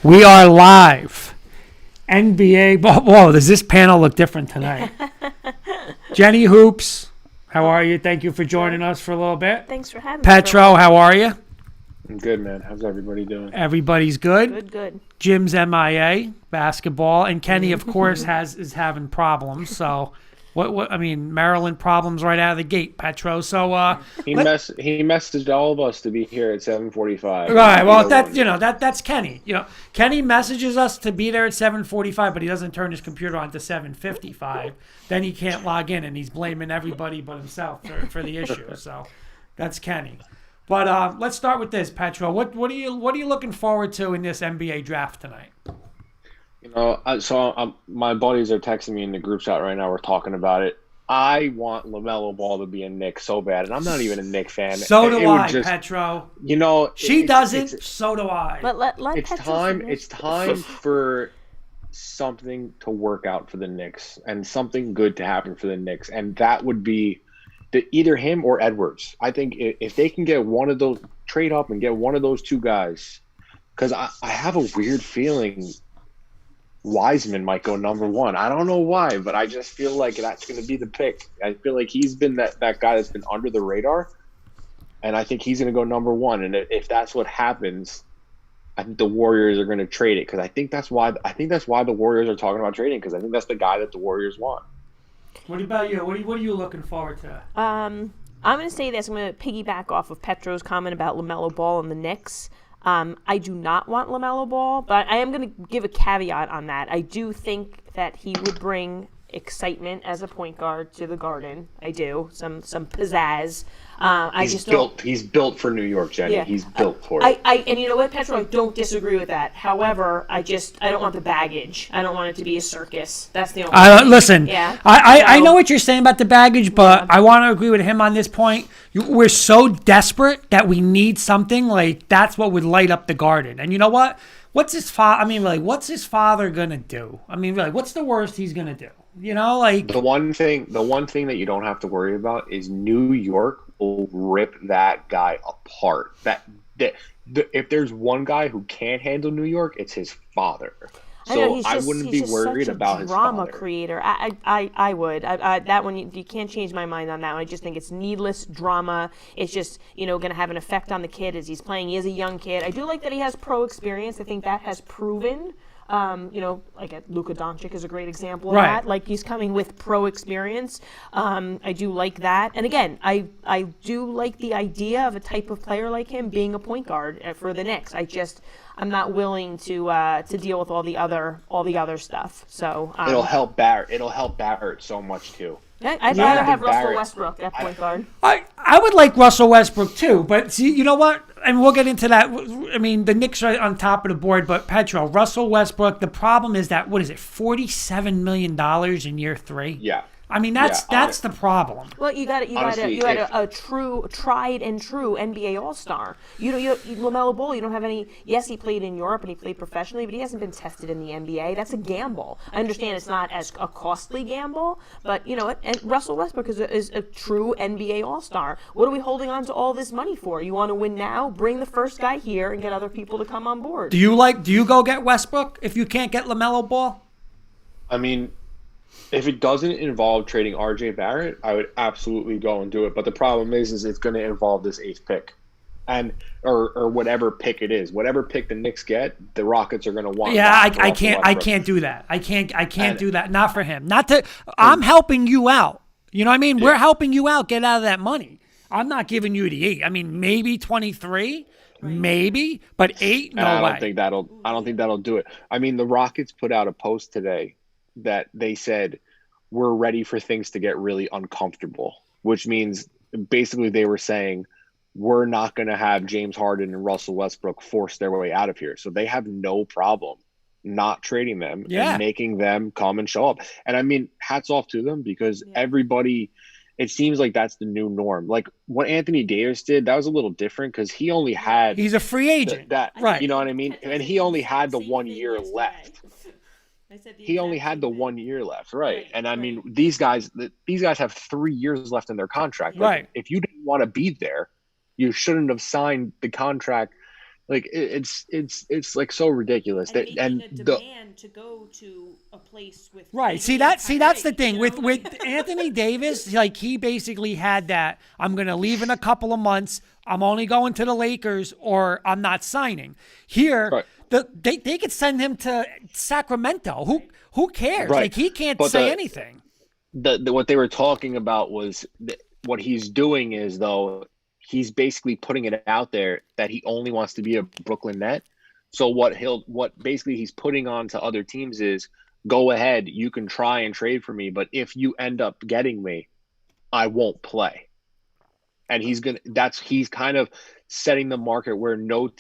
We are live. NBA. Whoa, does this panel look different tonight? Jenny Hoops, how are you? Thank you for joining us for a little bit. Thanks for having me. Petro, how are you? I'm good, man. How's everybody doing? Everybody's good. Good. Jim's MIA, basketball, and Kenny, of course, is having problems. So, what? I mean, Maryland problems right out of the gate, Petro. So, he messaged all of us to be here at 7:45. right. Well, that's Kenny. Kenny messages us to be there at 7:45, but he doesn't turn his computer on to 7:55. Then he can't log in, and he's blaming everybody but himself for the issue. So, that's Kenny. But let's start with this, Petro. What are you looking forward to in this NBA draft tonight? My buddies are texting me in the group chat right now. We're talking about it. I want LaMelo Ball to be a Knick so bad, and I'm not even a Knick fan. So do I, Petro. She doesn't. So do I. But let it's Petro time. finish. It's time for something to work out for the Knicks and something good to happen for the Knicks, and that would be either him or Edwards. I think if they can get one of those, trade up and get one of those two guys, because I have a weird feeling Wiseman might go number one. I don't know why, but I just feel like that's going to be the pick. I feel like he's been that guy that's been under the radar, and I think he's going to go number one. And if that's what happens, I think the Warriors are going to trade it, because I think that's why the Warriors are talking about trading, because I think that's the guy that the Warriors want. What about you? What are you looking forward to? I'm going to say this. I'm going to piggyback off of Petro's comment about LaMelo Ball and the Knicks. I do not want LaMelo Ball, but I am going to give a caveat on that. I do think that he would bring excitement as a point guard to the Garden. I do. Some pizzazz. He's built for New York, Jenny. Yeah. He's built for it. And you know what, Petro? I don't disagree with that. However, I don't want the baggage. I don't want it to be a circus. That's the only thing. Listen, yeah. I know what you're saying about the baggage, but I want to agree with him on this point. We're so desperate that we need something. Like, that's what would light up the Garden. And you know what? What's his father? I mean, like, what's his father gonna do? I mean, like, what's the worst he's gonna do? The one thing that you don't have to worry about is New York will rip that guy apart. If there's one guy who can't handle New York, it's his father. So I wouldn't be worried about his drama father. Creator. I would. That one you can't change my mind on that one. I just think it's needless drama. It's just going to have an effect on the kid as he's playing. He is a young kid. I do like that he has pro experience. I think that has proven. Like Luka Doncic is a great example of that. Like, he's coming with pro experience. I do like that. And again, I do like the idea of a type of player like him being a point guard for the Knicks. I'm not willing to deal with all the other stuff. So it'll help Barrett. It'll help Barrett so much too. I'd rather have Russell Westbrook at point guard. I would like Russell Westbrook too, but see, you know what? And we'll get into that. I mean, the Knicks are on top of the board, but Petro, Russell Westbrook, the problem is that, what is it, $47 million in year 3? Yeah. I mean, that's the problem. Well, you got a true, tried and true NBA All-Star. LaMelo Ball. You don't have any. Yes, he played in Europe and he played professionally, but he hasn't been tested in the NBA. That's a gamble. I understand it's not as a costly gamble, but you know what? And Russell Westbrook is a true NBA All-Star. What are we holding on to all this money for? You want to win now? Bring the first guy here and get other people to come on board. Do you go get Westbrook if you can't get LaMelo Ball? I mean, if it doesn't involve trading RJ Barrett, I would absolutely go and do it. But the problem is it's going to involve this 8th pick, or whatever pick it is. Whatever pick the Knicks get, the Rockets are going to want. Yeah, I can't do that. I can't do that. Not for him. I'm helping you out. You know what I mean? Yeah. We're helping you out. Get out of that money. I'm not giving you the 8. I mean, maybe 23. Maybe, but 8, no way. I don't think that'll do it. I mean, the Rockets put out a post today that they said we're ready for things to get really uncomfortable, which means basically they were saying we're not going to have James Harden and Russell Westbrook force their way out of here. So they have no problem not trading them and making them come and show up. And I mean, hats off to them, because everybody, it seems like that's the new norm. Like what Anthony Davis did, that was a little different because he only had... He's a free agent. Right. You know what I mean? And he only had the 1 year left. He only had the 1 year left, right? And I mean, these guys have 3 years left in their contract. Right. If you didn't want to be there, you shouldn't have signed the contract Like it's like so ridiculous And that making and a the demand to go to a place with Right. KD and See that's the Kyrie, thing you with know? with Anthony Davis. Like he basically had that. I'm gonna leave in a couple of months. I'm only going to the Lakers, or I'm not signing. Here, right they could send him to Sacramento. Who cares? right, Like he can't but say anything. the what they were talking about was what he's doing is though he's basically putting it out there that he only wants to be a Brooklyn Net. So what basically he's putting on to other teams is go ahead, you can try and trade for me, but if you end up getting me, I won't play. And he's kind of setting the market where no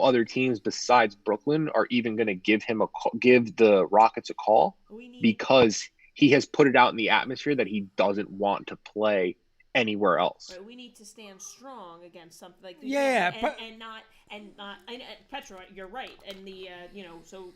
other teams besides Brooklyn are even going to give the Rockets a call We need because he has put it out in the atmosphere that he doesn't want to play anywhere else. right, we need to stand strong against something like this. Yeah, and, but- and not and Petra, you're right. And the so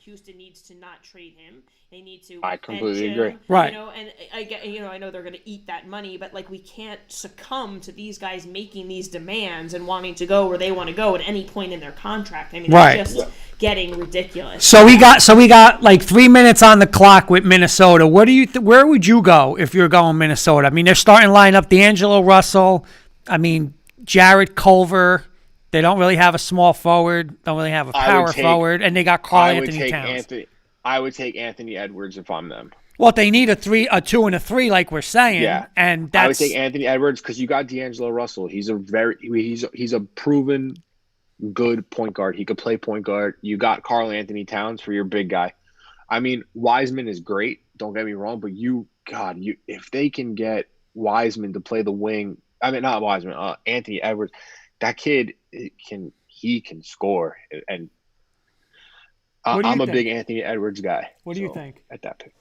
Houston needs to not trade him. They need to. I completely bench agree. him, Right. And I get. I know they're going to eat that money, but like we can't succumb to these guys making these demands and wanting to go where they want to go at any point in their contract. I mean, Right. it's just getting ridiculous. So we got like 3 minutes on the clock with Minnesota. What do you? Where would you go if you're going Minnesota? I mean, they're starting lineup D'Angelo Russell. I mean, Jarrett Culver. They don't really have a small forward. Don't really have a power forward, and they got Karl Anthony Towns. I would take Anthony Edwards if I'm them. Well, they need a 2 and a 3, like we're saying. Yeah. And I would that's take Anthony Edwards because you got D'Angelo Russell. He's a proven good point guard. He could play point guard. You got Karl Anthony Towns for your big guy. I mean, Wiseman is great. Don't get me wrong, but if they can get Wiseman to play the wing, I mean not Wiseman, Anthony Edwards, that kid can score. And What do you I'm a think? big Anthony Edwards guy. What do you think? At that pick?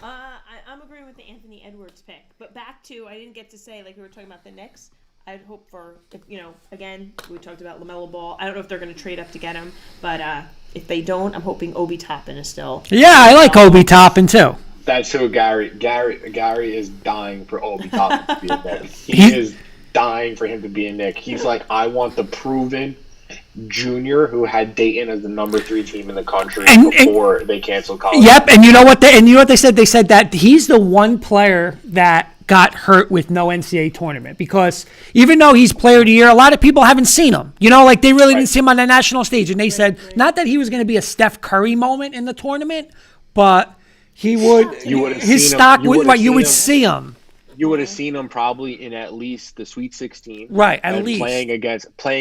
I'm agreeing with the Anthony Edwards pick, but back to I didn't get to say like we were talking about the Knicks. I'd hope for again we talked about LaMelo Ball. I don't know if they're going to trade up to get him, but if they don't, I'm hoping Obi Toppin is still. Yeah, I like Obi Toppin too. That's who Gary is dying for Obi Toppin to be a Knick. He is dying for him to be a Knick. He's like, I want the proven junior who had Dayton as the number 3 team in the country before they canceled college. Yep, and you know what they said? They said that he's the one player that got hurt with no NCAA tournament because even though he's player of the year, a lot of people haven't seen him. Like they really didn't see him on the national stage, and they said not that he was going to be a Steph Curry moment in the tournament, but he would. You would have his seen stock him. would. Right, you would see him. You would have seen him probably in at least the Sweet 16. Right, at least. Playing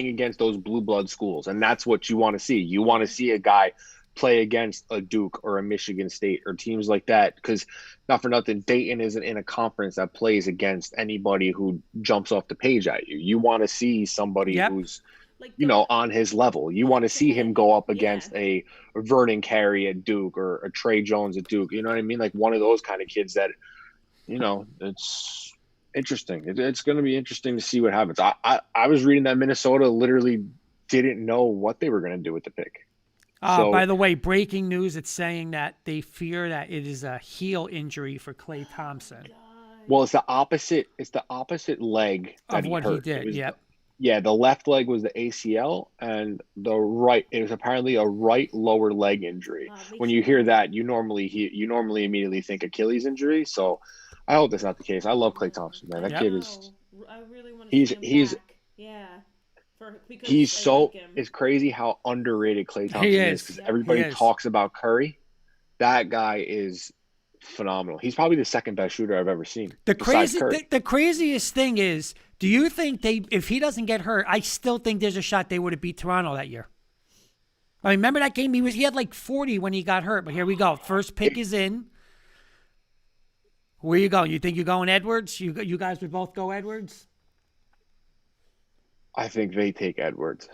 against those blue blood schools. And that's what you want to see. You want to see a guy play against a Duke or a Michigan State or teams like that. Because not for nothing, Dayton isn't in a conference that plays against anybody who jumps off the page at you. You want to see somebody who's on his level. You want to see him go up against a Vernon Carey at Duke or a Trey Jones at Duke. You know what I mean? Like one of those kind of kids that it's interesting. It's going to be interesting to see what happens. I was reading that Minnesota literally didn't know what they were going to do with the pick. By the way, breaking news, it's saying that they fear that it is a heel injury for Klay Thompson. Well, it's the opposite leg that of what hurt. he did, yep. Yeah, the left leg was the ACL, and it was apparently a right lower leg injury. When you hear that, you normally immediately think Achilles injury. So I hope that's not the case. I love Klay Thompson, man. That kid is. I really want to see him back. Yeah. It's crazy how underrated Klay Thompson is because everybody talks about Curry. That guy is phenomenal. He's probably the second best shooter I've ever seen. The craziest thing is, do you think if he doesn't get hurt, I still think there's a shot they would have beat Toronto that year. I remember that game. He had like 40 when he got hurt, but here we go. First pick is in. Where you going? You think you're going Edwards? You guys would both go Edwards? I think they take Edwards.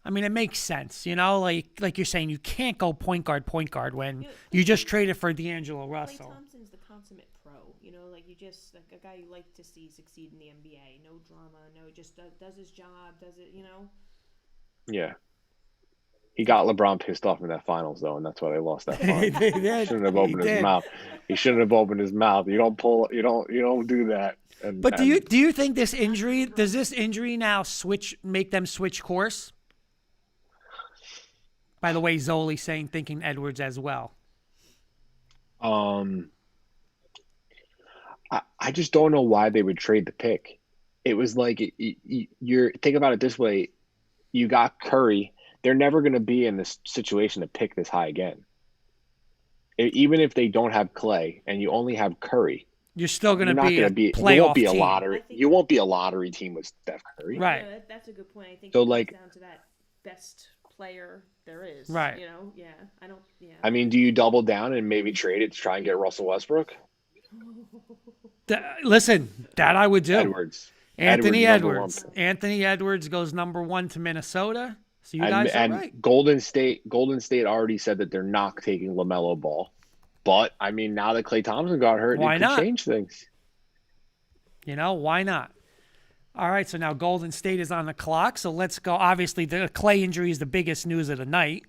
I mean, it makes sense, like you're saying, you can't go point guard when you just traded for D'Angelo Russell. Klay Thompson's the consummate pro, like you just like a guy you like to see succeed in the NBA. No drama, he just does his job, does it, Yeah. He got LeBron pissed off in that finals though, and that's why they lost that finals. He shouldn't have opened his mouth. He shouldn't have opened his mouth. You don't do that. But do you think does this injury now make them switch course? By the way, Zoli saying thinking Edwards as well. I just don't know why they would trade the pick. It was like you're think about it this way: you got Curry. They're never going to be in this situation to pick this high again. Even if they don't have Clay and you only have Curry, You're still going you're to not be going a to be. playoff You won't be a team. lottery. You won't be a lottery team with Steph Curry. Right. Yeah, that's a good point. I think So, it comes like- down to that best player there is. Right. You know? Yeah. I don't. Yeah. I mean, do you double down and maybe trade it to try and get Russell Westbrook? Listen, that I would do. Edwards. Anthony Edwards, Edwards. Anthony Edwards goes number 1 to Minnesota. So you And, guys are and right. Golden State already said that they're not taking LaMelo Ball. But I mean, now that Klay Thompson got hurt, Why it could not? change things. You know, why not? All right, so now Golden State is on the clock. So let's go. Obviously, the Clay injury is the biggest news of the night.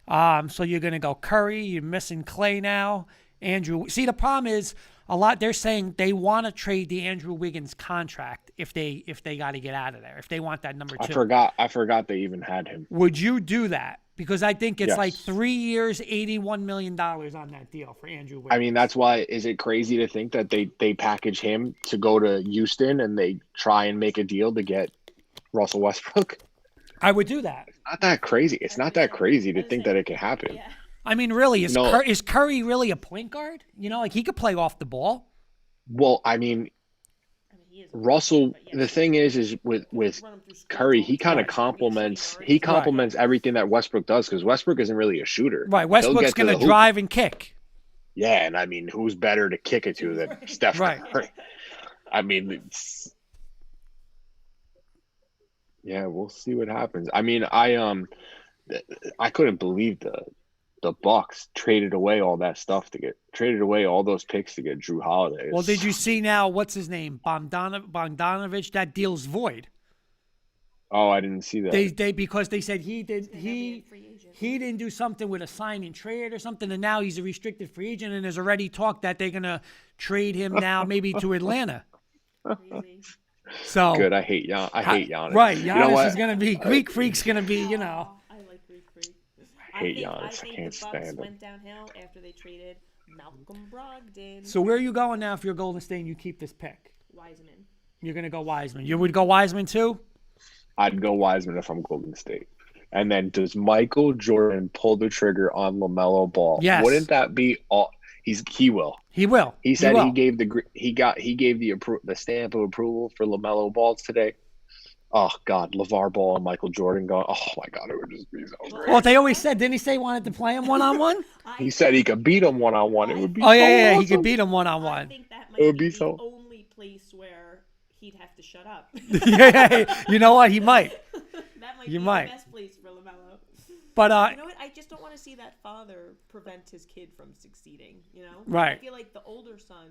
So you're going to go Curry. You're missing Clay now. Andrew. See, the problem is they're saying they want to trade the Andrew Wiggins contract if they got to get out of there, if they want that number 2. I forgot they even had him. Would you do that? Because I think it's Yes. like 3 years, $81 million on that deal for Andrew Wiggins. I mean, that's why. Is it crazy to think that they package him to go to Houston and they try and make a deal to get Russell Westbrook? I would do that. Not that crazy. It's not that crazy to think that it can happen. Yeah. I mean, really, is No. is Curry really a point guard? You know, like he could play off the ball. Well, I mean, I mean, he is. Russell. But yeah. The thing is with Run him through school Curry, all he the kind of time. complements. Shooting He guard. complements everything that Westbrook does because Westbrook isn't really a shooter. Right. He'll Westbrook's get to going the to hoop. drive and kick. Yeah, and I mean, who's better to kick it to than Steph Right. Curry? I mean, yeah, we'll see what happens. I mean, I couldn't believe the Bucks traded away all that stuff traded away all those picks to get Drew Holiday. Well, did you see now, what's his name? Bogdanovich, that deal's void. Oh, I didn't see that. They because they said he didn't do something with a sign and trade or something, and now he's a restricted free agent, and there's already talk that they're gonna trade him now maybe to Atlanta. Crazy. So Good. I hate Giannis. Right, You know Giannis what? is gonna be Greek Freak's gonna be, you know. I like Greek Freak. hate I Giannis. I think can't the Bucks stand him. went downhill after they traded Malcolm Brogdon. So where are you going now if you're Golden State and you keep this pick? Wiseman. You're gonna go Wiseman. You would go Wiseman too? I'd go Wiseman if I'm Golden State. And then does Michael Jordan pull the trigger on LaMelo Ball? Yes. Wouldn't that be all? He will. He will. He said will. he gave the stamp of approval for LaMelo Ball today. Oh God, LeVar Ball and Michael Jordan going. Oh my God, it would just be so great. Well, they always said, didn't he say he wanted to play him one-on-one? He said he could beat him one-on-one. It would be. Oh, yeah, so yeah, he awesome. could beat him I one-on-one. think that It would might be be so- the only place where he'd have to shut up. Yeah, you know what? He might. That might You be might. the best place for LaMelo. But, You know what? I just don't want to see that father prevent his kid from succeeding, you know? Right. I feel like the older son,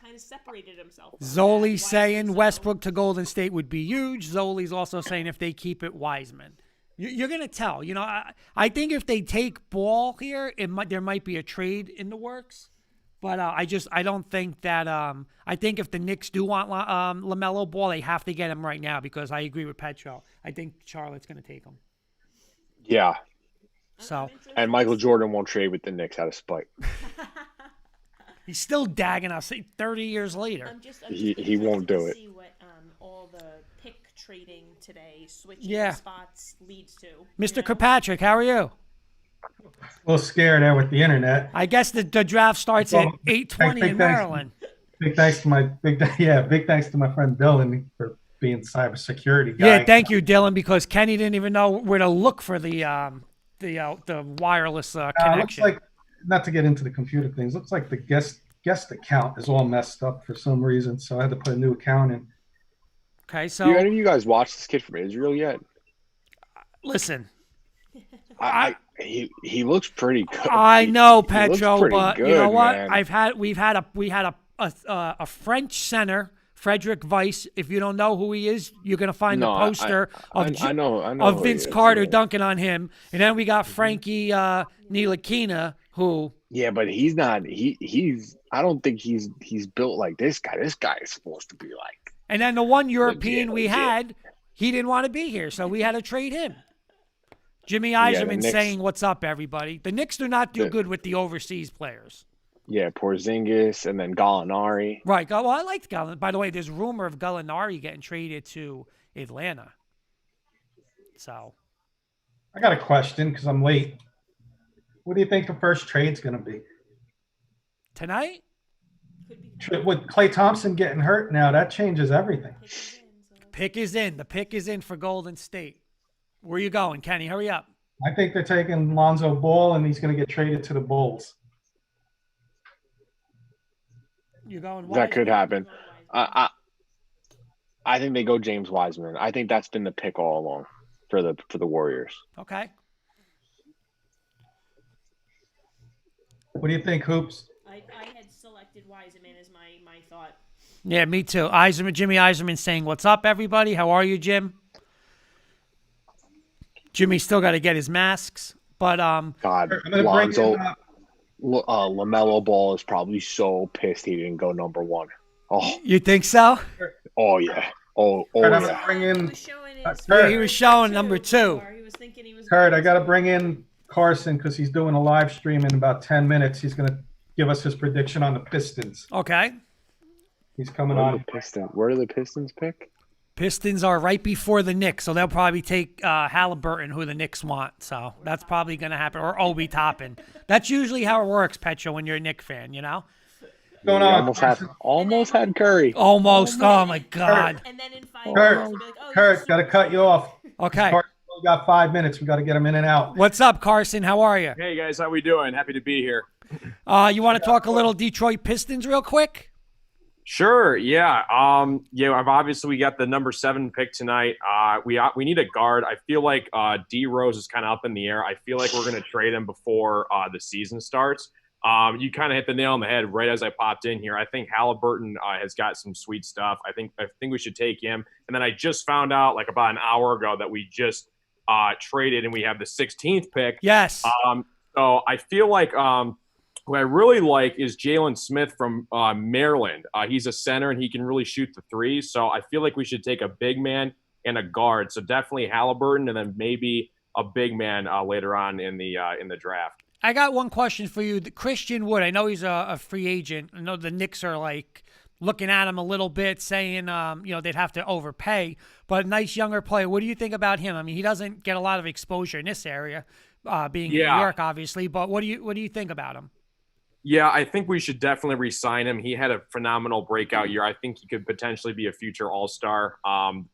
kind of separated himself. from that. Zoli Why saying so? Westbrook to Golden State would be huge. Zoli's also saying if they keep it, Wiseman. You're going to tell. You know, I think if they take Ball here, there might be a trade in the works. But I don't think that. I think if the Knicks do want LaMelo Ball, they have to get him right now because I agree with Petro. I think Charlotte's going to take him. Yeah, So and Michael Jordan won't trade with the Knicks out of spite. he's still dagging us 30 years later. I'm just He interested won't do to it. See what all the pick trading today, switching Yeah. spots leads to. Mr. you know? Kirkpatrick, how are you? A little scared there with the internet. I guess the draft starts at Well, 8:20 big in thanks. Maryland. Big thanks to my big thanks to my friend Dylan for being cybersecurity guy. Yeah, thank you, Dylan, because Kenny didn't even know where to look for the wireless Looks connection. like, not to get into the computer things, looks like the guest account is all messed up for some reason, so I had to put a new account in. Okay, Do so any of you guys watch this kid from Israel yet? listen, He looks pretty good. I know He looks Petro, pretty but you good, know what? man. We had a French center, Frederick Weiss. If you don't know who he is, you're gonna find No, the poster I know of who he Vince is, Carter yeah. dunking on him, and then we got Frankie Ntilikina, who. Yeah, but he's not. He's. I don't think he's built like this guy. This guy is supposed to be like. And then the one European we legit. had, he didn't want to be here, so we had to trade him. Jimmy the Eiserman Knicks- saying, "What's up, everybody?" The Knicks do not do good with the overseas players. Yeah, Porzingis and then Gallinari. Right. Well, I liked Gallinari. By the way, there's rumor of Gallinari getting traded to Atlanta. So I got a question because I'm late. What do you think the first trade's going to be? tonight, With Klay Thompson getting hurt now, that changes everything. pick is in. The pick is in for Golden State. Where you going, Kenny? Hurry up. I think they're taking Lonzo Ball, and he's going to get traded to the Bulls. You going? That could Wiseman? happen. I think they go James Wiseman. I think that's been the pick all along for the Warriors. Okay. What do you think, Hoops? I had selected Wiseman as my thought. Yeah, me too. Jimmy Eiserman saying, "What's up, everybody? How are you, Jim?" Jimmy still got to get his masks, but God, I'm going to bring Lonzo, in, LaMelo Ball is probably so pissed he didn't go number one. Oh, you think so? oh yeah. Oh Kurt, I'm yeah. going to bring in Yeah, he was showing number two. He was thinking he was Kurt. I got to bring in Carson because he's doing a live stream in about 10 minutes. He's going to give us his prediction on the Pistons. Okay. He's coming Where on. do the Pistons pick? Pistons are right before the Knicks, so they'll probably take Halliburton, who the Knicks want. So that's probably going to happen, or Obi Toppin. That's usually how it works, Petro, when you're a Knicks fan, you know? Going We on, almost had Curry. Almost. Oh, my God. And then in 5 Kurt, minutes, we'll be like, oh, Kurt, got to cut you off. Okay. Carson, we got 5 minutes. We got to get him in and out. What's up, Carson? How are you? Hey guys, how we doing? Happy to be here. You want to talk a little Detroit Pistons real quick? Sure, yeah. I've obviously we got the number 7 pick tonight. We need a guard. I feel like D Rose is kind of up in the air. I feel like we're going to trade him before the season starts. You kind of hit the nail on the head right as I popped in here. I think Halliburton has got some sweet stuff. I think we should take him. And then I just found out like about an hour ago that we just traded and we have the 16th pick. Yes. So I feel like who I really like is Jalen Smith from Maryland. He's a center and he can really shoot the three. So I feel like we should take a big man and a guard. So definitely Halliburton and then maybe a big man later on in the draft. I got one question for you. Christian Wood, I know he's a free agent. I know the Knicks are like looking at him a little bit, saying they'd have to overpay. But a nice younger player. What do you think about him? I mean, he doesn't get a lot of exposure in this area, being in New York, obviously. But what do you think about him? Yeah, I think we should definitely re-sign him. He had a phenomenal breakout year. I think he could potentially be a future All-Star.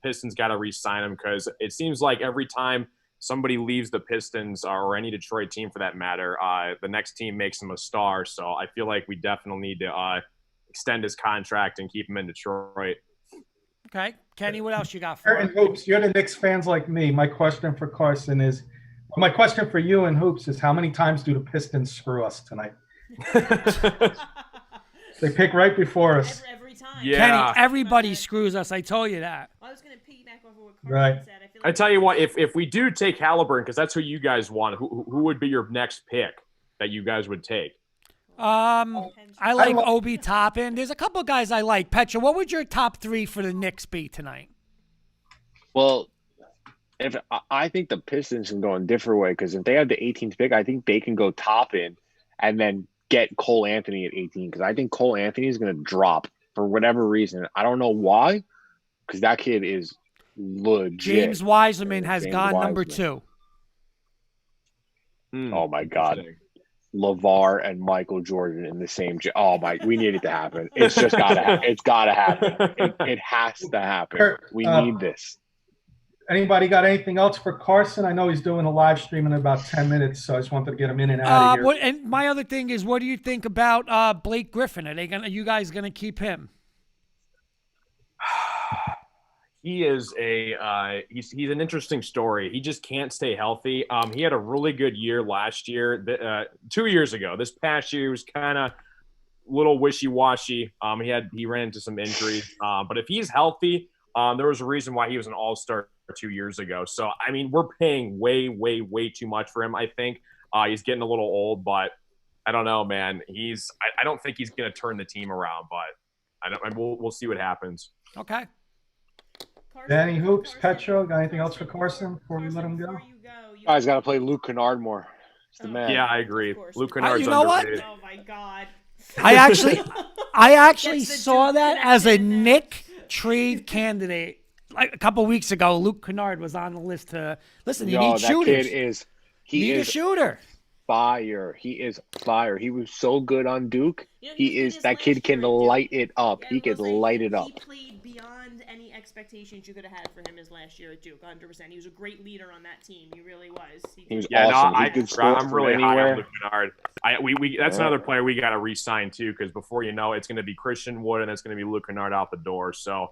Pistons got to re-sign him because it seems like every time somebody leaves the Pistons or any Detroit team for that matter, the next team makes him a star. So I feel like we definitely need to extend his contract and keep him in Detroit. Okay. Kenny, what else you got for And him? Hoops, you're the Knicks fans like me. My question for you and Hoops is how many times do the Pistons screw us tonight? They pick right before us. every time. Yeah. Kenny, everybody screws us. I told you that. I was going to piggyback off of what Right. Carson said. I feel I tell you what, if we do take Halliburton, because that's who you guys want, who would be your next pick that you guys would take? I like lo- Obi Toppin. There's a couple guys I like. Petra, what would your top 3 for the Knicks be tonight? Well, I think the Pistons can go in a different way because if they have the 18th pick, I think they can go top in and then get Cole Anthony at 18 because I think Cole Anthony is going to drop for whatever reason. I don't know why because that kid is legit. James Wiseman has James gone number Wiseman. 2. Oh my God. LeVar and Michael Jordan in the same. We need it to happen. It's just gotta happen. It's gotta happen. It has to happen. Kurt, We need this. Anybody got anything else for Carson? I know he's doing a live stream in about 10 minutes, so I just wanted to get him in and out of here. And my other thing is, what do you think about Blake Griffin? Are you guys gonna keep him? He is he's an interesting story. He just can't stay healthy. He had a really good year last year. 2 years ago, this past year he was kind of a little wishy-washy. He ran into some injuries. But if he's healthy, there was a reason why he was an All-Star 2 years ago. So I mean, we're paying way, way, way too much for him. I think he's getting a little old, but I don't know, man. I don't think he's going to turn the team around, but we'll see what happens. Okay. Carson, Danny Hoops, Carson, Petro, got anything else for Carson before we let him go? Before you go, you Guys got to play Luke Kennard more. It's the man. Yeah, I agree. Of course. Luke Kennard's You know what? underrated. Oh my God. I actually That's the saw Duke that as a connection. Nick trade candidate. Like a couple weeks ago, Luke Kennard was on the list to listen. You Yo, need that shooters. kid is You need a is shooter. fire. He is fire. He was so good on Duke. You know, He was good is his that last kid can year at Duke. light it up. Yeah, He I can will say, light it up. He played beyond any expectations you could have had for him his last year at Duke. 100%. He was a great leader on that team. He really was. He was Yeah, awesome. no, He could score I'm from really high anywhere. on Luke Kennard. That's Yeah. another player we got to re-sign too, because before you know it, it's going to be Christian Wood and it's going to be Luke Kennard out the door. So,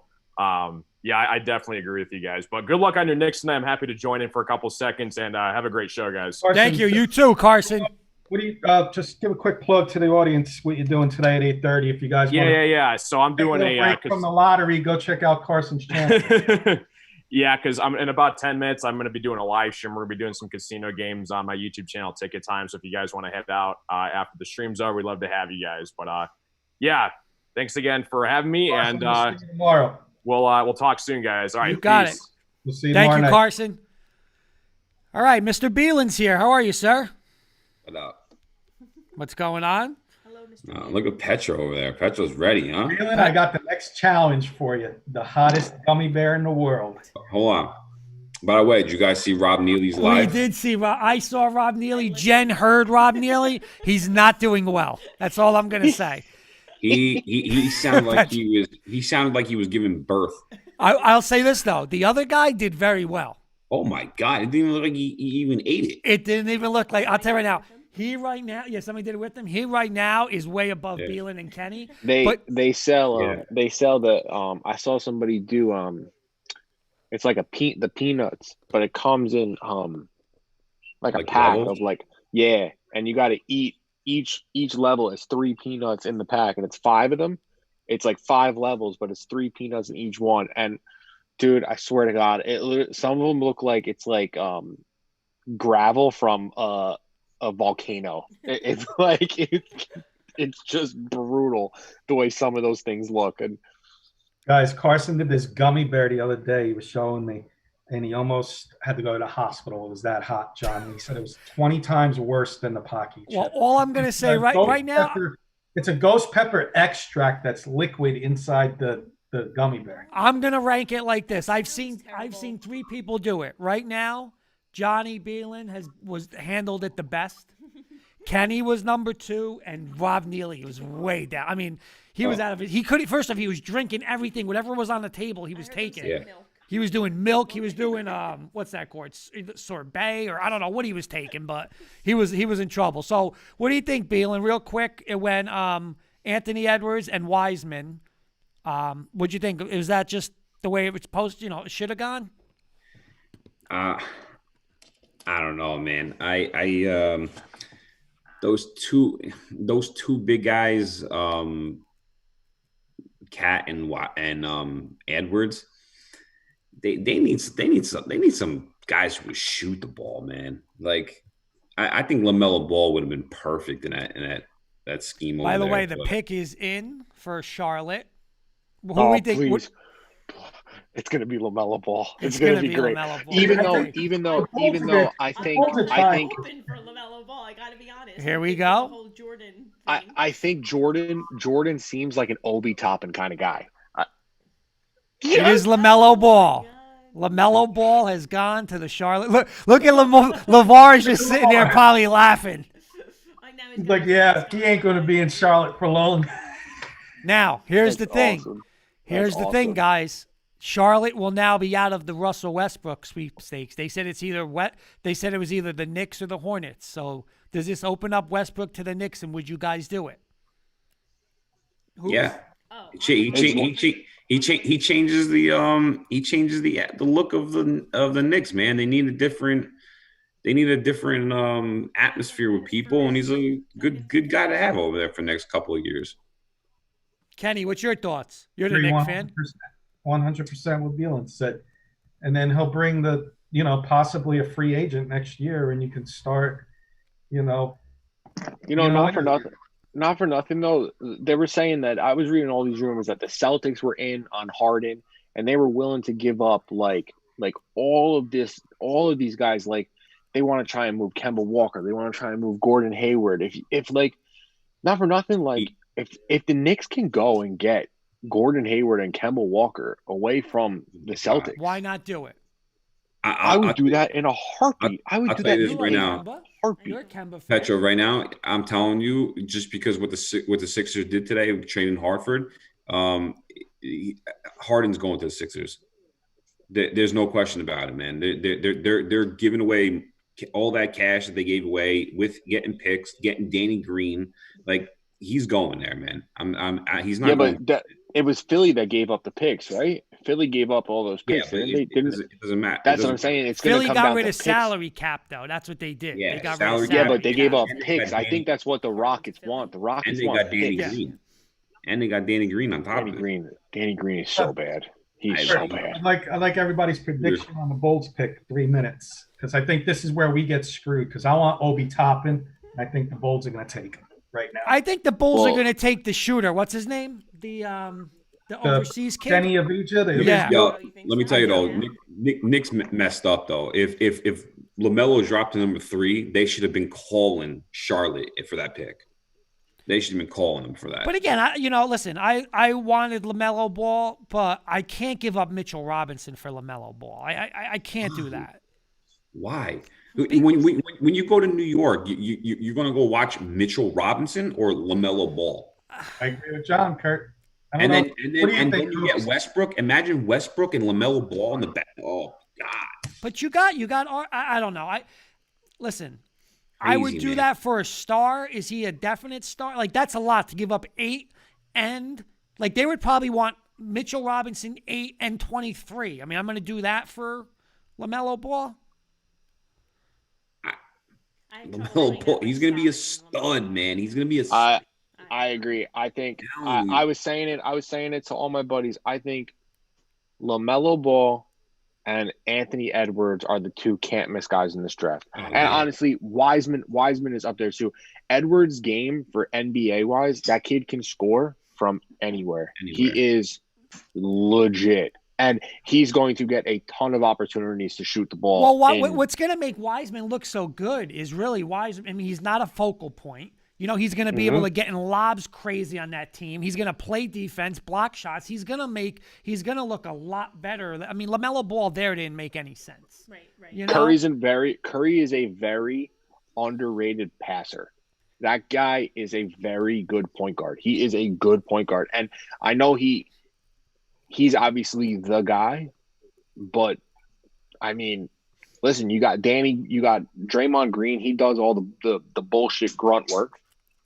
yeah, I definitely agree with you guys. But good luck on your Knicks tonight. I'm happy to join in for a couple seconds, and have a great show, guys. Carson, Thank you. You too, Carson. What do you just give a quick plug to the audience? What you're doing today at 8:30? If you guys want Yeah. So I'm doing a a break from the lottery, go check out Carson's channel. yeah, because I'm in about 10 minutes. I'm going to be doing a live stream. We're going to be doing some casino games on my YouTube channel, Ticket Time. So if you guys want to head out after the stream's over, we'd love to have you guys. But yeah, thanks again for having me, Carson, and we'll see you tomorrow. we'll talk soon, guys. All right, You got peace. it. We'll see you Thank tomorrow you, night. Carson. All right, Mr. Beelan's here. How are you, sir? What up? What's going on? Hello, Mr. Look at Petro over there. Petro's ready, huh? Leland, I got the next challenge for you. The hottest gummy bear in the world. Hold on. By the way, did you guys see Rob Neely's We live? did see. I saw Rob Neely. Jen heard Rob Neely. He's not doing well. That's all I'm gonna say. He sounded like he sounded like he was giving birth. I'll say this though. The other guy did very well. Oh my god! It didn't even look like he even ate it. It didn't even look like. I'll tell you right now. He right now, yeah, somebody did it with him. He right now is way above Yeah. Beelan and Kenny. They But- they sell Yeah. the I saw somebody do it's like the peanuts, but it comes in like a Like pack levels? of and you got to eat each level is 3 peanuts in the pack, and it's 5 of them. It's like 5 levels, but it's 3 peanuts in each one. And dude, I swear to God, some of them look like it's like gravel from a volcano. It's like it's just brutal the way some of those things look. And Guys, Carson did this gummy bear the other day. He was showing me, and he almost had to go to the hospital. It was that hot, John. He said it was 20 times worse than the Pocky chip. Well, all I'm gonna say right now, it's a ghost pepper extract that's liquid inside the gummy bear. I'm gonna rank it like this. I've seen terrible. 3 people do it. Right now, Johnny Beelan was handled it the best. Kenny was number 2, and Rob Neely was way down. I mean, he was out of it. He could first off, he was drinking everything, whatever was on the table, he was taking. Yeah. Milk. He was doing milk. He was doing what's that called? Sorbet, or I don't know what he was taking, but he was in trouble. So what do you think, Beelan? Real quick, when Anthony Edwards and Wiseman, what'd you think? Is that just the way it was supposed? It should have gone. I don't know, man. I those two big guys, Cat and Edwards. They need some guys who would shoot the ball, man. Like I think LaMelo Ball would have been perfect in that scheme. By over the there, way, the but- pick is in for Charlotte. Who oh, we think? please. It's gonna be LaMelo Ball. It's, It's gonna, gonna be be great. LaMelo Ball. Even I though, think- even though, I'm even though I hoping think, it's I fine. think, Open for LaMelo Ball. I gotta be honest. Here I we think go. the whole Jordan I, thing. I think Jordan seems like an Obi Toppin kind of guy. It is LaMelo Ball. God. LaMelo Ball has gone to the Charlotte. Look at LaVar just sitting there probably laughing. I know He's like, yeah, he ain't going to be in Charlotte for long. Now, here's the That's thing. awesome. Here's That's the thing, awesome. guys. Charlotte will now be out of the Russell Westbrook sweepstakes. They said it's either They said it was either the Knicks or the Hornets. So does this open up Westbrook to the Knicks, and would you guys do it? Yeah. Oh, He changes the look of the Knicks, man. They need a different atmosphere with people, and he's a good guy to have over there for the next couple of years. Kenny, what's your thoughts? You're the Knicks fan. 100% what Beelan said. And then he'll bring possibly a free agent next year, and you can start, Not know, for nothing though. They were saying that I was reading all these rumors that the Celtics were in on Harden, and they were willing to give up like all of these guys. Like they want to try and move Kemba Walker. They want to try and move Gordon Hayward. If like, not for nothing, like if the Knicks can go and get Gordon Hayward and Kemba Walker away from the Celtics, Why not do it? I would do that in a heartbeat. I would I'll do tell that you this in right a now. heartbeat. You're a Kemba fan. Petro, right now, I'm telling you, just because what the Sixers did today, training Hartford, Harden's going to the Sixers. There's no question about it, man. They're giving away all that cash that they gave away with getting picks, getting Danny Green. Like, he's going there, man. He's not. Yeah, going. but it was Philly that gave up the picks, right? Philly gave up all those Yeah, picks. but It doesn't matter. That's what I'm saying. It's going to Philly come got down rid to of picks. salary cap, though. That's what they did. Yeah, They got salary rid of cap. Yeah, but they gave up And they picks. got I think that's what the Rockets want. The And Rockets they want got Danny picks. Green. And they got Danny Green on top Danny of it. Green. Danny Green is so bad. He's I so agree. bad. I like everybody's prediction on the Bulls pick, 3 minutes, because I think this is where we get screwed. Because I want Obi Toppin. I think the Bulls are going to take him right now. I think the Bulls are Well- going to take the shooter. What's his name? The overseas kid. Kenny Avdija. Yeah. Yo, You think let me so? tell you though, Yeah. Knicks messed up though. If LaMelo dropped to number 3, they should have been calling Charlotte for that pick. They should have been calling them for that. But again, listen, I wanted LaMelo Ball, but I can't give up Mitchell Robinson for LaMelo Ball. I can't do that. Why? When you go to New York, you're going to go watch Mitchell Robinson or LaMelo Ball, I agree with John, Kurt. I and don't then know. and What then, do you and think, then you get Bruce? Westbrook. Imagine Westbrook and LaMelo Ball in the back. Oh God! But you got I don't know. Listen, I would Crazy, do man. that for a star. Is he a definite star? Like, that's a lot to give up 8 and like they would probably want Mitchell Robinson 8 and 23. I mean, I'm going to do that for LaMelo Ball. LaMelo Ball, he's going to be a stud, man. He's going to be a. I agree. I think Down. I was saying it to all my buddies. I think LaMelo Ball and Anthony Edwards are the 2 can't miss guys in this draft. And yeah. honestly, Wiseman is up there too. Edwards' game for NBA wise, that kid can score from anywhere. He is legit. And he's going to get a ton of opportunities to shoot the ball. Well, what's going to make Wiseman look so good is really Wiseman. I mean, he's not a focal point. He's going to be able to get in lobs crazy on that team. He's going to play defense, block shots. He's going to look a lot better. I mean, LaMelo Ball there didn't make any sense. Right. Curry is a very underrated passer. That guy is a very good point guard. He is a good point guard. And I know he's obviously the guy, but I mean, listen, you got Draymond Green. He does all the bullshit grunt work.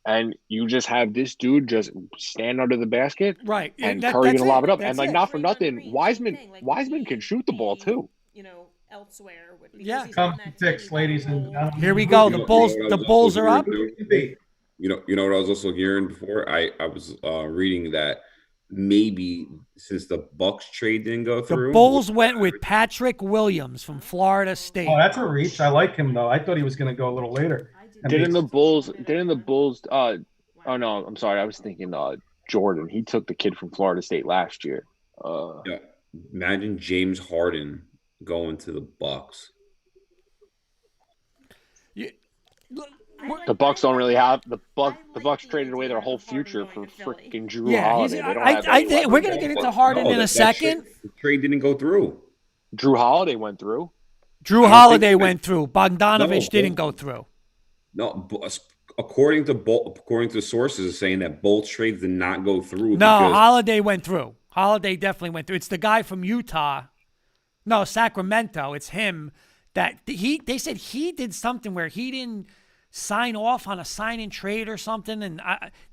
And you just have this dude just stand under the basket, right? And Curry gonna lob it up. That's and like, it. not for nothing, Wiseman can shoot the ball too. Elsewhere. Yeah. Come to picks, ladies and gentlemen. Here we go. You know- The you know what I was Bulls also are up. hearing, too? You know what I was also hearing before? I was reading that maybe since the Bucks trade didn't go The through, Bulls went with Patrick Williams from Florida State. Oh, that's a reach. I like him though. I thought he was going to go a little later. Didn't the Bulls? Oh no, I'm sorry. I was thinking Jordan. He took the kid from Florida State last year. Yeah. Imagine James Harden going to the Bucks. The Bucks don't really have the Bucks traded away their whole future for freaking Drew Yeah, Holiday. They don't have I any think we're weapons gonna get anymore. into Harden in a that second. trade didn't go through. Drew Holiday went through. Drew don't Holiday think- went through. Bogdanovich No, didn't go through. No, according to sources saying that both trades did not go through. No, because Holiday went through. Holiday definitely went through. It's the guy from Utah. No, Sacramento. It's him that they said he did something where he didn't sign off on a sign and trade or something, and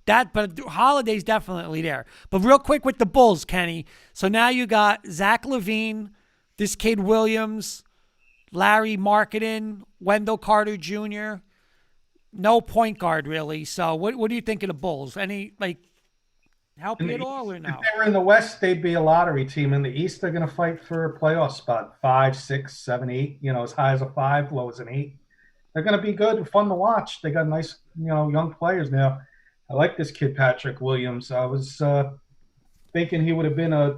but Holiday's definitely there. But real quick with the Bulls, Kenny. So now you got Zach LaVine, this kid Williams, Larry Marketing, Wendell Carter Jr. No point guard really. So what do you think of the Bulls? Any help you at all or If no? they were in the West, they'd be a lottery team. In the East, they're going to fight for a playoff spot. 5, 6, 7, 8. As high as a 5, low as an 8. They're going to be good and fun to watch. They got nice, young players now. I like this kid, Patrick Williams. I was thinking he would have been a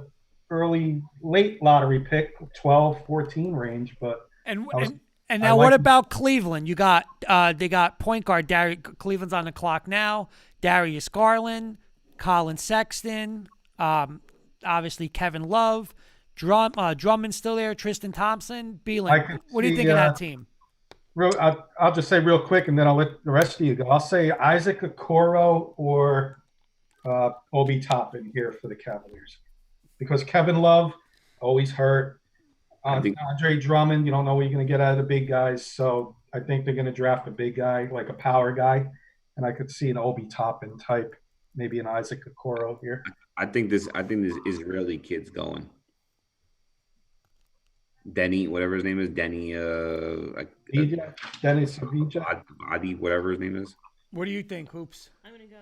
late lottery pick, 12, 14 range, but And And I now, like what him. about Cleveland? You got they got point guard Cleveland's on the clock now. Darius Garland, Colin Sexton, obviously Kevin Love, Drummond's still there. Tristan Thompson, I Beelan. could What do you see, think of that team? I'll just say real quick, and then I'll let the rest of you go. I'll say Isaac Okoro or Obi Toppin here for the Cavaliers, because Kevin Love always hurt. I think Andre Drummond, you don't know what you're going to get out of the big guys, so I think they're going to draft a big guy, like a power guy, and I could see an Obi Toppin type, maybe an Isaac Okoro here. I think this Israeli kid's going. Denny, whatever his name is, Denny Vija, Dennis Vija. Adi, whatever his name is. What do you think, Hoops? I'm gonna go.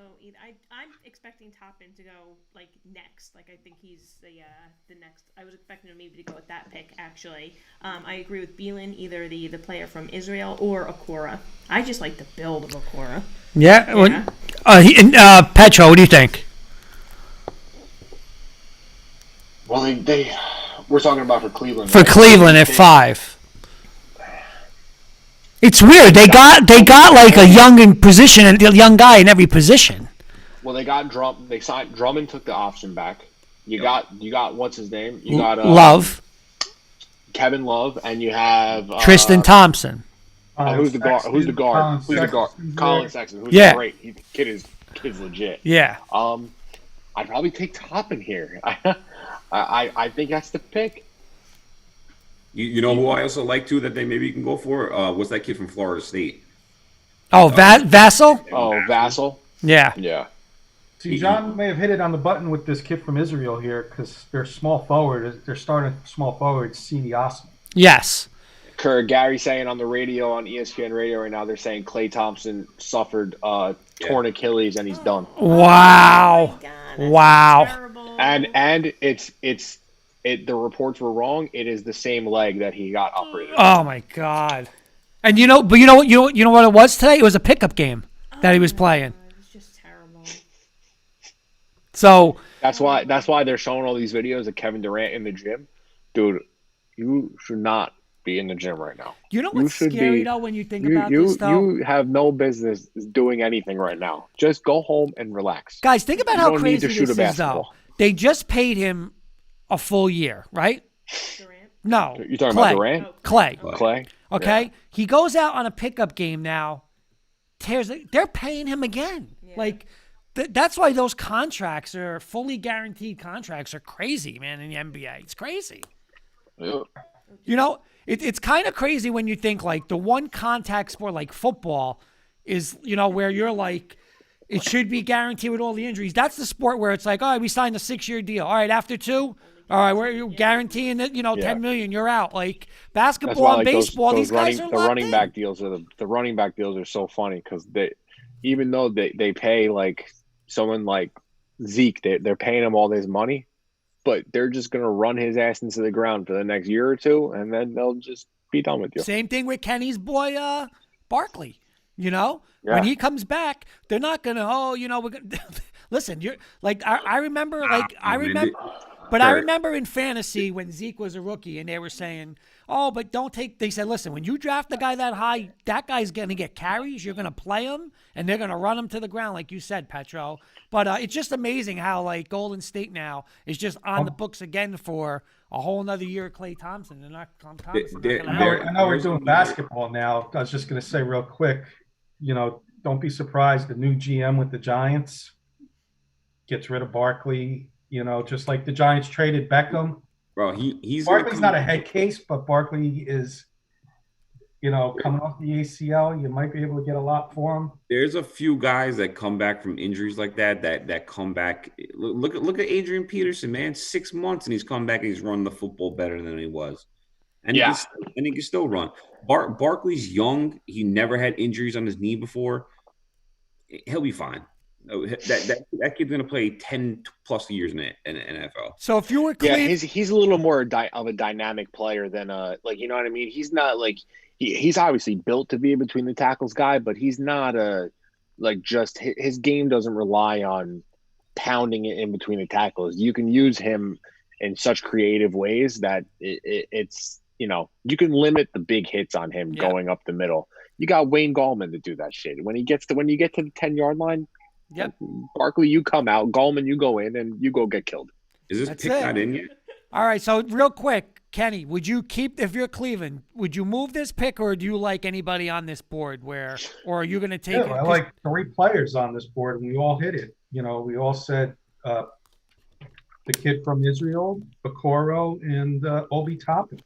I'm expecting Toppin to go like next. Like I think he's the next. I was expecting him maybe to go with that pick actually. I agree with Beelan, either the player from Israel or Okora. I just like the build of Okora. Yeah. Yeah. Petro, what do you think? Well, they we're talking about for Cleveland. For right? Cleveland at 5. It's weird. They got like a young guy in every position. Well, they got They signed Drummond. Took the option back. You got what's his name? You got Love, Kevin Love, and you have Tristan Thompson. Who's the guard? Who's the guard? Colin Who's the guard? Sexton's Colin there. Sexton. Who's Yeah. great. Kid's legit. Yeah. I'd probably take Toppin here. I think that's the pick. You know who I also like too that they maybe can go for? What's that kid from Florida State? Oh, Vassal? Oh, Vassal. Yeah. Yeah. See, John may have hit it on the button with this kid from Israel here, because their small forward, they're starting small forward, CD Osman. Yes. Gary saying on the radio, on ESPN radio right now, they're saying Klay Thompson suffered torn Achilles and he's done. Wow. Oh my God, that's Wow. terrible. And the reports were wrong. It is the same leg that he got operated. Oh my God. And you know what it was today? It was a pickup game that he was playing. It was just terrible. So That's why they're showing all these videos of Kevin Durant in the gym. Dude, you should not be in the gym right now. you know You what's should scary be- though when you think You, about you, this though? you have no business doing anything right now. Just go home and relax. Guys, think about You how don't need crazy to shoot this a is though. basketball. They just paid him a full year, right? Durant. No. You're talking Clay. about Durant? Clay. Clay? Okay? Yeah. He goes out on a pickup game now. They're paying him again. Yeah. Like that's why those contracts are fully guaranteed contracts are crazy, man, in the NBA. It's crazy. Yeah. You know, it's kind of crazy when you think like the one contact sport like football is, where you're like, it should be guaranteed with all the injuries. That's the sport where it's like, all right, we signed a 6-year deal. All right, after 2, all right, we're guaranteeing that, Yeah. 10 million, you're out. Like That's basketball why and like baseball, those these guys running, are the locked running in. back deals are the running back deals are so funny because even though they pay like someone like Zeke, they're paying him all this money, but they're just gonna run his ass into the ground for the next year or two, and then they'll just be done with you. Same thing with Kenny's boy, Barkley. Yeah. When he comes back, they're not gonna. We're gonna listen. You're like I remember, I remember in fantasy when Zeke was a rookie, and they were saying, "Oh, but don't take." They said, "Listen, when you draft a guy that high, that guy's gonna get carries. You're gonna play him, and they're gonna run him to the ground, like you said, Petro." But it's just amazing how like Golden State now is just on the books again for a whole another year of Klay Thompson. They're not Thompson. I know we're doing basketball now. I was just going to say real quick, don't be surprised. The new GM with the Giants gets rid of Barkley. Just like the Giants traded Beckham. Bro, he's Barkley's not a head case, but Barkley is, coming off the ACL. You might be able to get a lot for him. There's a few guys that come back from injuries like that come back. Look at Adrian Peterson, man. 6 months and he's come back and he's run the football better than he was. And he can still run. Barkley's young. He never had injuries on his knee before. He'll be fine. That kid's gonna play 10 plus years in the NFL. So if you were Yeah, Cleveland, he's a little more of a dynamic player than you know what I mean. He's not like he's obviously built to be a between the tackles guy, but he's not his game doesn't rely on pounding it in between the tackles. You can use him in such creative ways that you can limit the big hits on him Yeah. going up the middle. You got Wayne Gallman to do that shit. When you get to the 10-yard line, Yep. Barkley, you come out. Gallman, you go in and you go get killed. Is this That's pick it. not in yet? All right, so real quick, Kenny, would you keep, if you're Cleveland, would you move this pick, or do you like anybody on this board or are you going to take Yeah, it? I 'Cause like 3 players on this board, and we all hit it. We all said the kid from Israel, Okoro, and Obi Toppin.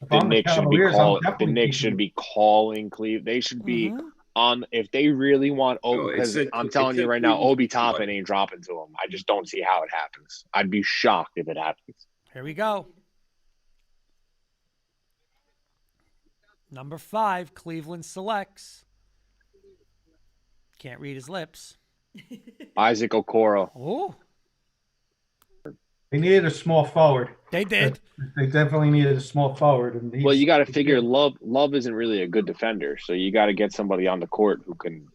If The I'm Knicks should be Cavaliers, I'm calling. The definitely Knicks keeping should be calling Cleveland. They should be Mhm. on if they really want. Oh, it Because said- I'm it telling you said right now, Cleveland Obi should be Toppin like- ain't dropping to him. I just don't see how it happens. I'd be shocked if it happens. Here we go. Number 5, Cleveland selects. Can't read his lips. Isaac Okoro. Oh, They needed a small forward. they did. They definitely needed a small forward. And Well, you got to figure Love isn't really a good defender, so you got to get somebody on the court who can.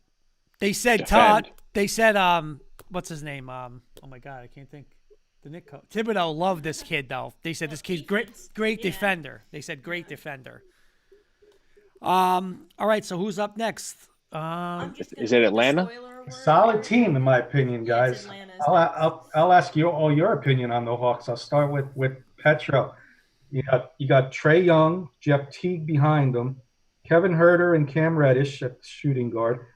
They said Defend. Todd. They said what's his name? Oh my God, I can't think. The Nick coach. Thibodeau loved this kid though. They said this kid's great defender. They said great defender. All right, so who's up next? Is it Atlanta? Solid team, in my opinion, Yeah, it's guys. Atlanta. I'll ask you all your opinion on the Hawks. I'll start with Petro. You got Trey Young, Jeff Teague behind them, Kevin Herter and Cam Reddish at the shooting guard,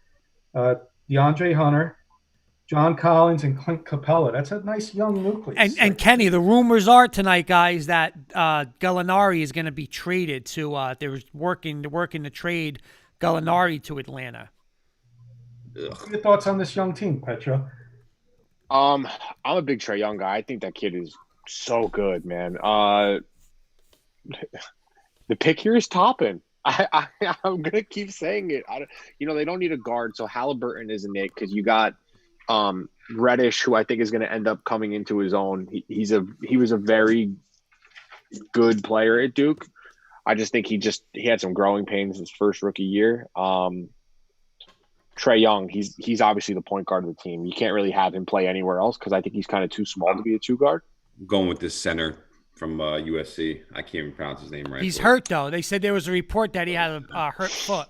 DeAndre Hunter, John Collins, and Clint Capella. That's a nice young nucleus. And Kenny, the rumors are tonight, guys, that Gallinari is going to be traded to. They were working to trade Gallinari to Atlanta. What are your thoughts on this young team, Petro? I'm a big Trae Young guy. I think that kid is so good, man. The pick here is Toppin. I'm gonna keep saying it. They don't need a guard, so Halliburton isn't it because you got Reddish, who I think is going to end up coming into his own. He was a very good player at Duke. I just think he had some growing pains his first rookie year. Trae Young, he's obviously the point guard of the team. You can't really have him play anywhere else because I think he's kind of too small to be a 2 guard. I'm going with this center from USC. I can't even pronounce his name right. He's hurt though. They said there was a report that he had a hurt foot.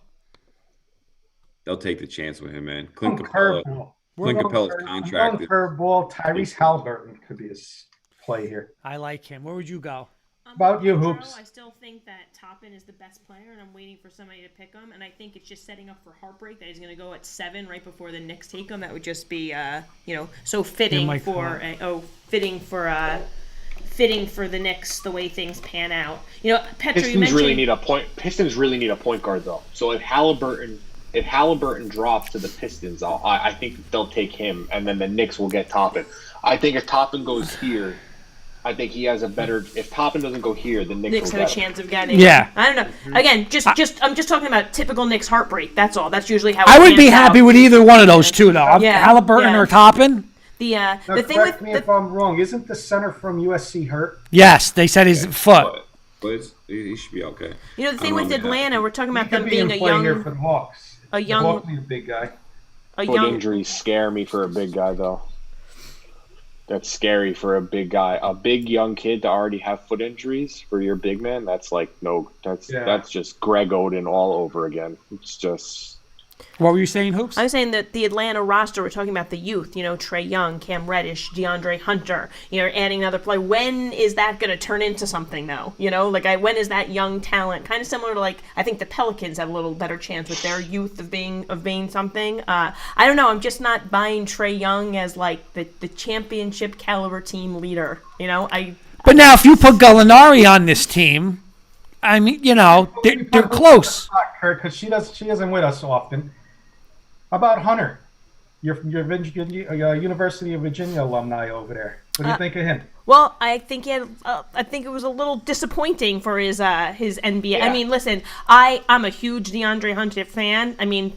They'll take the chance with him, man. Going Clint Capella. curveball. Clint Capella's I'm contracted. going curveball. Tyrese Halliburton could be his play here. I like him. Where would you go? About you, Petro, Hoops. I still think that Toppin is the best player, and I'm waiting for somebody to pick him. And I think it's just setting up for heartbreak that he's going to go at 7 right before the Knicks take him. That would just be, so fitting Mike for fitting for the Knicks the way things pan out. Petro, you Pistons mentioned really need a point guard though. So if Halliburton drops to the Pistons, I think they'll take him, and then the Knicks will get Toppin. I think if Toppin goes here, I think he has a better. If Toppin doesn't go here, the Knicks Knicks will have a get him. chance of getting. Yeah. I don't know. Again, I'm just talking about typical Knicks heartbreak. That's all. That's usually how. I it would be pans happy out. with either one of those two, though. Yeah, Halliburton yeah. or Toppin. The Now, thing correct with me the, if I'm wrong. Isn't the center from USC hurt? Yes, they said his foot. But he should be okay. the thing I don't with know, Atlanta, we're talking He about could them be in being a play here for young, the Hawks. a The young, Hawks need a big guy. a Foot young. injuries scare me for a big guy though. That's scary for a big guy. A big young kid to already have foot injuries for your big man. That's that's just Greg Oden all over again. It's just. What were you saying, Hoops? I was saying that the Atlanta roster, we're talking about the youth, Trae Young, Cam Reddish, DeAndre Hunter, adding another play. When is that going to turn into something, though? When is that young talent? Kind of similar to, I think the Pelicans have a little better chance with their youth of being something. I don't know. I'm just not buying Trae Young as, the championship caliber team leader. But now, if you put Gallinari on this team, I mean, they're close. Because she isn't with us often. How about Hunter? Your University of Virginia alumni over there. What do you think of him? Well, I think I think it was a little disappointing for his NBA. Yeah. I mean, listen, I'm a huge DeAndre Hunter fan. I mean,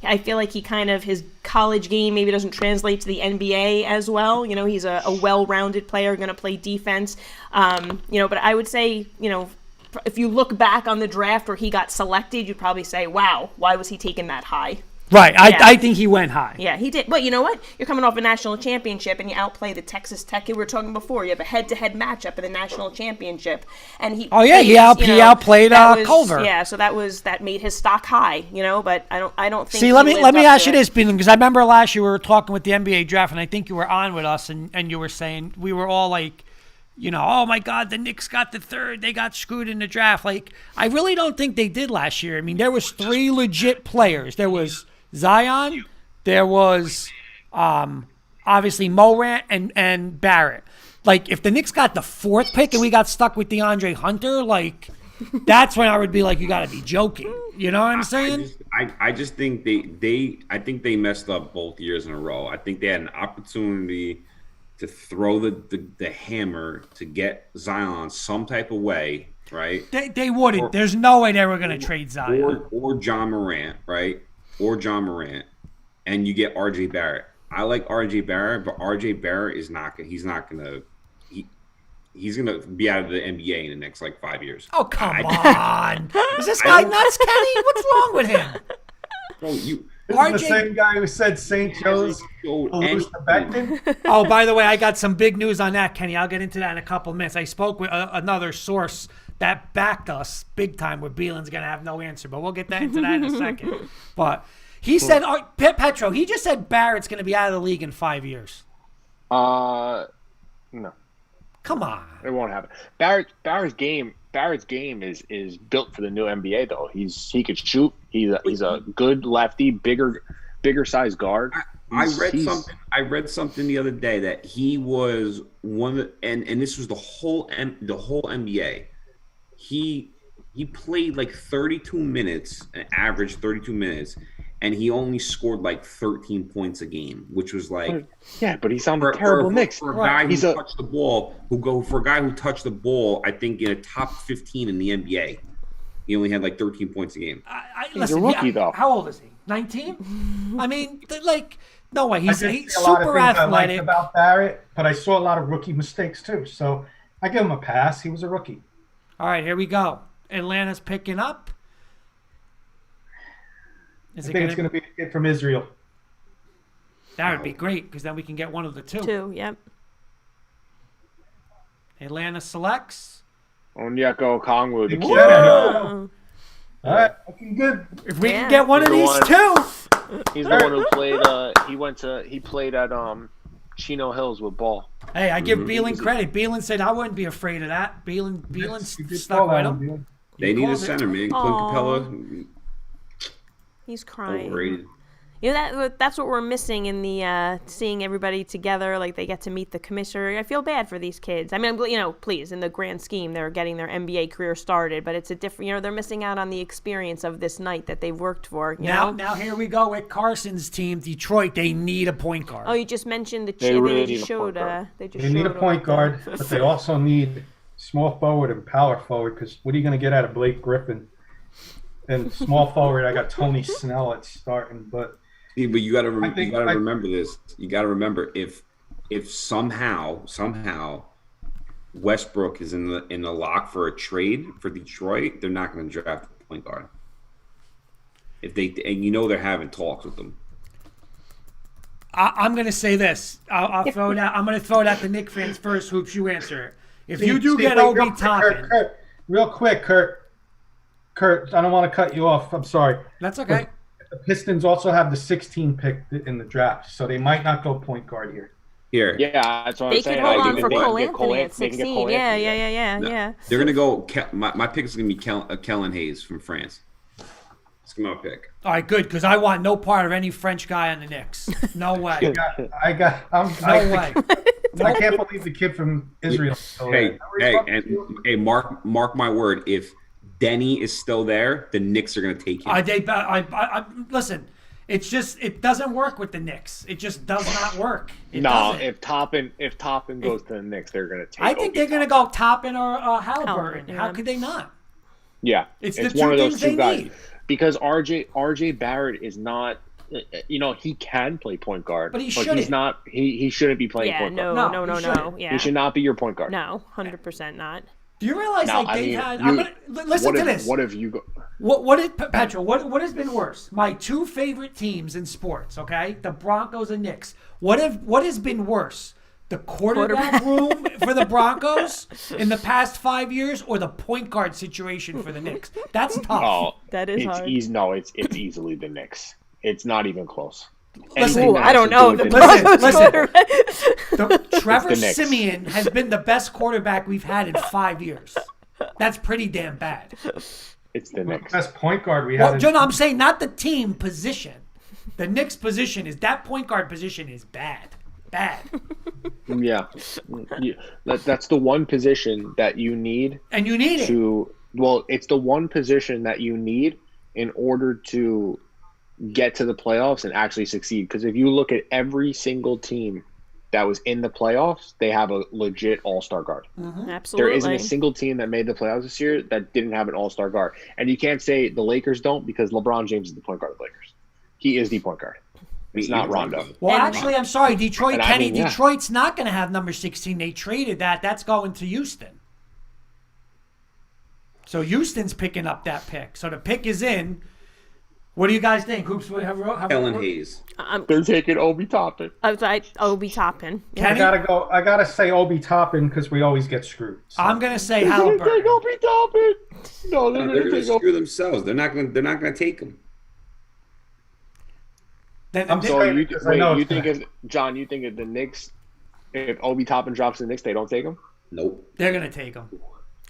I feel like his college game maybe doesn't translate to the NBA as well. He's a well-rounded player, going to play defense. But I would say, if you look back on the draft where he got selected, you'd probably say, wow, why was he taken that high? Right. Yeah. I think he went high. Yeah, he did. But you know what? You're coming off a national championship and you outplay the Texas Tech. We were talking before. You have a head-to-head matchup in the national championship, and he. Oh, yeah, he outplayed that was- Culver. Yeah, so that made his stock high. But I don't think. See, he let me lived up ask to you it. this, because I remember last year we were talking with the NBA draft, and I think you were on with us, and you were saying we were all like, oh my God, the Knicks got the third, they got screwed in the draft. Like, I really don't think they did last year. I mean, there was 3 legit players. There was Zion, there was obviously Morant and Barrett. Like, if the Knicks got the 4th pick and we got stuck with DeAndre Hunter, like, that's when I would be like, you got to be joking. You know what I'm saying? I just think they messed up both years in a row. I think they had an opportunity to throw the hammer to get Zion some type of way, right? They wouldn't. There's no way they were going to trade Zion. Or John Morant, right? Or John Morant, and you get RJ Barrett. I like RJ Barrett, but RJ Barrett is not. He's not gonna. He's gonna be out of the NBA in the next 5 years. Oh, come on! Is this guy nuts, Kenny? What's wrong with him? Bro, This is the same guy who said St. Joe's will lose to Beckton. Oh, by the way, I got some big news on that, Kenny. I'll get into that in a couple of minutes. I spoke with another source that backed us big time where Bielen's going to have no answer, but we'll get into that in a second. But he said, Petro, he just said Barrett's going to be out of the league in 5 years. No, Come on. it won't happen. Barrett's game is built for the new NBA though. He could shoot. He's a good lefty, bigger size guard. I read something the other day that he was one of the, and this was the whole NBA. He played 32 minutes, an average 32 minutes, and he only scored 13 points a game, which was yeah, but he's on the terrible Knicks. For a guy who touched the ball, for a guy who touched the ball, I think in a top 15 in the NBA, he only had 13 points a game. Listen, a rookie though. How old is he? 19? I mean, no way. He's I did see a super lot of things I liked athletic. about Barrett, but I saw a lot of rookie mistakes too. So I give him a pass. He was a rookie. All right, here we go. Atlanta's picking up. I think it's going to be a kid from Israel. That would be great because then we can get one of the two. 2, yep. Atlanta selects. Onyeka Okongwu, the kid. All right, looking good. If we Yeah. can get one of these two. He's the one who played. He played at Chino Hills with Ball. Hey, I give Beelan credit. Beelan said I wouldn't be afraid of that. Beelan You did stuck call with that him. one, dude. They need a called it. center, man. Clint Aw. Capella, He's crying. overrated. That's what we're missing in the seeing everybody together. They get to meet the commissioner. I feel bad for these kids. I mean, please, in the grand scheme, they're getting their NBA career started, but it's a different. They're missing out on the experience of this night that they've worked for. Now here we go with Carson's team, Detroit. They need a point guard. Oh, you just mentioned the They they really just need a point showed. guard. They need a point guard, but they also need small forward and power forward. Because what are you going to get out of Blake Griffin? And small forward, I got Tony Snell at starting, but. Yeah, but you got to think- remember this. You got to remember if somehow Westbrook is in the lock for a trade for Detroit, they're not going to draft a point guard. If they they're having talks with them. I'm going to say this. I'll throw it out. I'm going to throw it at the Knicks fans first. Hoops, you answer it. If you do get wait, Obi Toppin, real quick, Kurt, I don't want to cut you off. I'm sorry. that's okay. The Pistons also have the 16 pick in the draft, so they might not go point guard here. Here, Yeah, that's what They I'm saying. could hold Like, on they for can Cole get Anthony at they can get 16. Cole Yeah, Anthony. yeah. they're going to go. My pick is going to be Kellen Hayes from France. It's going to be my pick. All right, good, because I want no part of any French guy on the Knicks. No way. I way. can't believe the kid from Israel. is still Hey, there. mark my word. If Denny is still there, the Knicks are going to take him. Listen. It's just it doesn't work with the Knicks. It just does not work. It No, doesn't. if Toppin goes to the Knicks, they're going to take. I think Obi they're going to Toppin. go Toppin or Halliburton. Halliburton, How yeah. could they not? Yeah, It's it's the one two of those things two they guys. need. Because RJ Barrett is not. He can play point guard, But he shouldn't. he's not. He shouldn't be playing Yeah, point no, guard. No, no, he no, shouldn't. yeah. He should not be your point guard. No, 100% not. Do you realize Now, like I they've mean, had? you- I'm gonna listen what to if, this. What if you go? What is Petro? What has been worse? My two favorite teams in sports. Okay, the Broncos and Knicks. What has been worse? The quarterback room for the Broncos in the past 5 years, or the point guard situation for the Knicks? That's tough. Oh, That is it's hard. easy. No, it's easily the Knicks. It's not even close. Listen, Anything Ooh, that I has don't to know. do The with Listen, Broncos listen. quarterback. Trevor It's the Knicks. Simeon has been the best quarterback we've had in 5 years. That's pretty damn bad. It's the Knicks. Best point guard we Well, had. John, I'm saying not the team position. The Knicks position is that point guard position is bad. Bad. Yeah, that's the one position that you need And you need it. to. Well, it's the one position that you need in order to get to the playoffs and actually succeed. Because if you look at every single team that was in the playoffs, they have a legit all-star guard. Absolutely. There isn't a single team that made the playoffs this year that didn't have an all-star guard. And you can't say the Lakers don't, because LeBron James is the point guard of the Lakers. He is the point guard. It's not Rondo. Well, And- actually, I'm sorry, Detroit, And I Kenny. mean, yeah. Detroit's not going to have number 16. They traded that. That's going to Houston. So Houston's picking up that pick. So the pick is in. What do you guys think? Hoops, Ellen Hayes. They're taking Obi Toppin. Obi Toppin. Kenny? I gotta say Obi Toppin because we always get screwed. So. I'm going to say They're gonna take Halliburton. Obi Toppin. No, they're They're gonna going to take Obi. screw themselves. They're not going to take him. Then, I'm then- So sorry, you because I know wait, you it's think gonna- if John, you think if the Knicks, if Obi Toppin drops the Knicks, they don't take him? Nope. they're going to take him.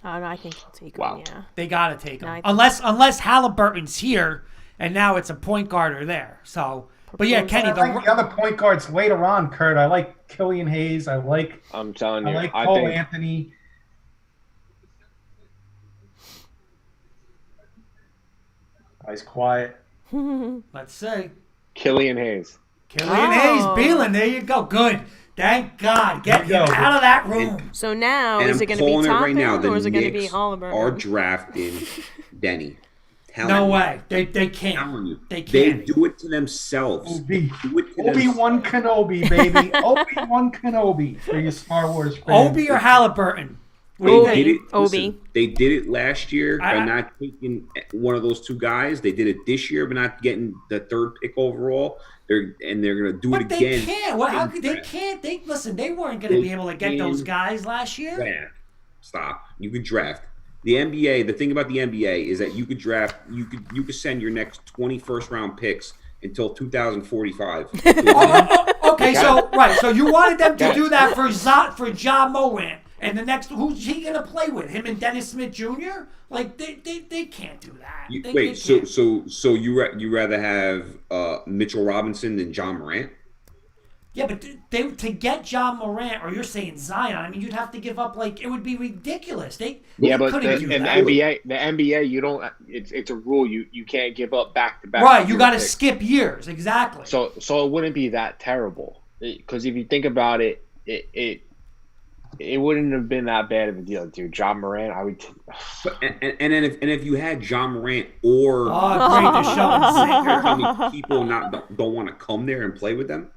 Oh, no, I think he'll take Wow. him. Yeah. They got to take him. No, I think- Unless Halliburton's here and now it's a point guarder there. So, but yeah, Kenny, I like the other point guards later on, Kurt. I like Killian Hayes. I like I'm telling I you, like I Cole think Anthony. Guy's quiet. let's see. Killian Hayes. Killian Hayes, Oh. Beelan, there you go. Good. Thank God. Get There him you go. out of that room. So now, And is I'm it going to be calling it Toppin right now. The or is it going to be Knicks Halliburton? are drafting Denny. No way. They can't. Telling you. They They can't. do it to themselves. Obi. Do it to Obi-Wan Kenobi, baby. Obi-Wan Kenobi for your Star Wars fans. Obi or Halliburton? What do you They think? did it. Obi. Listen, they did it last year by I- not taking one of those two guys. They did it this year by not getting the third pick overall. They're going to do But it they again. can't. Well, how could they Draft. can't? They listen. They weren't going to be able to get those guys last year. Yeah. Stop. You could draft. The NBA, the thing about the NBA is that you could draft, you could send your next 20 first round picks until 2045. Okay, so right, so you wanted them to do that for Ja Morant, and the next who's he gonna play with? Him and Dennis Smith Jr. Like they can't do that. They Wait, can't. so you rather have Mitchell Robinson than John Morant? Yeah, but they to get John Morant, or you're saying Zion. I mean, you'd have to give up like it would be ridiculous. They But couldn't do in the that. NBA, you don't. It's a rule. You can't give up back to back. Right, you got to skip years exactly. So it wouldn't be that terrible, because if you think about it, it wouldn't have been that bad of a deal, dude. John Morant, I would. But, and then if you had John Morant or Oh, great, they're showing you're Zinger. telling me people don't want to come there and play with them?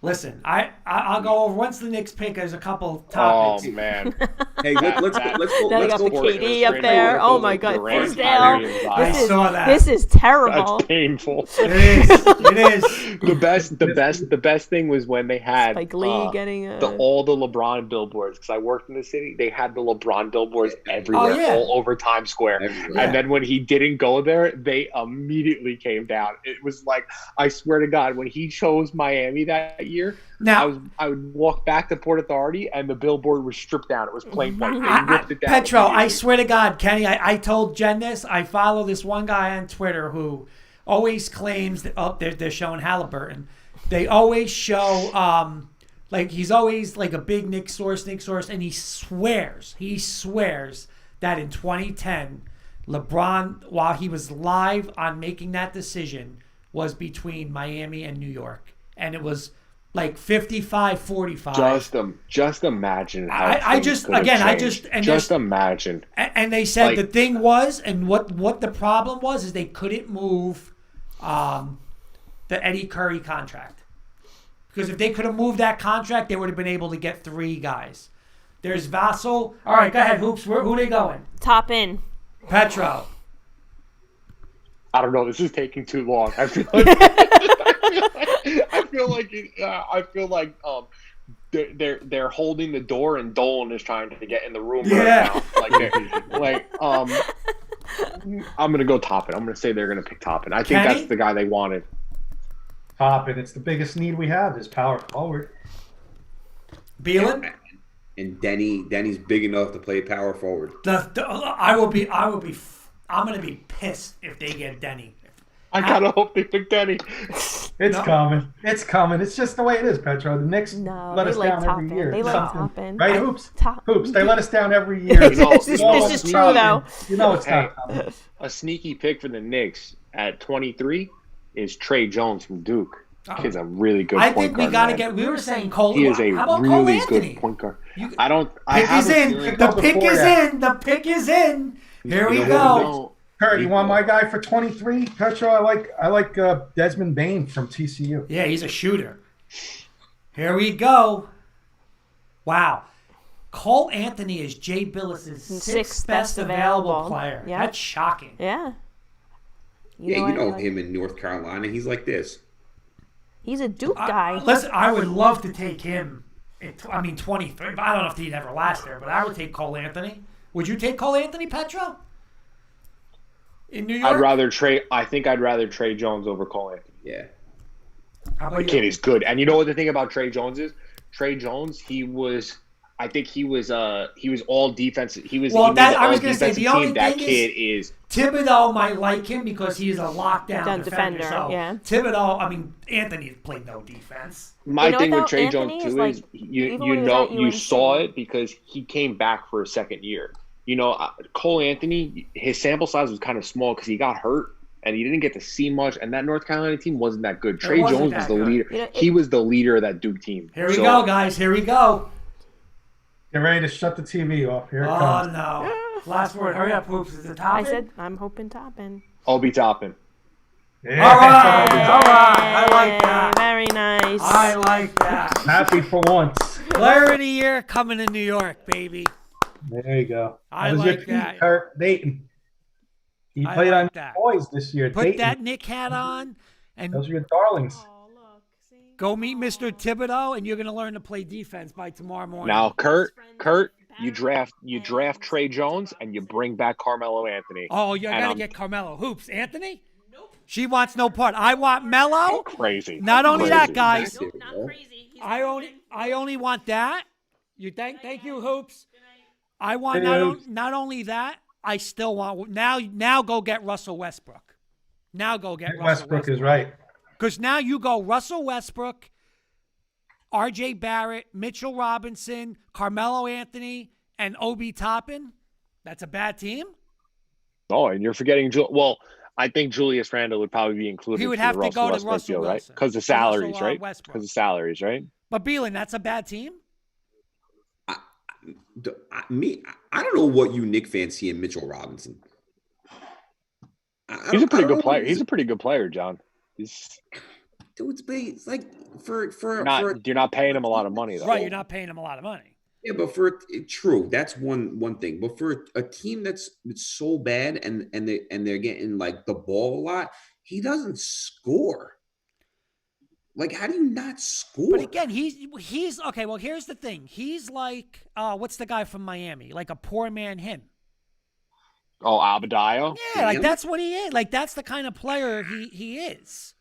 Listen, I'll go over once the Knicks pick. There's a couple Oh topics. man, Hey, let's go. Now they got the for it. KD up there. Oh my God, Durant, Fizdale. Kyrie, and I Zion. saw that. This is terrible. That's painful. It is. It is. The best thing was when they had Spike Lee getting all the LeBron billboards, because I worked in the city. They had the LeBron billboards everywhere, Oh, yeah. all over Times Square. Everywhere. And then when he didn't go there, they immediately came down. It was like, I swear to God, when he chose Miami that year, Now, I would walk back to Port Authority and the billboard was stripped down. It was plain white. They ripped it down. Petro, I immediately. swear to God, Kenny, I told Jen this. I follow this one guy on Twitter who always claims that they're showing Halliburton. They always show like he's always like a big Nick source, and he swears that in 2010, LeBron, while he was live on making that decision, was between Miami and New York, and it was like 55-45. Just imagine how I things just could have again I changed. just and just there's- imagine. and they said Like- the thing was, and what the problem was, is they couldn't move the Eddie Curry contract, because if they could have moved that contract, they would have been able to get 3 guys. There's Vassell. All right, go ahead, Hoops. Who they going? Top in. Petro. I don't know. This is taking too long. I feel like they're holding the door and Dolan is trying to get in the room Yeah. right now. I'm gonna go Toppin. I'm gonna say they're gonna pick Toppin. I think Kenny? that's the guy they wanted. Toppin. It's the biggest need we have is power forward. Beelan. And Denny's big enough to play power forward. I'm gonna be pissed if they get Denny. I kind of hope they pick Denny. It's No. coming. It's coming. It's just the way it is, Petro. The Knicks No, let they us like down every Toppin. year. They like Something- Toppin. Right, Hoops? Top. Hoops. They let us down every year. You know, This is it's true, not- though. You know it's Hey. not coming. A sneaky pick for the Knicks at 23 is Trey Jones from Duke. Kid's a really good I point think we guard, got to man. get. We were saying Cole. He is a How about Cole really Anthony? good point guard. You- I Pick have is a in. feeling- The Go pick before is that. in. The pick is in. Here we You go. know, Kurt, you want my guy for 23? Petro, I like Desmond Bain from TCU. Yeah, he's a shooter. Here we go. Wow. Cole Anthony is Jay Billis's sixth best available player. Yeah. That's shocking. Yeah. You what? know him in North Carolina. He's like this. He's a Duke guy. Listen, I would love to take him. 23. But I don't know if he'd ever last there, but I would take Cole Anthony. Would you take Cole Anthony, Petro? In New York? I think I'd rather Trey Jones over Cole Anthony. Yeah. How about The you? kid is good. And you know what the thing about Trey Jones is? Trey Jones, he was all defense. He was Well, he that- I all was gonna say, defensive the only team. That thing kid is Thibodeau might like him because he's a lockdown Down defender. defender, So yeah. Thibodeau, Anthony played no defense. my You know thing what, with Trey though? Jones Anthony is too like- is even when he was at you UNC. saw it because he came back for a second year. Cole Anthony, his sample size was kind of small because he got hurt and he didn't get to see much. And that North Carolina team wasn't that good. Trey wasn't Jones that was the good. leader. You know, He was the leader of that Duke team. Here we go, guys. Here we go. Get ready to shut the TV off. Here it Oh, comes. no. Last word. Hurry up, Hoops. Is it top? I said I'm hoping Toppin. Obi Toppin. Yeah. All right. All right. I like that. Very nice. I like that. Happy for once. Player of the year coming to New York, baby. There you go. I That was like your team, that. Kurt Dayton. He I played like on that. boys this year. Put Dayton. that Nick hat on and Those are your darlings. go meet Mr. Thibodeau, and you're going to learn to play defense by tomorrow morning. Now, Kurt, you draft Trey Jones and you bring back Carmelo Anthony. Oh, you And got to I'm get Carmelo. Hoops. Anthony? Nope. She wants no part. I want Melo. crazy. Not only Crazy. that, guys. Nope, not crazy. I only want that. You thank you, Hoops. I want Hey, Hoops. not only that, I still want now go get Russell Westbrook. Now go get Russell Westbrook is right. Because now you go Russell Westbrook, R.J. Barrett, Mitchell Robinson, Carmelo Anthony, and Obi Toppin. That's a bad team. Oh, and you're forgetting I think Julius Randle would probably be included. He would for have the to go to Westbrook Russell deal, right? Wilson. Because the Russell, salaries, right? Westbrook. Because the salaries, right? But Beelan, that's a bad team. I don't know what you Knick fans see in Mitchell Robinson. He's a pretty good player. He's a pretty good player, John. Dude, it's like for You're not paying him a lot of money though. Right, you're not paying him a lot of money. Yeah, but true, that's one thing. But for a team that's so bad and they're getting like the ball a lot, he doesn't score. Like, how do you not score? But again, he's okay. Well, here's the thing. He's like, what's the guy from Miami? Like a poor man him. Oh, Abadiah? Yeah, like that's what he is. Like that's the kind of player he is.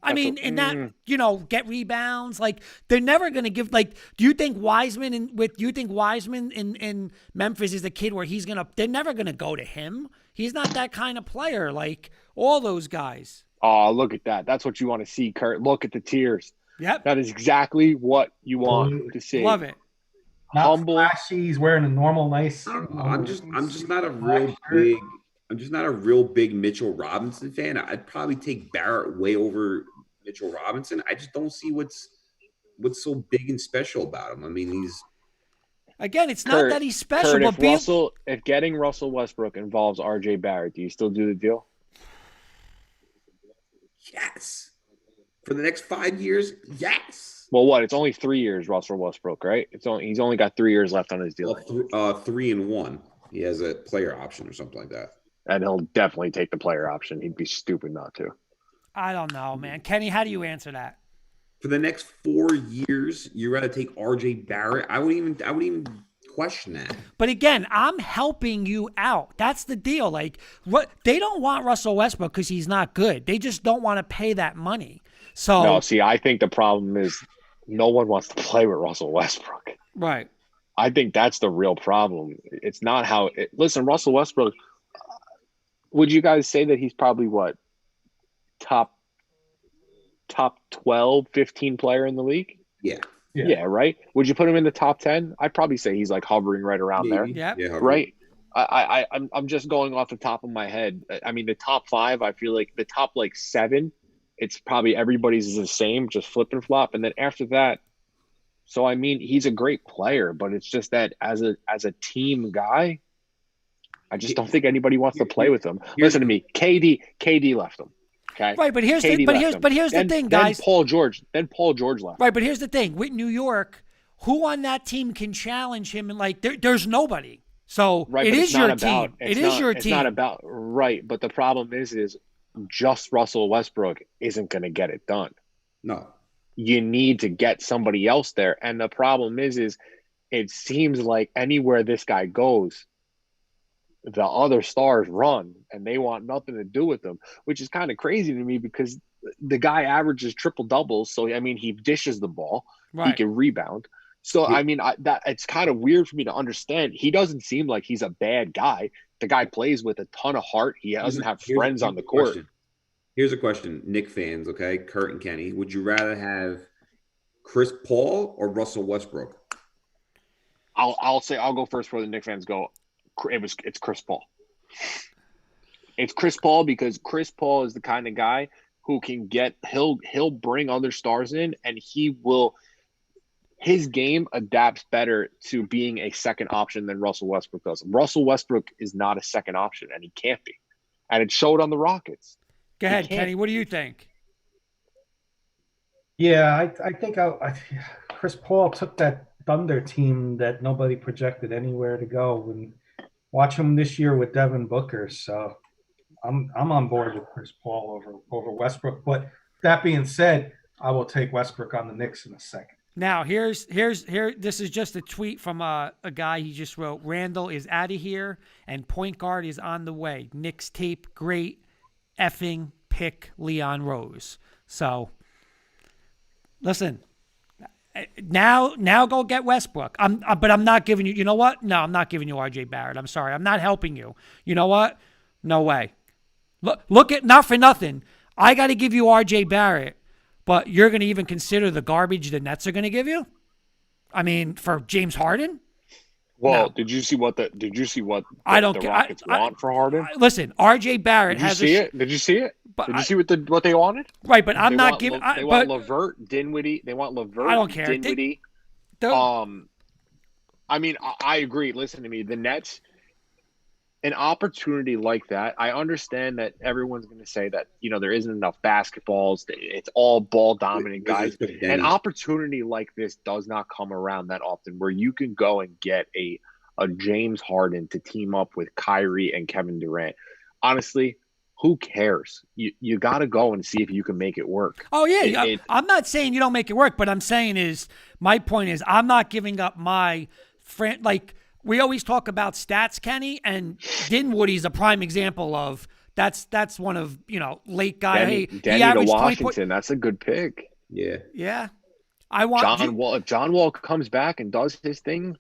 I mean, and not get rebounds. Like they're never going to give. Like, do you think Wiseman in Memphis is the kid where he's gonna? They're never going to go to him. He's not that kind of player. Like all those guys. Oh, look at that. That's what you want to see, Kurt. Look at the tears. Yep, That is exactly what you want to see. love it. Not Humble. flashy. He's wearing a normal, nice. I'm just not a real big Mitchell Robinson fan. I'd probably take Barrett way over Mitchell Robinson. I just don't see what's so big and special about him. I mean, he's Again, it's not Kurt, that he's special, Kurt, but if getting Russell Westbrook involves RJ Barrett, do you still do the deal? yes. For the next 5 years, yes. Well, what? It's only 3 years, Russell Westbrook, right? He's only got 3 years left on his deal, Well, 3 and 1. He has a player option or something like that. and he'll definitely take the player option. He'd be stupid not to. I don't know, man. Kenny, how do you answer that? For the next 4 years, you're going to take R.J. Barrett. I wouldn't even question that. But again, I'm helping you out. That's the deal. Like, what they don't want Russell Westbrook because he's not good. They just don't want to pay that money. So No, see, I think the problem is no one wants to play with Russell Westbrook. right. I think that's the real problem. It's not how – listen, Russell Westbrook, would you guys say that he's probably what? Top 12, 15 player in the league? Yeah. Yeah, right? Would you put him in the top 10? I'd probably say he's like hovering right around there. Yep. Yeah. Right? I'm just going off the top of my head. I mean, the top 5, I feel like the top like 7, it's probably everybody's is the same, just flip and flop. And then after that, so I mean, he's a great player, but it's just that as a team guy, I just don't think anybody wants to play with him. Listen to me, KD left him. Okay. Right, but here's KD the, but left here's him. but here's Then- the thing, guys. Then Paul George left. Right, but here's the thing. With New York, who on that team can challenge him? And like, there's nobody. So Right, it but is it's your not about- team. it's It is not- your It's team. not about right, but the problem is just Russell Westbrook isn't going to get it done. No. You need to get somebody else there, and the problem is it seems like anywhere this guy goes, the other stars run, and they want nothing to do with him, which is kind of crazy to me because the guy averages triple doubles. So I mean, he dishes the ball, he Right. can rebound. So I mean, that it's kind of weird for me to understand. He doesn't seem like he's a bad guy. The guy plays with a ton of heart. He doesn't have friends on the court. Question. Here's a question, Knick fans, okay? Kurt and Kenny, would you rather have Chris Paul or Russell Westbrook? I'll go first before the Knicks fans go. It's Chris Paul. It's Chris Paul because Chris Paul is the kind of guy who can he'll bring other stars in, and his game adapts better to being a second option than Russell Westbrook does. Russell Westbrook is not a second option, and he can't be. And it showed on the Rockets. Go ahead, can't- Kenny. What do you think? Yeah, I think Chris Paul took that Thunder team that nobody projected anywhere to go, and watch him this year with Devin Booker. So I'm on board with Chris Paul over Westbrook. But that being said, I will take Westbrook on the Knicks in a second. Now, here. This is just a tweet from a guy. He just wrote, Randall is out of here and point guard is on the way. Knicks tape, great effing pick Leon Rose. So, listen, now go get Westbrook. But I'm not giving you, you know what? No, I'm not giving you RJ Barrett. I'm sorry. I'm not helping you. You know what? No way. Look at, not for nothing. I got to give you RJ Barrett. But you're going to even consider the garbage the Nets are going to give you? I mean, for James Harden? Well, No. Did you see what the I don't the care. Rockets want for Harden? Listen, RJ Barrett Did you has see it? Did you see it? But Did you see what they wanted? right, but I'm They not want giving. They want Levert, Dinwiddie. They want Levert. I don't care. Dinwiddie. I mean, I agree. Listen to me. The Nets, an opportunity like that. I understand that everyone's going to say that there isn't enough basketballs. It's all ball dominant guys. An opportunity like this does not come around that often, where you can go and get a James Harden to team up with Kyrie and Kevin Durant. Honestly, who cares? You got to go and see if you can make it work. Oh, yeah. I'm not saying you don't make it work, but I'm saying my point is I'm not giving up my friend. Like, we always talk about stats, Kenny, and Dinwiddie's a prime example of that's one of, late guy. Denny he averaged to 20 Washington. That's a good pick. Yeah. Yeah. I want John Wall. If John Wall comes back and does his thing,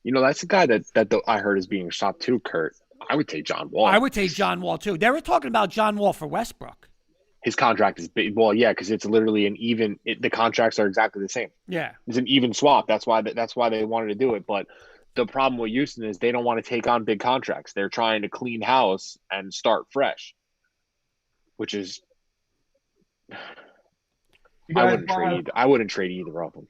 that's the guy that I heard is being shot too, Kurt. I would take John Wall. I would take John Wall, too. They were talking about John Wall for Westbrook. His contract is big. Well, yeah, because it's literally an even. The contracts are exactly the same. Yeah. It's an even swap. That's why they wanted to do it. But the problem with Houston is they don't want to take on big contracts. They're trying to clean house and start fresh, which is I wouldn't trade either of them.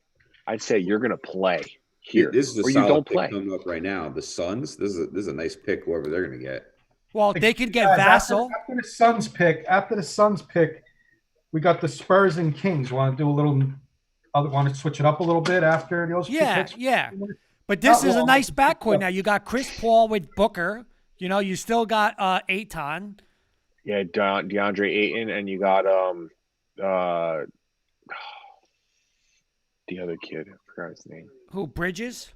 I'd say you're going to play here, This is a or you solid don't pick play. coming up right now. The Suns. This is a nice pick. Whoever they're going to get. Well, they could get Guys, Vassell. After the Suns pick, We got the Spurs and Kings. Want to do a little? Want to switch it up a little bit after those two Yeah, picks? yeah. But this Not is a long. nice backcourt now. You got Chris Paul with Booker. You know, you still got Aiton. Yeah, DeAndre Ayton, and you got the other kid. I forgot his name. Who, Bridges?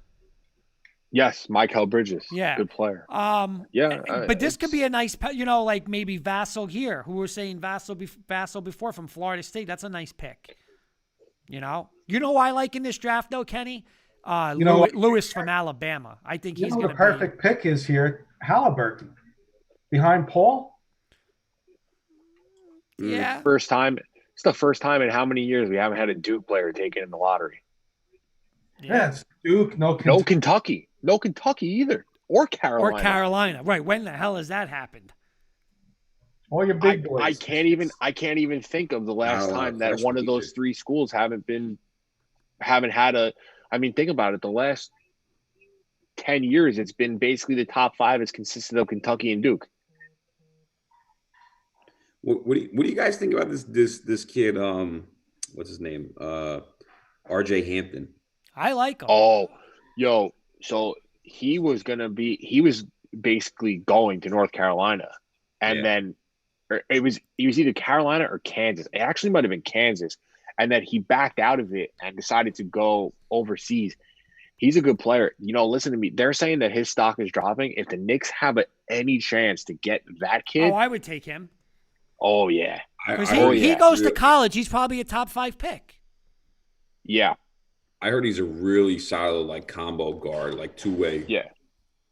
Yes, Mikal Bridges. Yeah. Good player. Yeah, Yeah, but this could be it's- a nice, you know, like maybe Vassell here, who were saying Vassell before from Florida State. That's a nice pick. You know who I like in this draft though, Kenny? You know Lewis from Alabama. I think You he's know going the to perfect pick is here, Halliburton, behind Paul. be. Yeah. First time. It's the first time in how many years we haven't had a Duke player taken in the lottery. Yes, Duke, no No Kentucky either, or Carolina. Or Carolina. Right. When the hell has that happened? all your big boys. I can't even think of the last Carolina time that freshman one of those either. three schools haven't had a. I mean, think about it. The last 10 years, it's been basically the top five has consisted of Kentucky and Duke. What do you guys think about this kid? What's his name? R.J. Hampton. I like him. Oh, so he was basically going to North Carolina, and Yeah. then he was either Carolina or Kansas. It actually might have been Kansas, and then he backed out of it and decided to go overseas. He's a good player. You know, listen to me. They're saying that his stock is dropping. If the Knicks have any chance to get that kid, Oh, I would take him. oh yeah, Because I he, heard- he goes to college. He's probably a top 5 pick. yeah, I heard he's a really solid like combo guard, like two-way. yeah.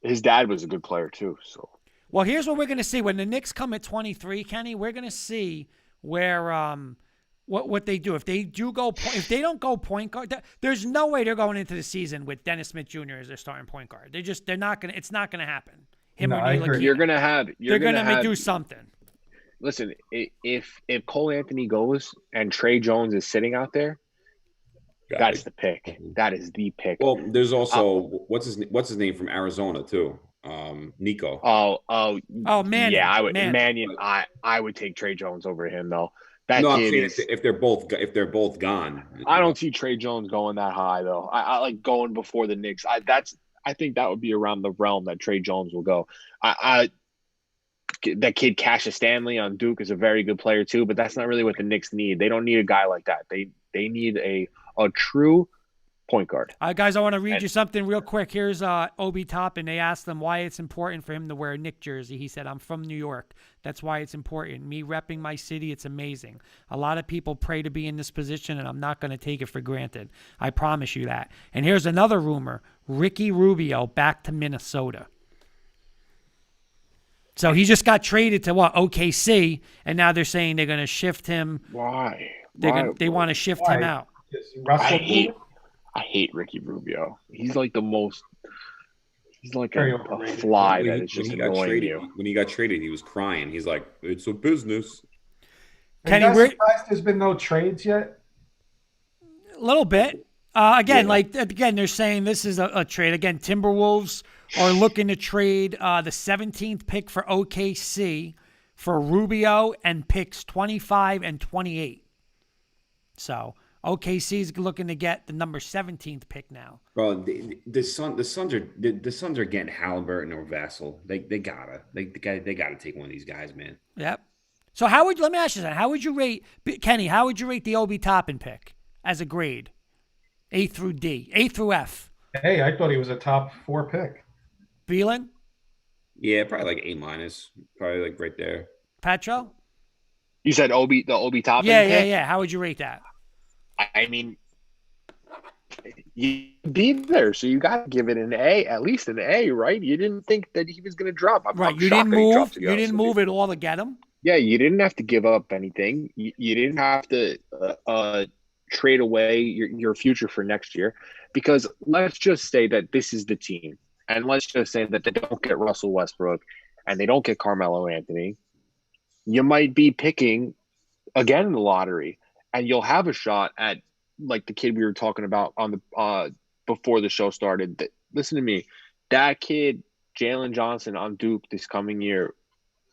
His dad was a good player too. So Well, here's what we're going to see. When the Knicks come at 23, Kenny, we're going to see where what they do. If they don't go point guard, there's no way they're going into the season with Dennis Smith Jr. as their starting point guard. They're not going to. It's not going to happen. Him No, or I Ntilikina. agree. you're gonna have. They're going to do something. Listen, if Cole Anthony goes and Trey Jones is sitting out there, that's the pick. That is the pick. Well, there's also what's his name from Arizona too, Nico. Oh, Mannion. yeah, I would Mannion. Mannion. I would take Trey Jones over him though. That No, I'm kid saying is. if they're both gone. I don't see Trey Jones going that high though. I like going before the Knicks. I think that would be around the realm that Trey Jones will go. That kid Cassius Stanley on Duke is a very good player too, but that's not really what the Knicks need. They don't need a guy like that. They need a true point guard. Guys, I want to read you something real quick. Here's Obi Toppin. They asked him why it's important for him to wear a Knick jersey. He said, I'm from New York. That's why it's important. Me repping my city, it's amazing. A lot of people pray to be in this position, and I'm not going to take it for granted. I promise you that. And here's another rumor. Ricky Rubio back to Minnesota. So he just got traded to OKC, and now they're saying they're going to shift him. Why? They want to shift him Why? out. I hate Ricky Rubio. He's like the most. He's like Very a overrated. fly When that he- is just when he got annoying traded, you. when he got traded, he was crying. He's like, "It's a business." Kenny, Are you we're- guys surprised there's been no trades yet? A little bit. Again, they're saying this is a trade. Again, Timberwolves are looking to trade the 17th pick for OKC for Rubio and picks 25 and 28. So OKC is looking to get the number 17th pick now. Bro, the Suns are getting Halliburton or Vassell. They gotta take one of these guys, man. Yep. So let me ask you something. How would you rate Kenny? How would you rate the Obi Toppin pick as a grade? A through D, A through F. Hey, I thought he was a top 4 pick. Beelan, Yeah, probably like A-, probably like right there. Petro. You said the Obi Toppin Yeah. pick? How would you rate that? I mean, you beat there, so you got to give it an A, at least an A, right? You didn't think that he was going to drop. I'm Right. You shocked didn't that he move. dropped, to be You honest didn't with move at all to get him. Yeah, you didn't have to give up anything. You didn't have to trade away your future for next year, because let's just say that this is the team, and let's just say that they don't get Russell Westbrook and they don't get Carmelo Anthony. You might be picking again in the lottery, and you'll have a shot at like the kid we were talking about on the before the show started. Listen to me, that kid Jalen Johnson on Duke this coming year.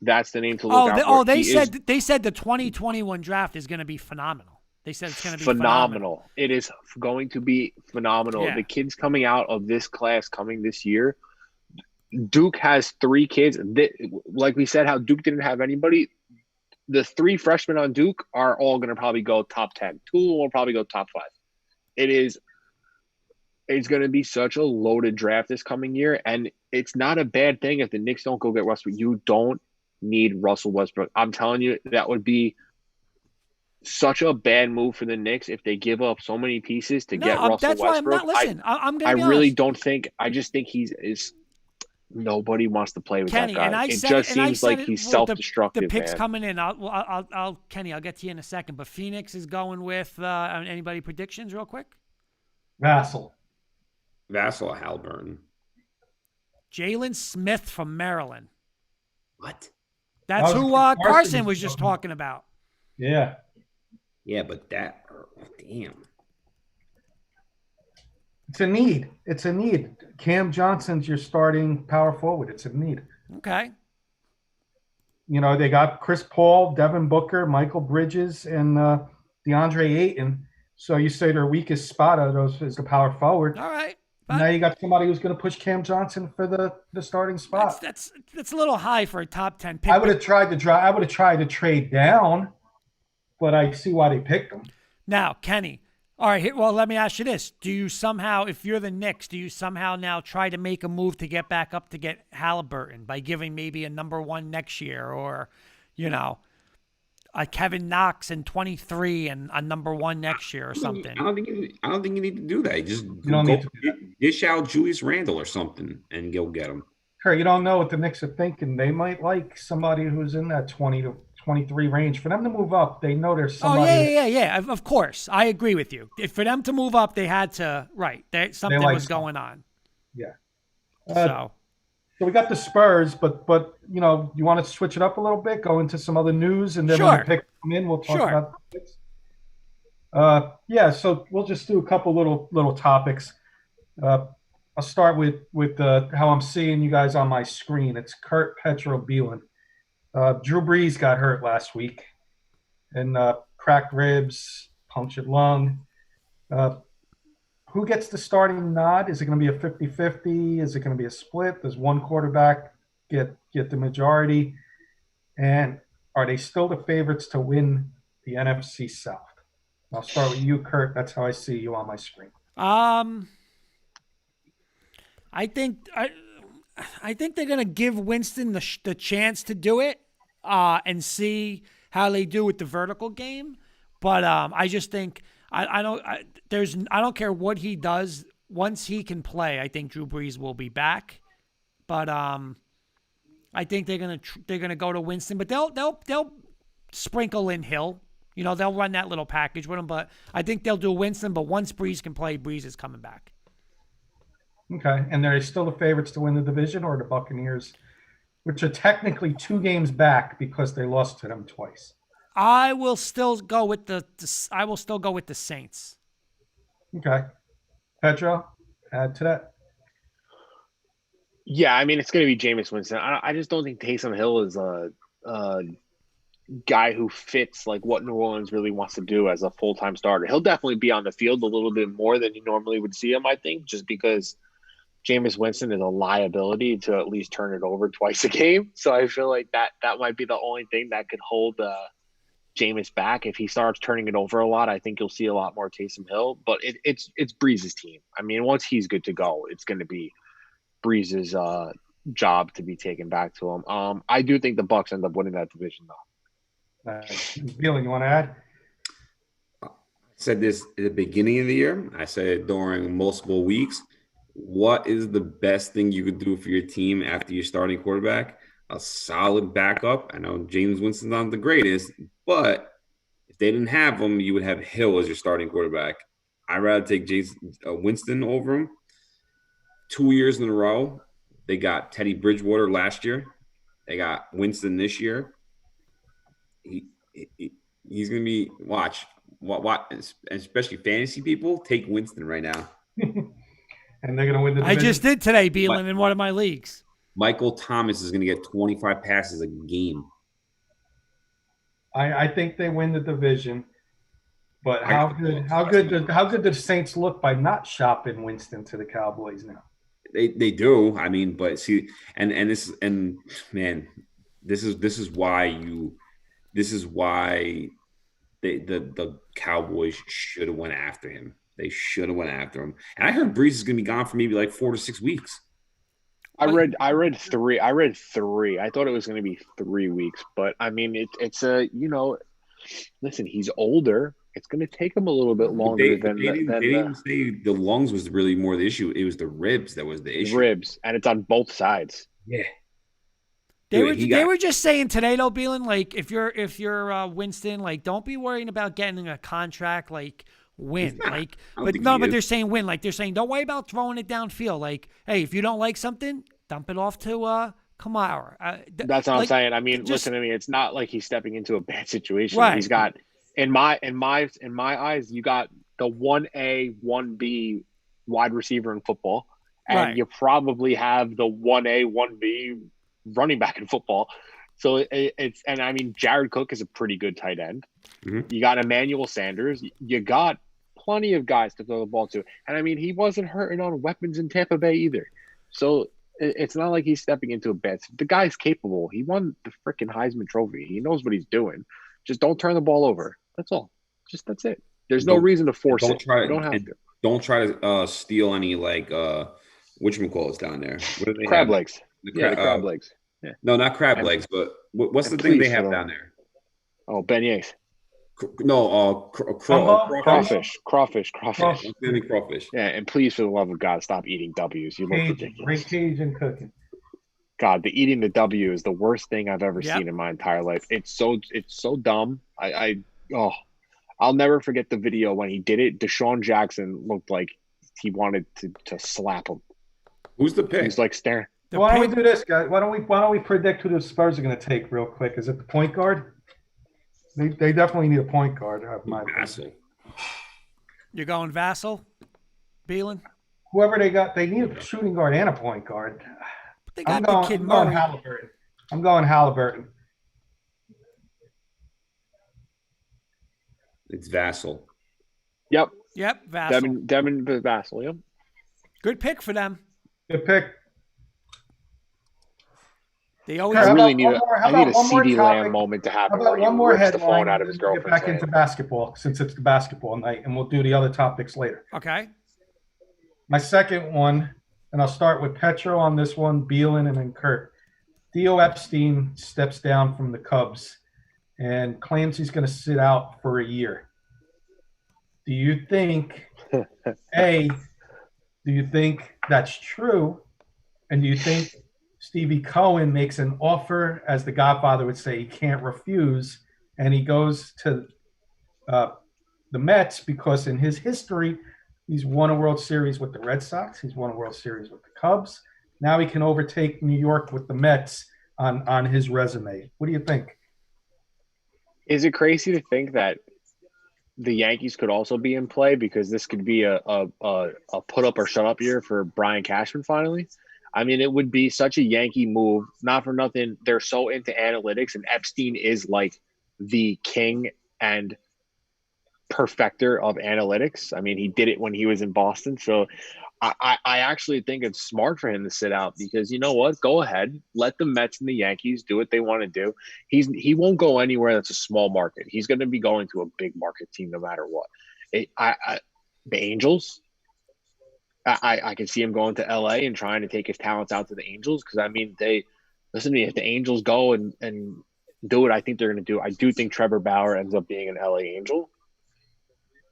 That's the name to look out for. They He is they said the 2021 draft is going to be phenomenal. They said it's going to be phenomenal. It is going to be phenomenal. Yeah. The kids coming out of this class coming this year, Duke has 3 kids. Like we said, how Duke didn't have anybody. The 3 freshmen on Duke are all going to probably go top 10. 2 will probably go top 5. It's going to be such a loaded draft this coming year, and it's not a bad thing if the Knicks don't go get Westbrook. You don't need Russell Westbrook. I'm telling you, that would be such a bad move for the Knicks if they give up so many pieces to get Russell that's Westbrook. why I'm not. Listen, I'm going I to be really honest. don't think. I just think is nobody wants to play with Kenny, that and guy. I It said, just and I seems said like it- he's well, self-destructive, The picks man. coming in. Kenny, I'll get to you in a second. But Phoenix is going with anybody predictions real quick. Vassell. Vassal Halburn. Jalen Smith from Maryland. What? That's That was who Carson Carson was was just talking talking about. Yeah. Yeah, but that. Damn. It's a need. It's a need. Cam Johnson's your starting power forward. It's a need. Okay. You know, they got Chris Paul, Devin Booker, Michael Bridges, and DeAndre Ayton. So you say their weakest spot of those is the power forward. All right. Now you got somebody who's going to push Cam Johnson for the starting spot. That's a little high for a top 10 pick. I would have tried to trade down, but I see why they picked him. Now, Kenny. All right. Well, let me ask you this: do you somehow, if you're the Knicks, do you somehow now try to make a move to get back up to get Halliburton by giving maybe a number 1 next year, or, a Kevin Knox in 23 and a number 1 next year or something? I don't think you need to do that. Just don't go need to do dish out Julius Randle or something and go get him. Kurt, you don't know what the Knicks are thinking. They might like somebody who's in that 20 to 23 range. For them to move up, they know there's Oh, somebody. yeah. Of course. I agree with you. For them to move up, they had to, right. Something like was something. going on. Yeah. So, So we got the Spurs, but you want to switch it up a little bit, go into some other news, and then when Sure. the picks come in, we'll talk Sure. about the picks. Yeah, so we'll just do a couple little topics. I'll start with how I'm seeing you guys on my screen. It's Kurt Petro Beelan. Drew Brees got hurt last week, and cracked ribs, punctured lung. Who gets the starting nod? Is it going to be a 50-50? Is it going to be a split? Does one quarterback get the majority? And are they still the favorites to win the NFC South? I'll start with you, Kurt. That's how I see you on my screen. I think they're gonna give Winston the chance to do it, and see how they do with the vertical game. But I just think I don't care what he does. Once he can play, I think Drew Brees will be back. But I think they're gonna go to Winston, but they'll sprinkle in Hill. They'll run that little package with him. But I think they'll do Winston. But once Brees can play, Brees is coming back. Okay, and are they still the favorites to win the division, or the Buccaneers, which are technically 2 games back because they lost to them twice? I will still go with the Saints. Okay, Pedro, add to that. Yeah, I mean, it's going to be Jameis Winston. I just don't think Taysom Hill is a guy who fits like what New Orleans really wants to do as a full-time starter. He'll definitely be on the field a little bit more than you normally would see him, I think, just because Jameis Winston is a liability to at least turn it over twice a game. So I feel like that might be the only thing that could hold Jameis back. If he starts turning it over a lot, I think you'll see a lot more Taysom Hill. But it's Breeze's team. I mean, once he's good to go, it's going to be Breeze's job to be taken back to him. I do think the Bucs end up winning that division, though. Beelan, you want to add? I said this at the beginning of the year. I said it during multiple weeks. What is the best thing you could do for your team after your starting quarterback? A solid backup. I know James Winston's not the greatest, but if they didn't have him, you would have Hill as your starting quarterback. I'd rather take Winston over him. 2 years in a row, they got Teddy Bridgewater last year. They got Winston this year. He's going to be – watch, especially fantasy people, take Winston right now. And they're going to win the I division. just did today, Beelan, in one of my leagues. Michael Thomas is going to get 25 passes a game. I think they win the division. But I- how good do the Saints look by not shopping Winston to the Cowboys now? They do. I mean, but see, and man, this is why the Cowboys should have went after him. They should have went after him. And I heard Breeze is going to be gone for maybe like 4 to 6 weeks. I read 3. I read 3. I thought it was going to be 3 weeks, but I mean, it's a, listen, he's older. It's going to take him a little bit longer They didn't even say the lungs was really more the issue. It was the ribs that was the issue. ribs, and it's on both sides. Yeah. They Dude, were just saying today though, Beelan, like if you're Winston, like don't be worrying about getting a contract, like win, like but they're saying win, like they're saying don't worry about throwing it downfield, like hey, if you don't like something, dump it off to Kamara. That's what I'm saying. I mean, listen to me. It's not like he's stepping into a bad situation. Right. He's got in my eyes, you got the 1A, 1B wide receiver in football, and Right. you probably have the 1A, 1B running back in football. So it's and I mean, Jared Cook is a pretty good tight end. Mhm. You got Emmanuel Sanders. You got plenty of guys to throw the ball to, and I mean, he wasn't hurting on weapons in Tampa Bay either. So it's not like he's stepping into a bad. The guy's capable. He won the freaking Heisman Trophy. He knows what he's doing. Just don't turn the ball over. That's all. That's it. There's no reason to force it. You don't have to. Don't try to steal any like whatchamacallits down there. What do they Crab have? legs. The Yeah, the cra- crab legs. Yeah. No, not crab legs, but what's the and thing they please, have for down them. there? Oh, beignets. Crawfish. Crawfish. Outstanding crawfish. Yeah, and please, for the love of God, stop eating W's. You look ridiculous. Great Cajun cooking. God, the eating the W is the worst thing I've ever Yep. seen in my entire life. It's so dumb. I'll never forget the video when he did it. Deshaun Jackson looked like he wanted to slap him. Who's the pick? He's like staring. Why don't we do this, guys? Why don't we predict who the Spurs are going to take real quick? Is it the point guard? They definitely need a point guard. My opinion. Vassal. You're going Vassal, Beelan. Whoever they got, they need a shooting guard and a point guard. But they I'm got the kid going Murray. Halliburton. I'm going Halliburton. It's Vassal. Yep, Yep, Vassal. Devin Vassell. Yep. Good pick for them. Good pick. They always. Okay, I How really about need one a more- how I need a about one more CD topic? Lamb moment to How happen. about where he one more rips the headline? phone out of his and then we girlfriend's get back hand. into basketball since it's the basketball night, and we'll do the other topics later. Okay. My second one, and I'll start with Petro on this one, Beelan, and then Kurt. Theo Epstein steps down from the Cubs and claims he's going to sit out for a year. Do you think, do you think that's true? And do you think Stevie Cohen makes an offer, as the Godfather would say, he can't refuse, and he goes to the Mets because in his history, he's won a World Series with the Red Sox. He's won a World Series with the Cubs. Now he can overtake New York with the Mets on his resume. What do you think? Is it crazy to think that the Yankees could also be in play because this could be a put up or shut up year for Brian Cashman finally? I mean, it would be such a Yankee move. Not for nothing, they're so into analytics, and Epstein is like the king and perfecter of analytics. I mean, he did it when he was in Boston. So I actually think it's smart for him to sit out because you know what? Go ahead. Let the Mets and the Yankees do what they want to do. He won't go anywhere that's a small market. He's going to be going to a big market team no matter what. The Angels, I can see him going to LA and trying to take his talents out to the Angels because, I mean, listen to me, if the Angels go and do what I think they're going to do, I do think Trevor Bauer ends up being an LA Angel.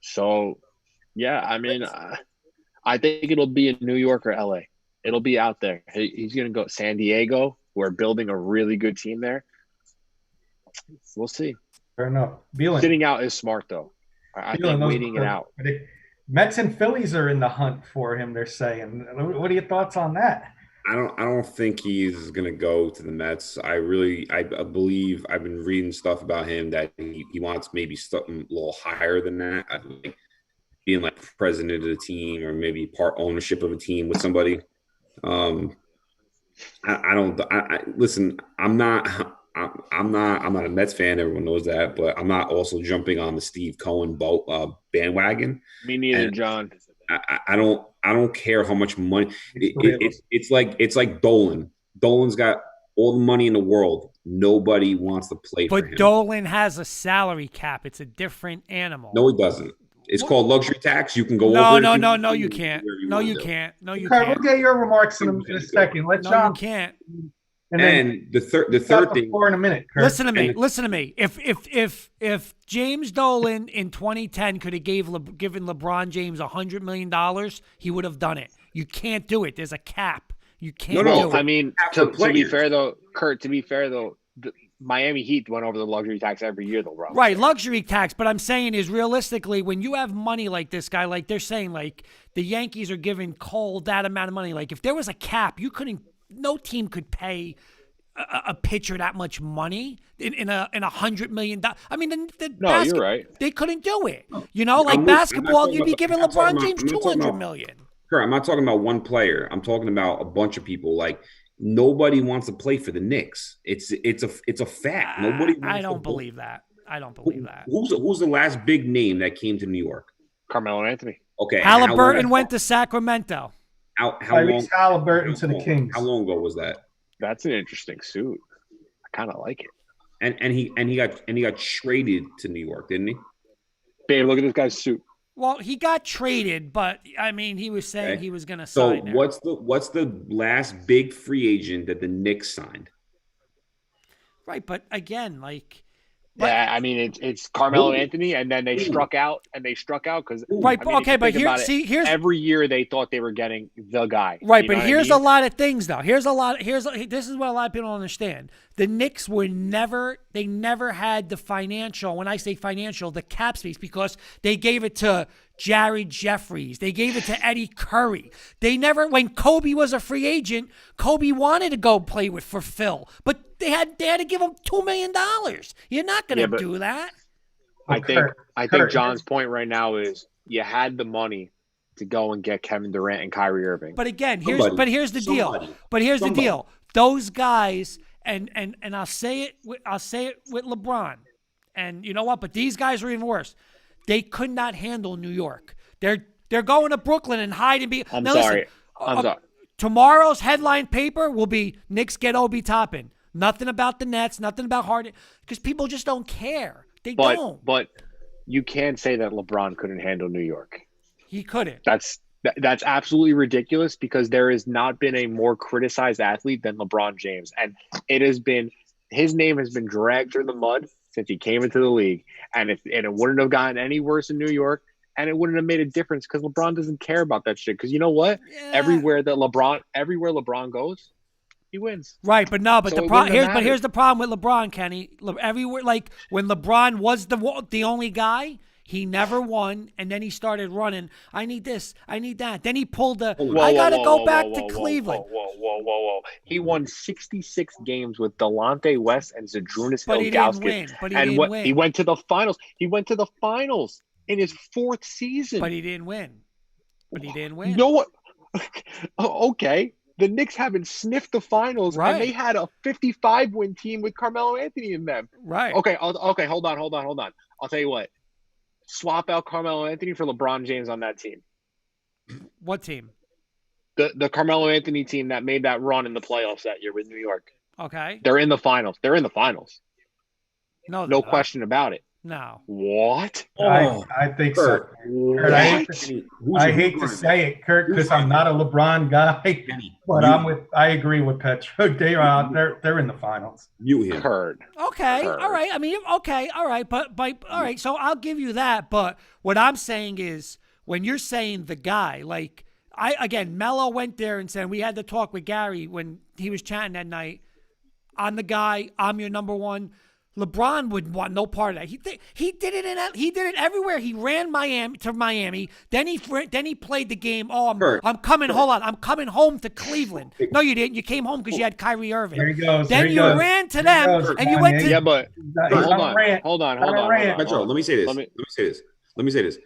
So, yeah, I mean, I think it'll be in New York or LA. It'll be out there. He's going to go San Diego. We're building a really good team there. We'll see. Fair enough. Beelan. Sitting out is smart, though. I think waiting it out. Mets and Phillies are in the hunt for him, they're saying. What are your thoughts on that? I don't think he's gonna go to the Mets. I believe I've been reading stuff about him that he wants maybe something a little higher than that. I think being like president of the team or maybe part ownership of a team with somebody. I don't. Listen. I'm not. I'm not a Mets fan. Everyone knows that, but I'm not also jumping on the Steve Cohen boat bandwagon. Me neither, And John. I don't care how much money. It's like Dolan. Dolan's got all the money in the world. Nobody wants to play for But him. Dolan has a salary cap. It's a different animal. No, he doesn't. It's called luxury tax. You can go No, over. no, it. no, no, you can't. Wherever No, want you to. can't. No, you Okay, can't. we'll get your remarks in a second. Let No, John. you can't. And then And the third stop the thing. floor in a minute, Kurt. Listen to me. Listen to me. If James Dolan in 2010 could have given LeBron James $100 million, he would have done it. You can't do it. There's a cap. You can't No, do it. I mean, Half the to be players. fair though, Kurt. To be fair though, the Miami Heat went over the luxury tax every year, though, bro. Right, luxury tax. But I'm saying is realistically, when you have money like this guy, like they're saying, like the Yankees are giving Cole that amount of money. Like if there was a cap, you couldn't. No team could pay a pitcher that much money in $100 million. I mean, No, you're right. They couldn't do it. You know, like I'm not basketball, talking you'd be about- giving I'm not talking LeBron James about- I'm not talking $200 about- million. Sure, I'm not talking about one player. I'm talking about a bunch of people. Like nobody wants to play for the Knicks. It's a fact. Nobody. Wants I to don't play. believe that. I don't believe that. Who's the last big name that came to New York? Carmelo Anthony. Okay, and Halliburton went to Sacramento. How long? Tyrese Halliburton to the Kings. How long ago was that? That's an interesting suit. I kind of like it. And he got traded to New York, didn't he? Babe, look at this guy's suit. Well, he got traded, but I mean, he was saying Okay. he was going to So sign there. what's the last big free agent that the Knicks signed? Right, but again, like, Yeah, I mean it's Carmelo Ooh. Anthony, and then they Ooh. struck out because right, okay, but here's every year they thought they were getting the guy. right, You know but what I here's mean? a lot of things though. This is what a lot of people don't understand. The Knicks never had the financial. When I say financial, the cap space, because they gave it to Jerry Jeffries. They gave it to Eddie Curry. They never, when Kobe was a free agent, Kobe wanted to go play for Phil, but they had to give him $2 million. You're not going to but- do that. I think Kurt, John's point right now is you had the money to go and get Kevin Durant and Kyrie Irving. But again, Somebody. here's the deal. Somebody. But here's the Somebody. deal. Those guys, and I'll say it with LeBron, and you know what? But these guys are even worse. They could not handle New York. They're going to Brooklyn and hide and be. I'm Now sorry. listen, I'm sorry. Tomorrow's headline paper will be Knicks get Obi Toppin. Nothing about the Nets. Nothing about Harden, because people just don't care. They don't. But you can't say that LeBron couldn't handle New York. He couldn't. That's absolutely ridiculous, because there has not been a more criticized athlete than LeBron James, and his name has been dragged through the mud since he came into the league, and it wouldn't have gotten any worse in New York, and it wouldn't have made a difference, because LeBron doesn't care about that shit. Because you know what? Yeah. Everywhere LeBron goes, he wins. Right, but no, but So it wouldn't have mattered. here's the problem with LeBron, Kenny. Everywhere, like when LeBron was the only guy, he never won, and then he started running. I need this, I need that. Then he pulled the. I gotta go back to Cleveland. Whoa. He won 66 games with Delonte West and Zadrunas But he didn't Ilgauskas. win. But he And didn't win. he went to the finals. He went to the finals in his fourth season. But he didn't win. You know what? Oh, okay. The Knicks haven't sniffed the finals, Right. and they had a 55-win team with Carmelo Anthony in them. Right. Okay, hold on. I'll tell you what. Swap out Carmelo Anthony for LeBron James on that team. What team? The Carmelo Anthony team that made that run in the playoffs that year with New York. Okay. They're in the finals. No, No they're not. question about it. No. What? I think so. Kurt, Kurt, I hate I hate to say it, Kurt, because I'm not a LeBron guy, but I agree with Petro. They're in the finals. Mute him. Kurt. Okay. Kurt. All right. I mean, okay. All right. But all right. So I'll give you that. But what I'm saying is, when you're saying the guy, like Melo went there and said, we had to talk with Gary when he was chatting that night. I'm the guy. I'm your number one. LeBron would want no part of that. He did it everywhere. He ran to Miami. Then he played the game. Oh, I'm coming. Hold on. I'm coming home to Cleveland. No, you didn't. You came home because you had Kyrie Irving. There he goes. Then you ran to them and you went to. Yeah, but hold on. Petro, let me say this.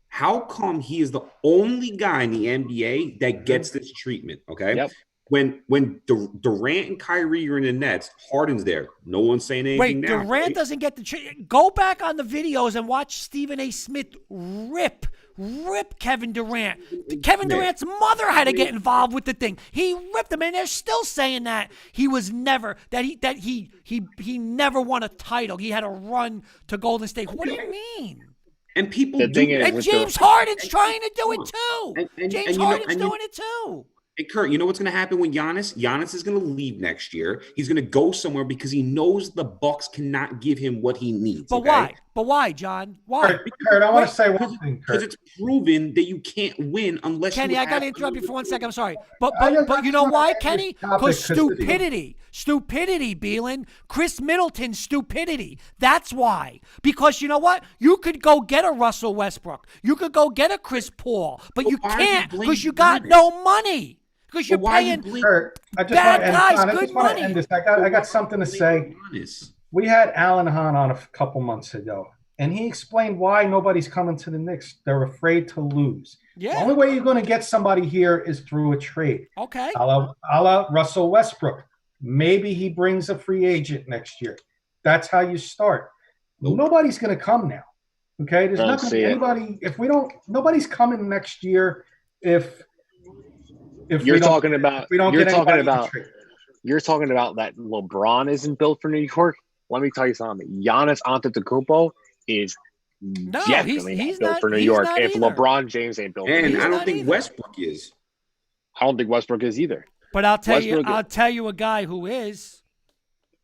How come he is the only guy in the NBA that gets this treatment? Okay. Yep. when Durant and Kyrie are in the Nets, Harden's there. No one's saying anything. Wait, now, Durant right? doesn't get the go back on the videos and watch Stephen A. Smith rip Kevin Durant. Kevin Durant's mother had to get involved with the thing. He ripped him, and they're still saying that he was never he never won a title. He had a run to Golden State. What do you mean? And people The do thing is, that. And with James the- Harden's trying to do it too. And James you know- Harden's and you- doing it too. And Kurt, you know what's going to happen with Giannis? Giannis is going to leave next year. He's going to go somewhere because he knows the Bucks cannot give him what he needs. But okay? why? But why, John? Why? Kurt, I want to say one thing, Because Kurt. it's proven that you can't win unless Kenny, you I got have to interrupt you for 1 second. I'm sorry. But I just you know wanna why, end this Kenny? topic Because 'cause- stupidity, Beelan. Chris Middleton's stupidity. That's why. Because you know what? You could go get a Russell Westbrook. You could go get a Chris Paul. But you why are you can't blaming because you got Giannis? no money. Because you're But why are you paying. blaming Kurt, I just Bad want to end, guys, John, I good just want money. to end this. I got something to say. Giannis? We had Alan Hahn on a couple months ago, and he explained why nobody's coming to the Knicks. They're afraid to lose. The Yeah. only way you're going to get somebody here is through a trade. Okay. A la Russell Westbrook. Maybe he brings a free agent next year. That's how you start. Nope. Nobody's going to come now. Okay, there's Don't not going to see be it. anybody. If we don't, nobody's coming next year. If You're talking about we don't you're get talking anybody to about trade. you're talking about that LeBron isn't built for New York. Let me tell you something. Giannis Antetokounmpo is definitely he's built not- for New he's York. not If either. LeBron James ain't built, for New And He's I York, don't not think either. Westbrook is. I don't think Westbrook is either. But I'll tell Westbrook- you a guy who is.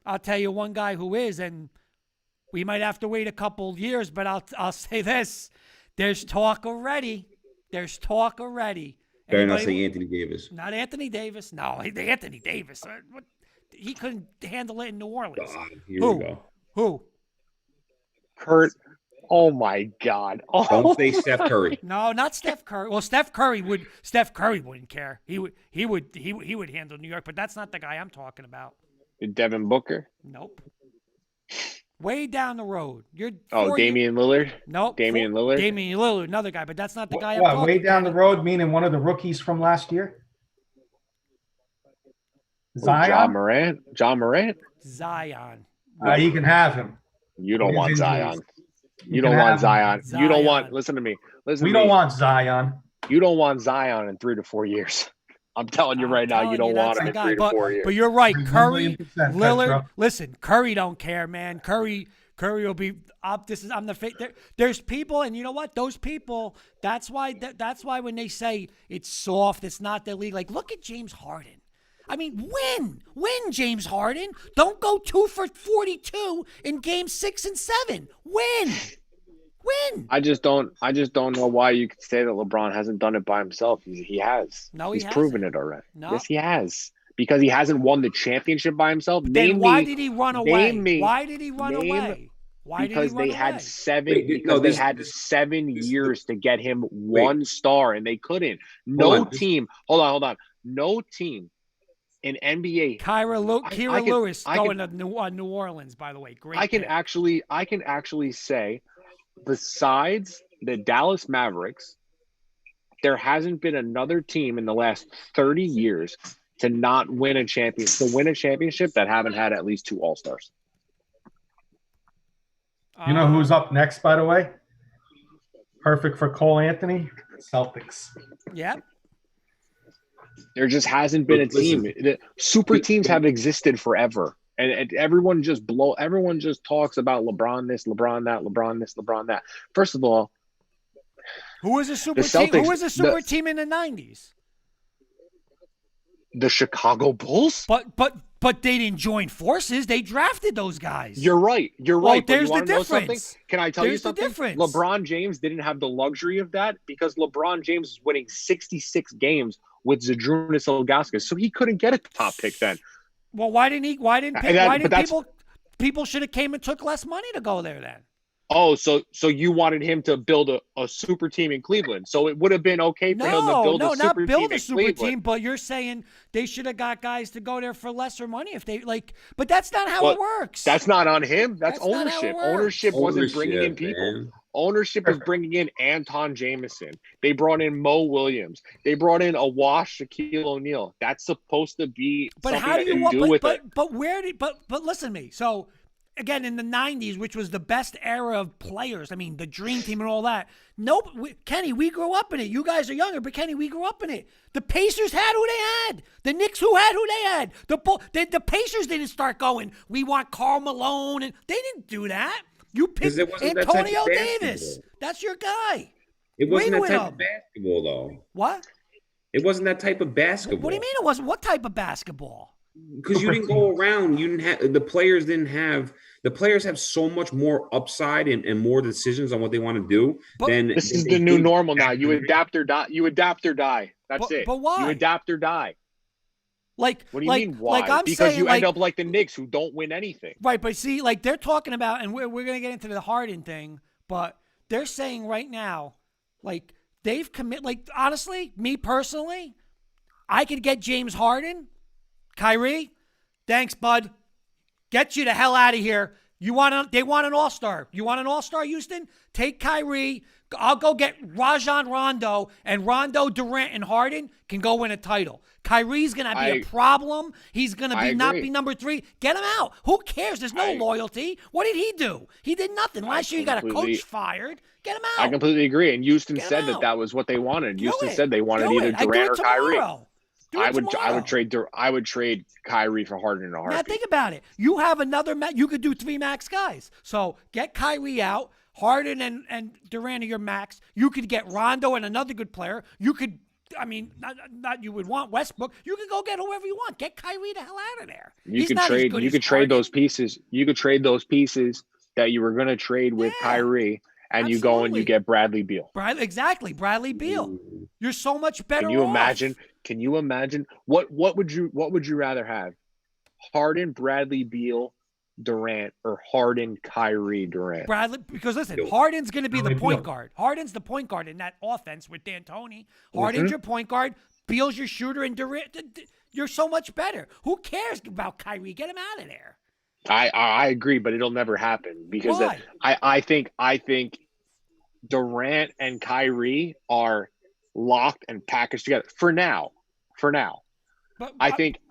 I'll tell you one guy who is, and we might have to wait a couple years, but I'll say this. There's talk already. Better not Anybody- say Anthony Davis. Not Anthony Davis. No, Anthony Davis. What? He couldn't handle it in New Orleans. God, here Who? we go. Who? Kurt, oh my God. Oh, Don't say Steph Curry. No, not Steph Curry. Well, Steph Curry wouldn't care. He would handle New York, but that's not the guy I'm talking about. Devin Booker. Nope. Way down the road. You're Oh, 4 Damian Lillard. Nope. Damian Lillard? Damian Lillard, another guy, but that's not the guy I'm What, talking way down the about. road, meaning one of the rookies from last year? John Zion? Morant. John Morant. Zion. You can have him. You don't His want injuries. Zion. You can don't have want him. Zion. You don't want. Zion. Listen to me. We to don't me. want Zion. You don't want Zion in 3 to 4 years. I'm telling you right now, you don't want him in 3 to 4 years. But you're right. 1 Curry, million percent, Lillard. Petro. Listen, Curry don't care, man. Curry will be up. I'm the there's people, and you know what? Those people. That's why when they say it's soft, it's not their league. Like, look at James Harden. I mean, win, James Harden. Don't go 2 for 42 in games 6 and 7. Win. I just don't know why you could say that LeBron hasn't done it by himself. He has. No, he He's hasn't. proven it already. No. Yes, he has. Because he hasn't won the championship by himself. Then why did he run away? name me- Why did he run name- away? Why because did he run they had away? 7 Wait, because no, they this- had this- 7 this- years to get him one star and they couldn't. No Hold on, this- team. Hold on. No team in NBA. Kira I can- Lewis I going can- to New Orleans, by the way. Great. I can pick. actually say, besides the Dallas Mavericks, there hasn't been another team in the last 30 years to win a championship that haven't had at least 2 All-Stars. You know who's up next, by the way? Perfect for Cole Anthony? Celtics. Yep. There just hasn't been a team. The super teams have existed forever. And everyone just talks about LeBron this, LeBron that, LeBron this, LeBron that. First of all, Who was a super The team? Who Celtics- was a super the- team in the 90s? the Chicago Bulls. But they didn't join forces. They drafted those guys. You're right. You're Well, right. But there's you want the to know something? difference. Can I tell you There's the something? difference. LeBron James didn't have the luxury of that because LeBron James was winning 66 games with Zydrunas Ilgauskas, so he couldn't get a top pick then. Well, why didn't he? Why didn't And that- why but didn't that's- people should have came and took less money to go there then? Oh, so you wanted him to build a super team in Cleveland. So it would have been okay for him to No, build no, a not super build team a in super Cleveland. team, but you're saying they should have got guys to go there for lesser money if they like. But that's not how Well, it works. That's not on him. That's That's not how it ownership. works. Ownership wasn't bringing in people. man. Ownership was bringing in Anton Jameson. They brought in Mo Williams. They brought in a wash Shaquille O'Neal. That's supposed to be But something how do that you you want? do with it. But where did? But listen to me. So again, in the '90s, which was the best era of players, I mean, the Dream Team and all that. Nope, Kenny, we grew up in it. You guys are younger, but Kenny, we grew up in it. The Pacers had who they had. The Knicks who they had. The Pacers didn't start going, we want Karl Malone, and they didn't do that. You picked it wasn't that type of Antonio basketball. Davis. That's your guy. It wasn't Win that with type him. of basketball, though. What? It wasn't that type of basketball. What do you mean it wasn't? What type of basketball? Because you didn't go around. You didn't have the players. Didn't have the players have so much more upside and more decisions on what they want to do. But- than This than is they the new did normal now. back You then. adapt or die. You adapt or die. That's it. But why? You adapt or die. Like, What do you mean why? Like I'm Because saying, you like, end up like the Knicks who don't win anything. right, but see, like they're talking about, and we're going to get into the Harden thing, but they're saying right now, like they've commit. Like honestly, me personally, I could get James Harden, Kyrie. Thanks, bud. Get you the hell out of here. They want an all-star. You want an all-star, Houston? Take Kyrie. I'll go get Rajon Rondo, and Rondo, Durant, and Harden can go win a title. Kyrie's going to be a problem. He's going to not agree. be number 3. Get him out. Who cares? There's no I- loyalty. What did he do? He did nothing. Last year, he got a completely- coach fired. Get him I out. completely agree. And Houston Get said him out. that was what they wanted. Do Houston it. said they wanted Do either it. I do Durant it or Kyrie. tomorrow. Do it I tomorrow. would trade Kyrie for Harden in a Now heartbeat. think about it. You have another. You could do 3 max guys. So get Kyrie out. Harden and Durant are your max. You could get Rondo and another good player. You could. I mean, not you would want Westbrook. You could go get whoever you want. Get Kyrie the hell out of there. You He's could not as trade. good You as could trade Harden. those pieces. You could trade those pieces that you were going to trade with Yeah. Kyrie, and you go and Absolutely. you get Bradley Beal. Exactly, Bradley Beal. You're so much better. Can you off. imagine? Can you imagine what would you rather have? Harden, Bradley Beal, Durant, or Harden, Kyrie, Durant? Bradley, because listen, Beal. Harden's going to be the Bradley point Beal. guard. Harden's the point guard in that offense with D'Antoni. Harden's your point guard. Beal's your shooter, and Durant. You're so much better. Who cares about Kyrie? Get him out of there. I agree, but it'll never happen because Why? I think Durant and Kyrie are locked and packaged together for now. But I think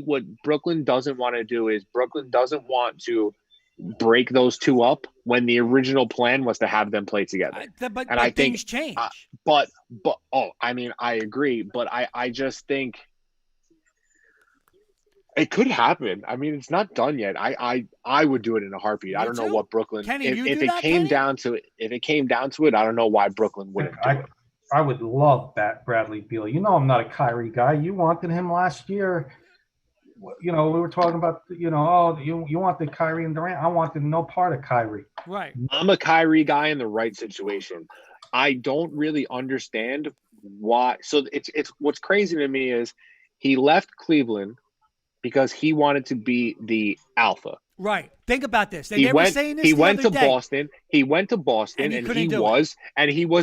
what Brooklyn doesn't want to do is Brooklyn doesn't want to break those two up when the original plan was to have them play together. but I think- things change. But I mean, I agree, but I just think it could happen. I mean, it's not done yet. I would do it in a heartbeat. I Me don't know too. what Brooklyn. Kenny, if you if do it that, came Kenny? down to it, I don't know why Brooklyn wouldn't do it. I would love that Bradley Beal. You know, I'm not a Kyrie guy. You wanted him last year. You know, we were talking about, you wanted Kyrie and Durant. I wanted no part of Kyrie. Right. I'm a Kyrie guy in the right situation. I don't really understand why. So it's what's crazy to me is he left Cleveland because he wanted to be the alpha. Right. Think about this. He They were saying this he the went other to day. Boston. He went to Boston And he and couldn't he do was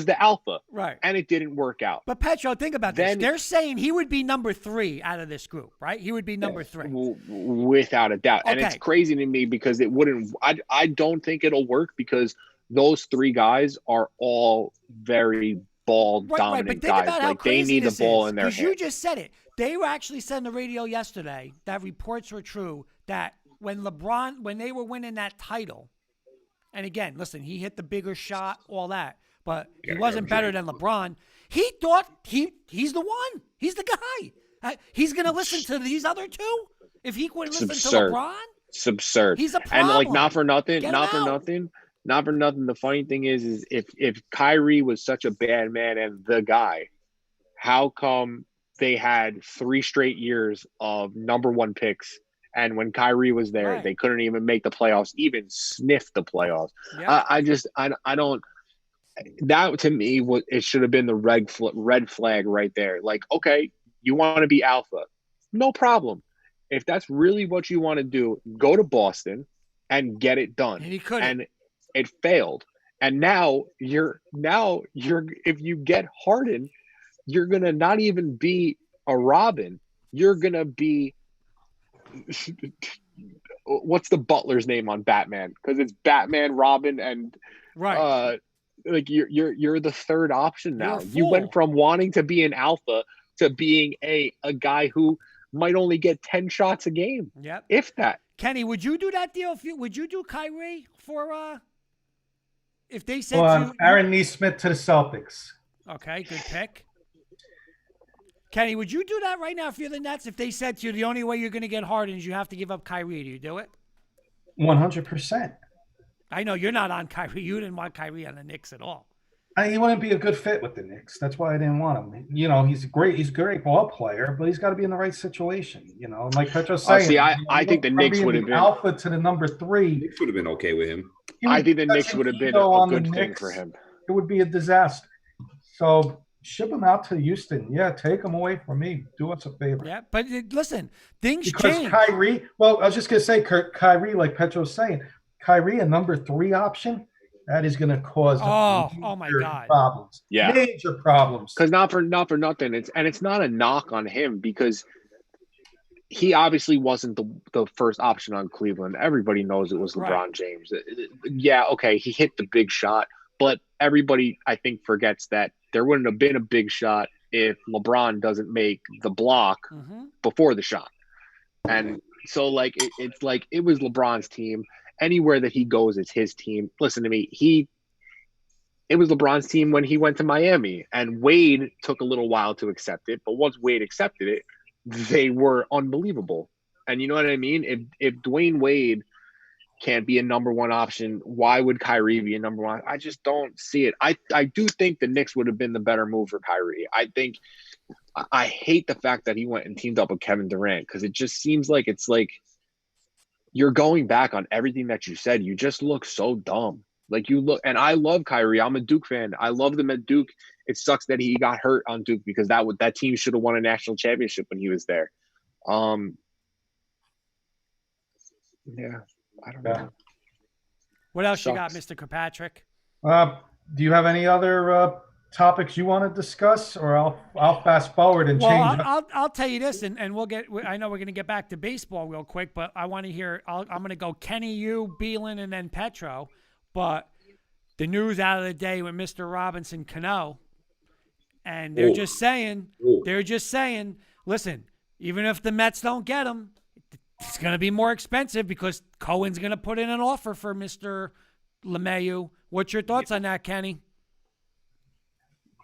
the alpha. Right. And it didn't work out. But Petro, think about this. Then- They're saying he would be number 3 out of this group, right? He would be number 3. Without a doubt. And it's Okay. crazy to me because it wouldn't I don't think it'll work because those 3 guys are all very ball Right, dominant but think guys. about how Like they crazy need the this ball is, in their because you hands. just said it. They were actually said on the radio yesterday that reports were true that when they were winning that title, and again, listen, he hit the bigger shot, all that, but he wasn't better than LeBron. He thought he's the one. He's the guy. He's going to listen to these other 2 if he would listen absurd. to LeBron. It's absurd. He's a And like problem. not for nothing, Get not him for out. nothing, not for nothing. The funny thing is if Kyrie was such a bad man and the guy, how come they had 3 straight years of number 1 picks? And when Kyrie was there, Right. they couldn't even make the playoffs, even sniff the playoffs. Yeah. I don't. That to me, it should have been the red flag right there. Like, okay, you want to be alpha, no problem. If that's really what you want to do, go to Boston and get it done. And he couldn't. It failed. And now you're if you get Harden, you're gonna not even be a Robin. You're gonna be what's the butler's name on Batman? Because it's Batman, Robin, and Right. like you're the third option now. You're a You went fool. from wanting to be an alpha to being a guy who might only get 10 shots a game, Yep. if that. Kenny, would you do that deal? Would you do Kyrie for if they said Well, to Aaron Neesmith to the Celtics. Okay, good pick. Kenny, would you do that right now if you're the Nets? If they said to you the only way you're going to get Harden is you have to give up Kyrie, do you do it? 100%. I know you're not on Kyrie. You didn't want Kyrie on the Knicks at all. He wouldn't be a good fit with the Knicks. That's why I didn't want him. You know, he's a great ball player, but he's got to be in the right situation. You know, and like Petro's saying, See, I think the Knicks would have been alpha to the number 3. Knicks would have been okay with him. I think the Knicks would have been a good thing for him. It would be a disaster. So ship him out to Houston. Yeah, take him away from me. Do us a favor. Yeah, but listen, things Because change. Kyrie, well, I was just gonna say, Kyrie, like Petro's saying, Kyrie, a number 3 option, that is gonna cause Oh my major God. problems. Yeah. Major problems. Because not for nothing, it's not a knock on him because he obviously wasn't the first option on Cleveland. Everybody knows it was LeBron Right. James. Yeah, okay, he hit the big shot, but everybody I think forgets that there wouldn't have been a big shot if LeBron doesn't make the block Mhm. before the shot. And so like it's like it was LeBron's team. Anywhere that he goes, it's his team. Listen to me. It was LeBron's team when he went to Miami, and Wade took a little while to accept it. But once Wade accepted it, they were unbelievable. And you know what I mean? If Dwayne Wade can't be a number 1 option, why would Kyrie be a number 1? I just don't see it. I do think the Knicks would have been the better move for Kyrie. I hate the fact that he went and teamed up with Kevin Durant because it just seems like it's like you're going back on everything that you said. You just look so dumb. Like you look, and I love Kyrie. I'm a Duke fan. I love them at Duke. It sucks that he got hurt on Duke because that team should have won a national championship when he was there. Yeah, I don't know. What else you got, Sucks. Mr. Kirkpatrick? Do you have any other topics you want to discuss, or I'll fast forward and Well, change? I'll tell you this, and we'll get. I know we're going to get back to baseball real quick, but I want to hear. I'm going to go Kenny, you, Beelan, and then Petro. But the news out of the day with Mr. Robinson Cano, and they're just saying, listen, even if the Mets don't get him, it's going to be more expensive because Cohen's going to put in an offer for Mr. LeMahieu. What's your thoughts on that, Kenny?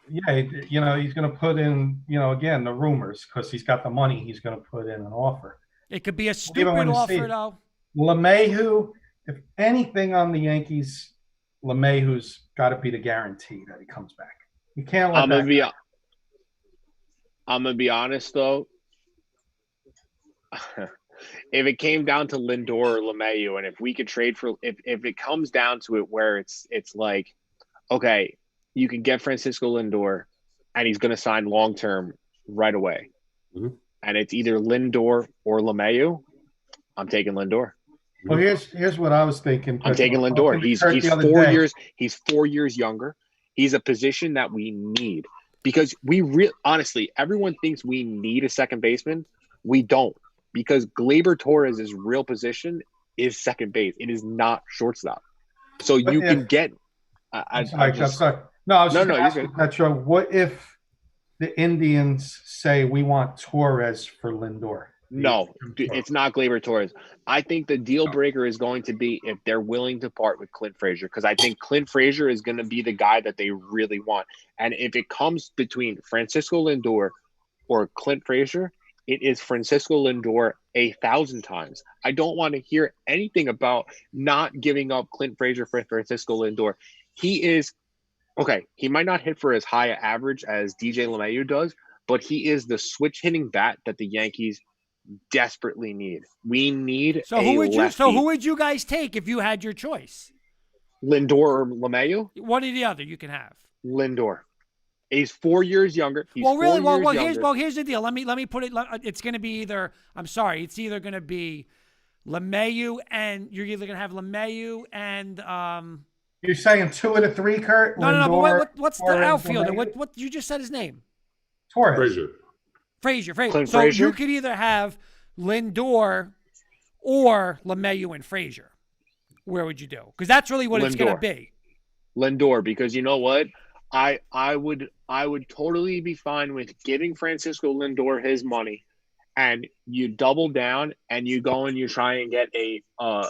Yeah, you know, he's going to put in, you know, again, the rumors because he's got the money. He's going to put in an offer. It could be a even stupid when you see offer, it. though. LeMahieu, if anything on the Yankees, LeMahieu's got to be the guarantee that he comes back. You can't let I'm gonna be honest though. If it came down to Lindor or LeMahieu, and if we could trade for, if it comes down to it, where it's like, okay, you can get Francisco Lindor, and he's going to sign long term right away, and it's either Lindor or LeMahieu, I'm taking Lindor. Well, here's what I was thinking. I'm taking Lindor. He's 4 years. He's 4 years younger. He's a position that we need because honestly, everyone thinks we need a second baseman. We don't, because Gleyber Torres' real position is second base. It is not shortstop. So But you if- can get. I'm sorry. No, I was just you're asking good. Petro, what if the Indians say we want Torres for Lindor? No, it's not Gleyber Torres. I think the deal breaker is going to be if they're willing to part with Clint Frazier, because I think Clint Frazier is going to be the guy that they really want. And if it comes between Francisco Lindor or Clint Frazier, it is Francisco Lindor 1,000 times. I don't want to hear anything about not giving up Clint Frazier for Francisco Lindor. He is okay. He might not hit for as high an average as DJ LeMahieu does, but he is the switch hitting bat that the Yankees desperately need. We need So who would lefty. who would you guys take if you had your choice? Lindor or LeMahieu? One or the other you can have. Lindor. He's 4 years younger. He's Well, really, 4 well, years younger. here's the deal. Let me put it. It's going to be either. I'm sorry. It's either going to be LeMahieu, and you're either going to have LeMahieu and You're saying 2 of the 3, Kurt? No. But Lindor, what's the Torres, outfielder? LeMahieu? What you just said his name? Torres. Frazier. Frazier. Clint So Frazier? you could either have Lindor or LeMahieu and Frazier. Where would you do? Because that's really what it's going to Lindor. be. Lindor, because you know what? I would totally be fine with giving Francisco Lindor his money, and you double down and you go and you try and get a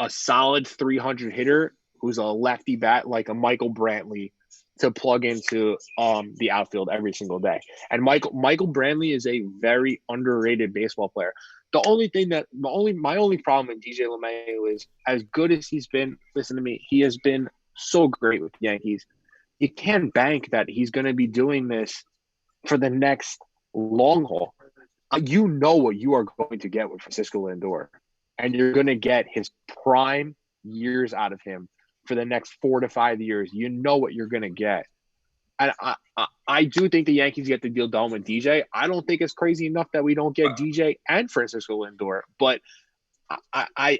solid 300 hitter who's a lefty bat like a Michael Brantley to plug into the outfield every single day. And Michael Brantley is a very underrated baseball player. My only problem with DJ LeMahieu is, as good as he's been, listen to me, he has been so great with the Yankees. You can't bank that he's going to be doing this for the next long haul. You know what you are going to get with Francisco Lindor, and you're going to get his prime years out of him for the next 4 to 5 years. You know what you're going to get. And I do think the Yankees get the deal done with DJ. I don't think it's crazy enough that we don't get DJ and Francisco Lindor, but I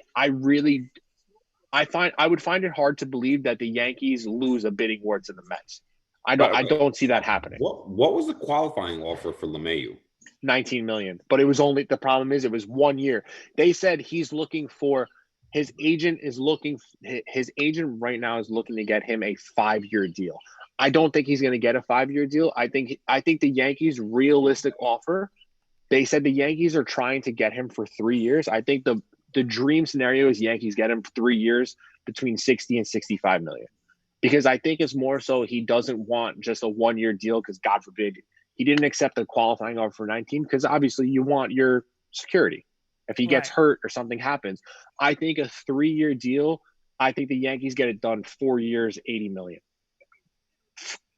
would find it hard to believe that the Yankees lose a bidding war to the Mets. I don't see that happening. What was the qualifying offer for LeMahieu? 19 million, but the problem is it was 1 year. They said his agent right now is looking to get him a 5-year deal. I don't think he's going to get a 5-year deal. I think the Yankees' realistic offer, they said the Yankees are trying to get him for 3 years. I think the dream scenario is Yankees get him for 3 years between 60 and 65 million, because I think it's more so he doesn't want just a 1-year deal, because God forbid he didn't accept the qualifying offer for 19, because obviously you want your security if he gets hurt or something happens. I think a 3-year deal, I think the Yankees get it done 4 years, 80 million.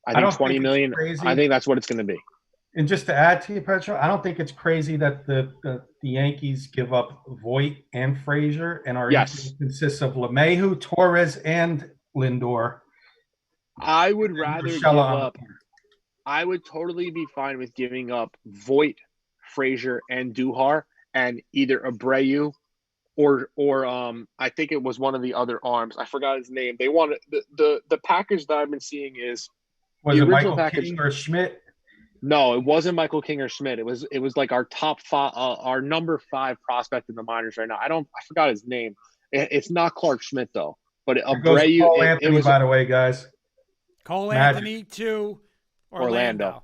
I think 20 million. I think that's what it's going to be. And just to add to you, Petro, I don't think it's crazy that the Yankees give up Voit and Frazier, and our infield consists of LeMahieu, Torres, and Lindor. I would rather give up. I would totally be fine with giving up Voit, Frazier, and Duhar, and either Abreu or I think it was one of the other arms. I forgot his name. They wanted the package that I've been seeing is Was the it original Michael package. King or Schmidt? No, it wasn't Michael King or Schmidt. It was like our top 5, our number 5 prospect in the minors right now. I forgot his name. It's not Clark Schmidt though, but Abreu. Cole Anthony, was, by the way, guys. Cole Magic. Anthony to Orlando.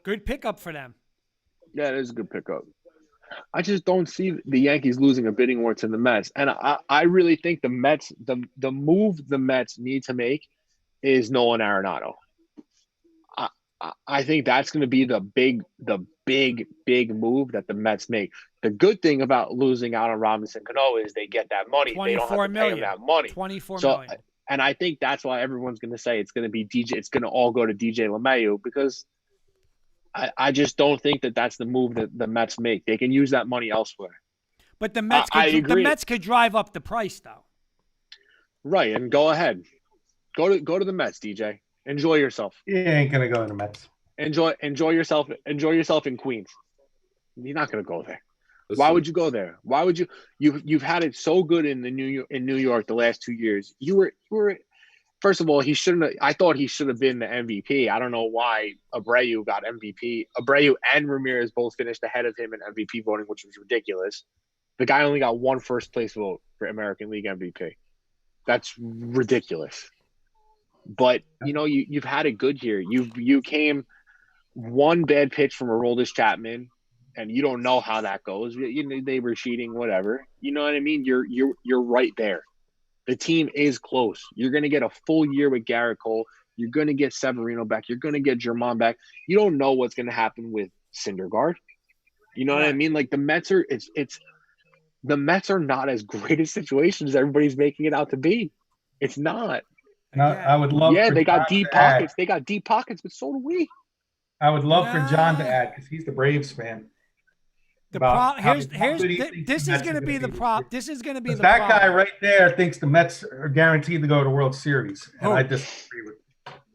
Good pickup for them. Yeah, it is a good pickup. I just don't see the Yankees losing a bidding war to the Mets, and I really think the Mets, the move the Mets need to make is Nolan Arenado. I think that's going to be the big move that the Mets make. The good thing about losing out on Robinson Cano is they get that money. They don't have to pay him that money. 24 so, million. And I think that's why everyone's going to say it's going to be DJ. It's going to all go to DJ LeMahieu, because I just don't think that that's the move that the Mets make. They can use that money elsewhere. But the Mets, could drive up the price though. Right, and go ahead, go to the Mets, DJ. Enjoy yourself. He ain't gonna go to the Mets. Enjoy yourself. Enjoy yourself in Queens. You're not gonna go there. Listen, Why would you go there? Why would you? You've had it so good in New York the last 2 years. You were. First of all, he shouldn't. I thought he should have been the MVP. I don't know why Abreu got MVP. Abreu and Ramirez both finished ahead of him in MVP voting, which was ridiculous. The guy only got 1 first place vote for American League MVP. That's ridiculous. But you've had it good here. You came 1 bad pitch from Aroldis Chapman, and you don't know how that goes. They were cheating, whatever. You know what I mean? You're right there. The team is close. You're going to get a full year with Garrett Cole. You're going to get Severino back. You're going to get Germán back. You don't know what's going to happen with Syndergaard. You know what I mean? Like the Mets are the Mets are not as great a situation as everybody's making it out to be. It's not. And I would love. Yeah, for they got John deep to add. pockets. They got deep pockets, but so do we. I would love for John to add, because he's the Braves fan. This is going to be the prop. This is going to be the that problem. guy right there thinks the Mets are guaranteed to go to World Series, and I disagree with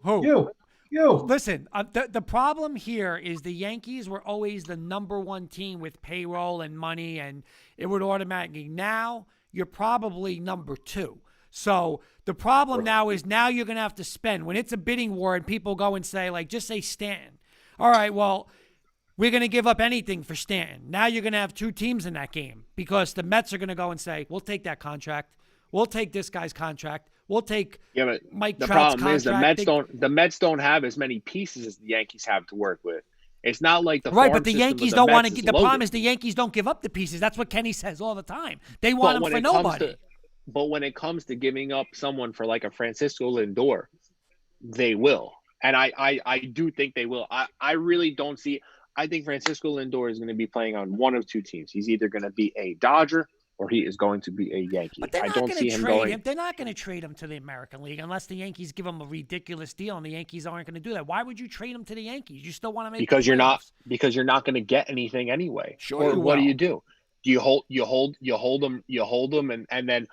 Who? you. Listen, the problem here is the Yankees were always the number 1 team with payroll and money, and it would automatically. Now you're probably number 2. So the problem now is you're going to have to spend when it's a bidding war and people go and say, like, just say Stanton. All right, well, we're going to give up anything for Stanton. Now you're going to have 2 teams in that game because the Mets are going to go and say, we'll take that contract. We'll take this guy's contract. We'll take Mike the Trout's problem is contract. the Mets don't have as many pieces as the Yankees have to work with. It's not like the right, farm but the system of Yankees don't want Mets to. is The problem loaded. is the Yankees don't give up the pieces. That's what Kenny says all the time. They want But them when for it comes nobody. But when it comes to giving up someone for like a Francisco Lindor, they will. And I do think they will. I really don't see – I think Francisco Lindor is going to be playing on one of 2 teams. He's either going to be a Dodger or he is going to be a Yankee. But they're I not don't going see to him trade going him. They're not going to trade him to the American League unless the Yankees give him a ridiculous deal, and the Yankees aren't going to do that. Why would you trade him to the Yankees? You still want to make because the you're not playoffs. going to get anything anyway. Sure Or you what will. do you do? Do you hold him and then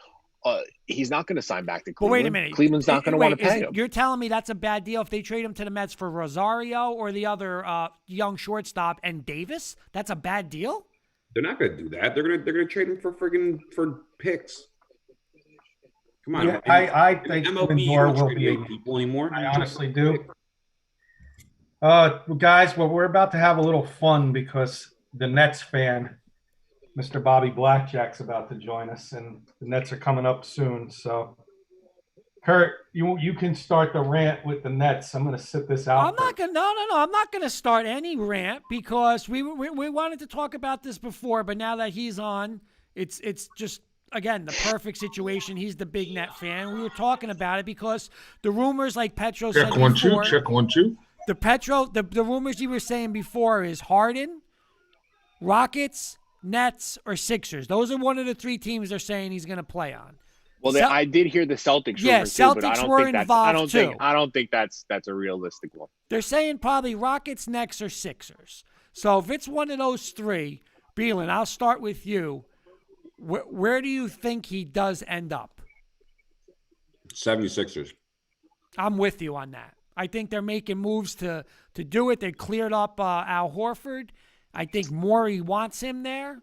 he's not going to sign back to But Cleveland. wait a minute. Cleveland's not going to want to pay him. You're telling me that's a bad deal if they trade him to the Mets for Rosario or the other young shortstop and Davis? That's a bad deal? They're not going to do that. They're going to trade him for picks. Come on. Yeah, I think MLB, you Lindor don't will trade be. young people anymore. I honestly do. Guys, well, we're about to have a little fun because the Nets fan, Mr. Bobby Blackjack's about to join us, and the Nets are coming up soon. So, Kurt, you can start the rant with the Nets. I'm going to sit this out. I'm not gonna. No. I'm not gonna start any rant because we wanted to talk about this before, but now that he's on, it's just again the perfect situation. He's the big Net fan. We were talking about it because the rumors, like Petro said before. Check 1 2. The rumors you were saying before is Harden, Rockets, Nets, or Sixers. Those are one of the 3 teams they're saying he's going to play on. Well, I did hear the Celtics. Yeah, rumor too, but Celtics were involved too. I don't think that's a realistic one. They're saying probably Rockets, Nets, or Sixers. So if it's one of those 3, Beelan, I'll start with you. Where do you think he does end up? 76ers. I'm with you on that. I think they're making moves to do it. They cleared up Al Horford. I think Morey wants him there.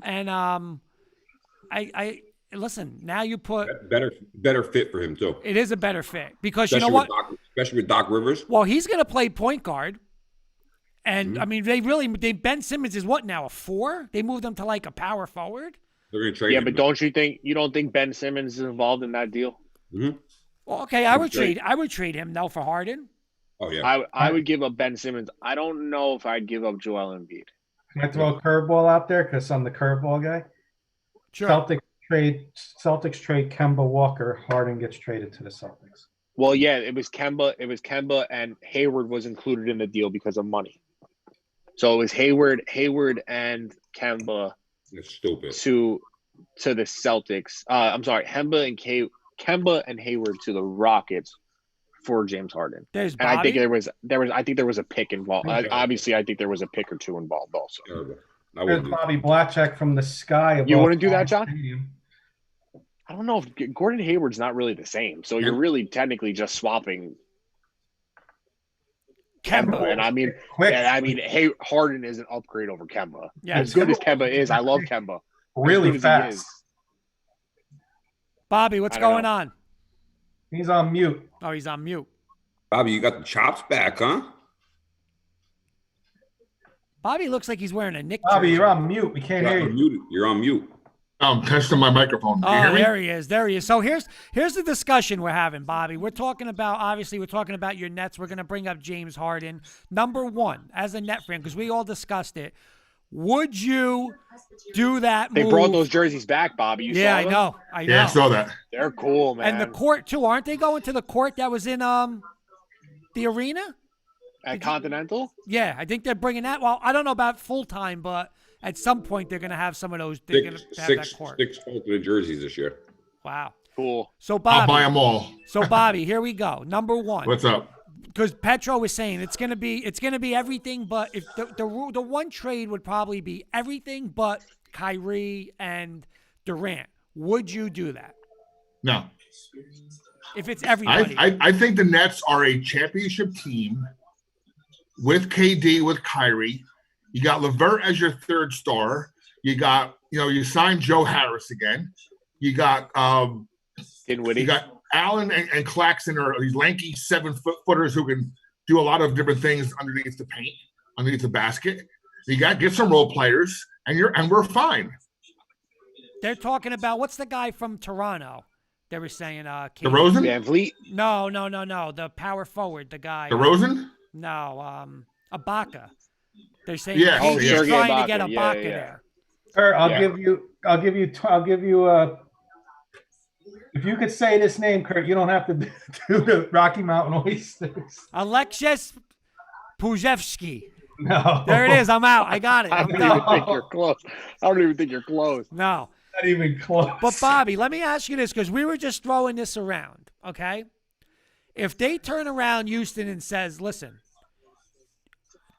And I listen, now you put Better fit for him, too. it is a better fit because Especially you know what? Especially with Doc Rivers. Well, he's going to play point guard. And I mean, Ben Simmons is what now, a 4? They moved him to like a power forward. They're going to trade Yeah, him. but you don't think Ben Simmons is involved in that deal? Mm-hmm. Well, okay, I would trade him though for Harden. Oh, yeah. I would give up Ben Simmons. I don't know if I'd give up Joel Embiid. Can I throw a curveball out there because I'm the curveball guy? Sure. Celtics trade Kemba Walker. Harden gets traded to the Celtics. Well, yeah, it was Kemba, and Hayward was included in the deal because of money. So it was Hayward, and Kemba That's stupid. to the Celtics. I'm sorry, Kemba and Hayward to the Rockets for James Harden. There's And I Bobby. think there was a pick involved. Obviously, I think there was a pick or 2 involved also. Terrible. I There's wouldn't do Bobby Blackjack from the sky. You above wouldn't do that, John? Stadium. I don't know if Gordon Hayward's not really the same. So you're really technically just swapping Kemba. And I mean, Quick. Harden is an upgrade over Kemba. Yeah, As good as Kemba is, I love Kemba. Really As good as he is. fast. Bobby, what's I don't going know. on? He's on mute. Oh, he's on mute. Bobby, you got the chops back, huh? Bobby looks like he's wearing a Nick Bobby, jersey. you're on mute. We can't hear You're you. muted. You're on mute. I'm testing my microphone. Do you Oh, hear me? there he is. There he is. So here's the discussion we're having, Bobby. We're talking about your Nets. We're going to bring up James Harden. Number 1, as a Net fan, because we all discussed it. Would you do that They move? brought those jerseys back, Bobby. You Yeah, saw I them? know. I know. Yeah, I saw that. They're cool, man. And the court too. Aren't they going to the court that was in the arena? At Continental? Yeah, I think they're bringing that. Well, I don't know about full time, but at some point they're going to have some of those. They're going to have that court. Six alternate jerseys this year. Wow. Cool. So I'll Bobby. buy them all. So Bobby, here we go. Number 1. What's up? Because Petro was saying it's gonna be everything, but if the one trade would probably be everything but Kyrie and Durant. Would you do that No. if it's everybody? I think the Nets are a championship team with KD, with Kyrie. You got LeVert as your third star. You got, you signed Joe Harris again. You got Dinwiddie. you got Allen and Claxton are these lanky 7-footers who can do a lot of different things underneath the paint, underneath the basket. You got to get some role players, and we're fine. They're talking about what's the guy from Toronto? They were saying DeRozan? Van Vliet. No. The power forward, the guy. DeRozan? No, Ibaka. They're saying Yeah, KD's Serge trying to get Ibaka. Ibaka Yeah. there. Kurt, I'll Yeah. give you if you could say this name, Kurt, you don't have to do the Rocky Mountain Oysters. Alexis Pujevsky. No. There it is. I'm out. I got it. I I'm don't done. even think you're close. I don't even think you're close. No. Not even close. But Bobby, let me ask you this, because we were just throwing this around, okay? If they turn around Houston and says, listen,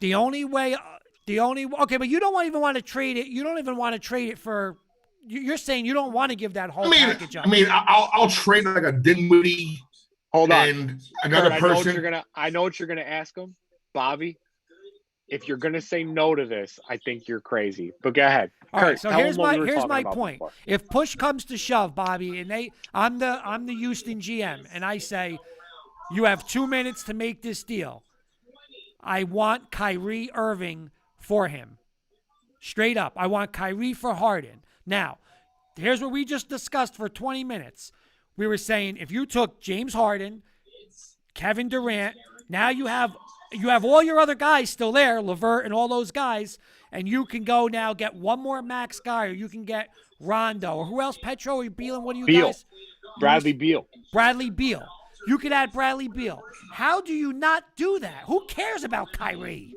okay, but you don't even want to trade it. You don't even want to trade it for. You're saying you don't want to give that whole package up. I'll trade like a Dinwiddie Hold on. and another Kurt, person. I know what you're gonna ask him, Bobby. If you're gonna say no to this, I think you're crazy. But go ahead. All right, Kurt, so tell here's him what we were my talking about point. before. If push comes to shove, Bobby, and I'm the Houston GM, and I say you have 2 minutes to make this deal. I want Kyrie Irving for him. Straight up. I want Kyrie for Harden. Now, here's what we just discussed for 20 minutes. We were saying if you took James Harden, Kevin Durant, now you have all your other guys still there, LeVert and all those guys, and you can go now get one more max guy, or you can get Rondo, or who else, Petro or Beal, what do you Beal. guys? Bradley Beal. Bradley Beal. You could add Bradley Beal. How do you not do that? Who cares about Kyrie?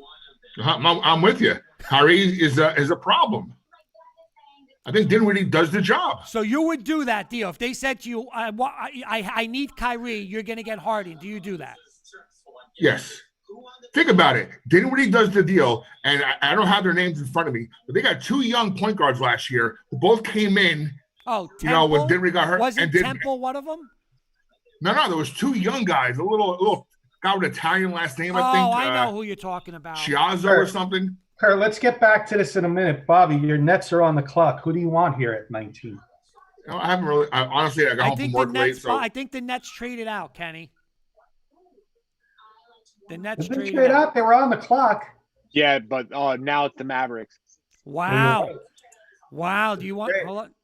I'm with you. Kyrie is a problem. I think Dinwiddie does the job. So you would do that deal if they said to you, "I need Kyrie. You're going to get Harden." Do you do that? Yes. Think about it. Dinwiddie does the deal, and I don't have their names in front of me, but they got 2 young point guards last year who both came in. Oh, Temple? You know, when Dinwiddie got hurt, Wasn't Temple one of them? No, there was 2 young guys. A little guy with an Italian last name, I think. I know who you're talking about. Chiazzo or something. Kurt, let's get back to this in a minute. Bobby, your Nets are on the clock. Who do you want here at 19? No, I haven't really. Honestly, I got home from work late. So I think the Nets traded out, Kenny. The Nets They traded trade out. out. They were on the clock. Yeah, but now it's the Mavericks. Wow. Do you want? Hold on.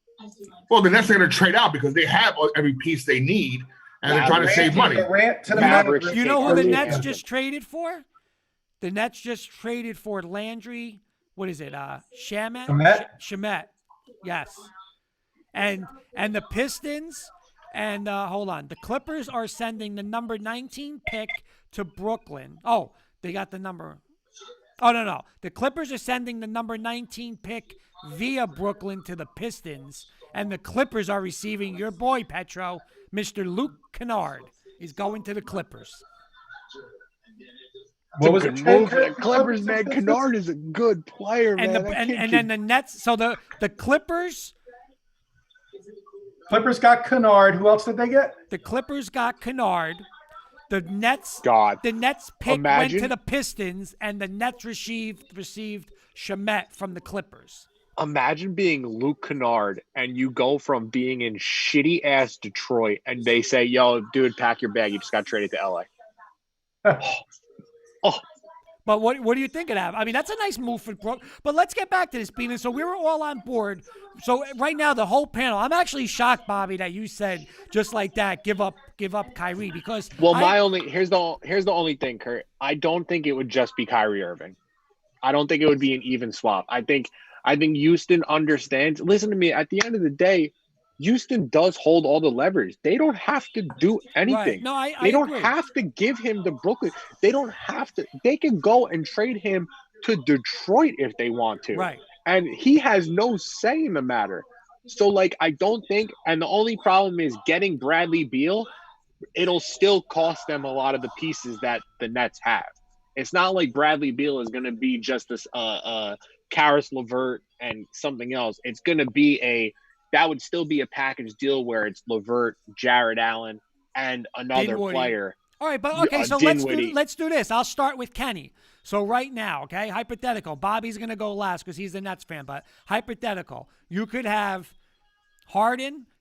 well, the Nets are going to trade out because they have every piece they need, and they're trying to save money. Durant to the Mavericks. Mavericks. You know who the Yeah. Nets just traded for? The Nets just traded for Landry. What is it? Shamet? Shamet. Yes. And the Pistons and hold on. The Clippers are sending the number 19 pick to Brooklyn. Oh, they got the number. Oh, no. The Clippers are sending the number 19 pick via Brooklyn to the Pistons. And the Clippers are receiving your boy, Petro, Mr. Luke Kennard, is going to the Clippers. What was Good it? move for the Clippers, man. Kennard is a good player, And man. and then the Nets. So the Clippers. Clippers got Kennard. Who else did they get? The Clippers got Kennard. The Nets. God. The Nets pick Imagine. went to the Pistons, and the Nets received Shamet from the Clippers. Imagine being Luke Kennard and you go from being in shitty ass Detroit and they say, "Yo, dude, pack your bag. You just got traded to LA." But what do you think of that? I mean, that's a nice move for Brook. But let's get back to this, Beanon. So we were all on board. So right now, the whole panel. I'm actually shocked, Bobby, that you said just like that, give up Kyrie, because Well, here's the only thing, Kurt. I don't think it would just be Kyrie Irving. I don't think it would be an even swap. I think Houston understands. Listen to me. At the end of the day, Houston does hold all the leverage. They don't have to do anything. Right. No, I They don't agree. have to give him to Brooklyn. They don't have to. They can go and trade him to Detroit if they want to. Right. And he has no say in the matter. So, I don't think – and the only problem is getting Bradley Beal, it'll still cost them a lot of the pieces that the Nets have. It's not like Bradley Beal is going to be just this Karis LeVert and something else. It's going to be that would still be a package deal where it's LeVert, Jared Allen, and another Dinwiddie. player. All right, but okay, so Dinwiddie. let's do this. I'll start with Kenny. So right now, okay, hypothetical. Bobby's going to go last because he's a Nets fan, but hypothetical. You could have Harden,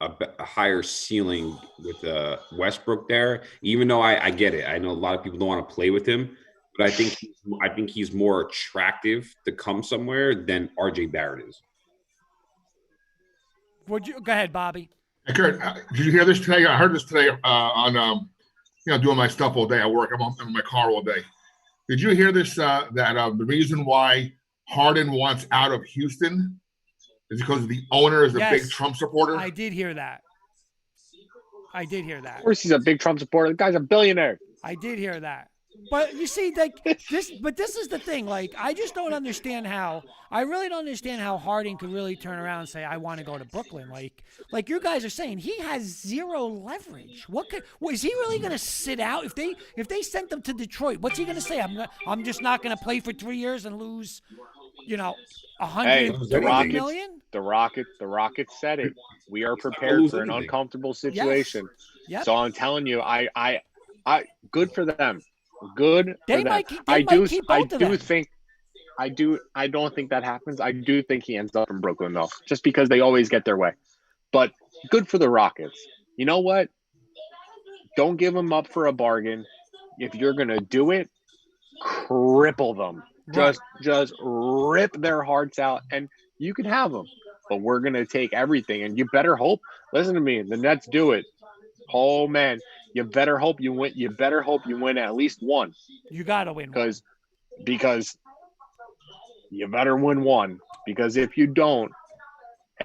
a higher ceiling with Westbrook there. Even though I get it, I know a lot of people don't want to play with him, but I think he's more attractive to come somewhere than RJ Barrett is. Would you go ahead, Bobby? Hey, Kurt, did you hear this today? I heard this today on doing my stuff all day. I work. I'm in my car all day. Did you hear this? That the reason why Harden wants out of Houston is because the owner is a Yes. big Trump supporter. I did hear that. Of course, he's a big Trump supporter. The guy's a billionaire. I did hear that. But you see, like this. But this is the thing. Like, I just don't understand how. I really don't understand how Harden could really turn around and say, "I want to go to Brooklyn." Like you guys are saying, he has zero leverage. Is he really going to sit out if they sent him to Detroit? What's he going to say? I'm just not going to play for 3 years and lose, $130 million. The Rockets said it. We are prepared for an uncomfortable situation. Yep. So I'm telling you, I good for them. Good They for them. might keep both of them. I don't think that happens. I do think he ends up in Brooklyn though, just because they always get their way. But good for the Rockets. You know what? Don't give them up for a bargain. If you're gonna do it, cripple them. Just rip their hearts out, and you can have them. But we're gonna take everything, and you better hope. Listen to me. The Nets do it. Oh man, you better hope you win. You better hope you win at least one. You gotta win because you better win one. Because if you don't,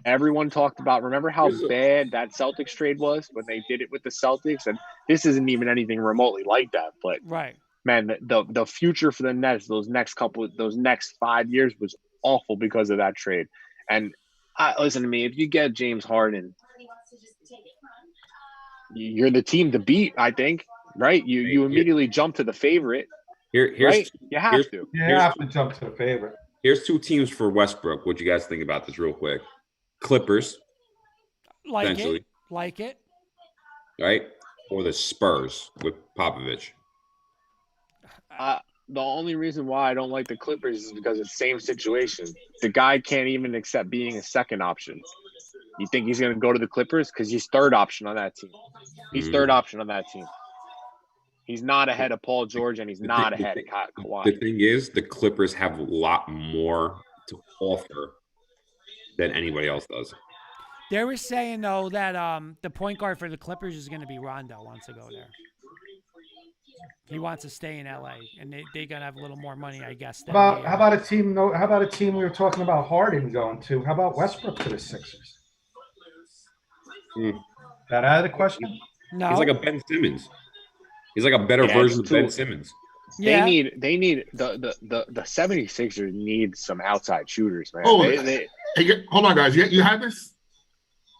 everyone talked about. Remember how bad that Celtics trade was when they did it with the Celtics, and this isn't even anything remotely like that. But right. Man, the future for the Nets, those next 5 years was awful because of that trade. And listen to me, if you get James Harden, you're the team to beat, I think, right? You immediately jump to the favorite, right? You have to. You have to jump to the favorite. Here's two teams for Westbrook. What you guys think about this real quick? Clippers. Like it. Right? Or the Spurs with Popovich. The only reason why I don't like the Clippers is because it's the same situation. The guy can't even accept being a second option. You think he's going to go to the Clippers? Because he's third option on that team. He's third option on that team. He's not ahead of Paul George, and he's not ahead of Kawhi. The thing is, the Clippers have a lot more to offer than anybody else does. They were saying, though, that the point guard for the Clippers is going to be Rondo wants to go there. He wants to stay in LA, and they're gonna have a little more money, I guess. How about a team? How about a team we were talking about Harden going to? How about Westbrook to the Sixers? That out of the question? No, he's like a Ben Simmons. He's like a better version of Ben Simmons. Yeah. They need the 76ers need some outside shooters, man. Hey, hold on, guys. You have this.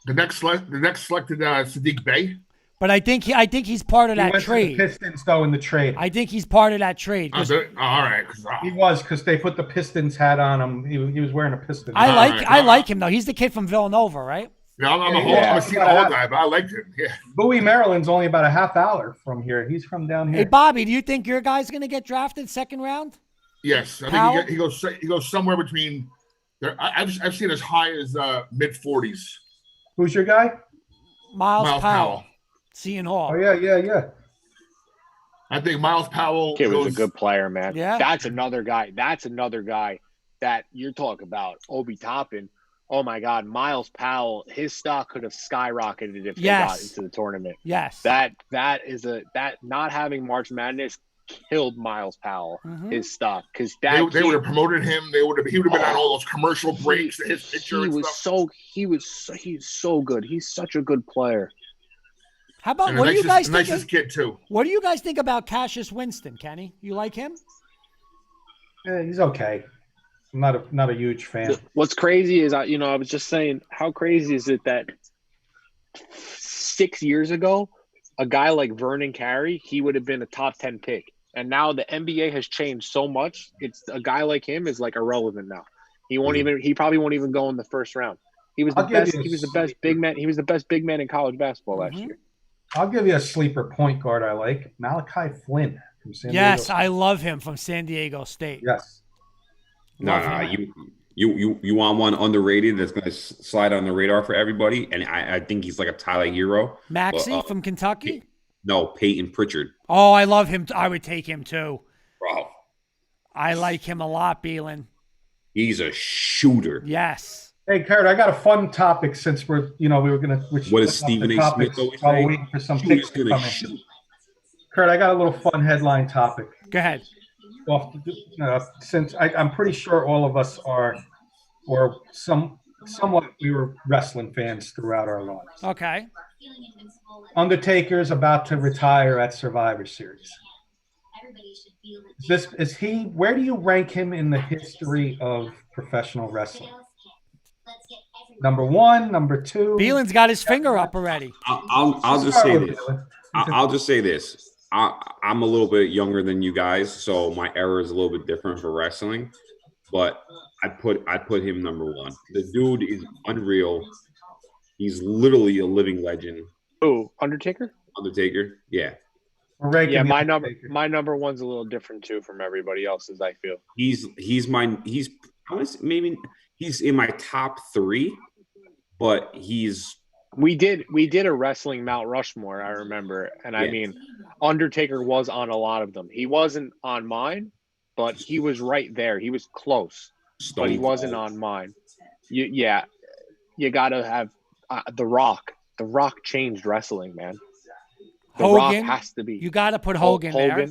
The next selected Sadiq Bey. But I think he's part of that trade. To the Pistons though in the trade. I think he's part of that trade. All right. He was because they put the Pistons hat on him. He was wearing a Pistons. I like him though. He's the kid from Villanova, right? Yeah, I'm a Seton Hall guy, but I liked him. Yeah. Bowie, Maryland's only about a half hour from here. He's from down here. Hey, Bobby, do you think your guy's going to get drafted second round? Yes, I think he goes somewhere between. I've seen as high as mid 40s. Who's your guy? Miles Powell. Seton Hall. Oh yeah. I think Miles Powell was a good player, man. Yeah. That's another guy that you're talking about. Obi Toppin. Oh my God, Miles Powell, his stock could have skyrocketed if they got into the tournament. Yes. That not having March Madness killed Miles Powell, his stock, because they would have promoted him. He would have been on all those commercial breaks. His picture He's so good. He's such a good player. How about what do you guys think? Nicest kid too. What do you guys think about Cassius Winston, Kenny? You like him? Yeah, he's okay. I'm not a huge fan. What's crazy is I was just saying, how crazy is it that 6 years ago, a guy like Vernon Carey, he would have been a top 10 pick, and now the NBA has changed so much. It's a guy like him is like irrelevant now. He won't even. He probably won't even go in the first round. He was the best. He was the best big man. He was the best big man in college basketball last year. I'll give you a sleeper point guard I like, Malachi Flynn from San Diego. Yes, I love him from San Diego State. Yes. No, You want one underrated that's going to slide on the radar for everybody, and I think he's like a Tyler Hero. Maxie from Kentucky. No, Peyton Pritchard. Oh, I love him. I would take him too. Bro, I like him a lot, Beelan. he's a shooter. Yes. Hey, Kurt, I got a fun topic since we were gonna. What does Stephen A. Smith always while say? waiting for some He's picks to going come to in. shoot. Kurt, I got a little fun headline topic. Go ahead. Well, since I'm pretty sure all of us are, or somewhat, we were wrestling fans throughout our lives. Okay. Undertaker's about to retire at Survivor Series. Where do you rank him in the history of professional wrestling? Number one, number two. Beelan's got his finger up already. I'll just say this. I'll just say this. I'm a little bit younger than you guys, so my era is a little bit different for wrestling. But I put him number one. The dude is unreal. He's literally a living legend. Oh, Undertaker? Undertaker, yeah. Yeah, my number one's a little different too from everybody else's. I feel He's honestly, maybe he's in my top three, but we did a wrestling Mount Rushmore, I remember, and I mean, Undertaker was on a lot of them. He wasn't on mine, but he was right there. He was close, but he wasn't on mine. You gotta have The Rock. The Rock changed wrestling, man. The Hogan Rock has to be. You got to put Hogan there.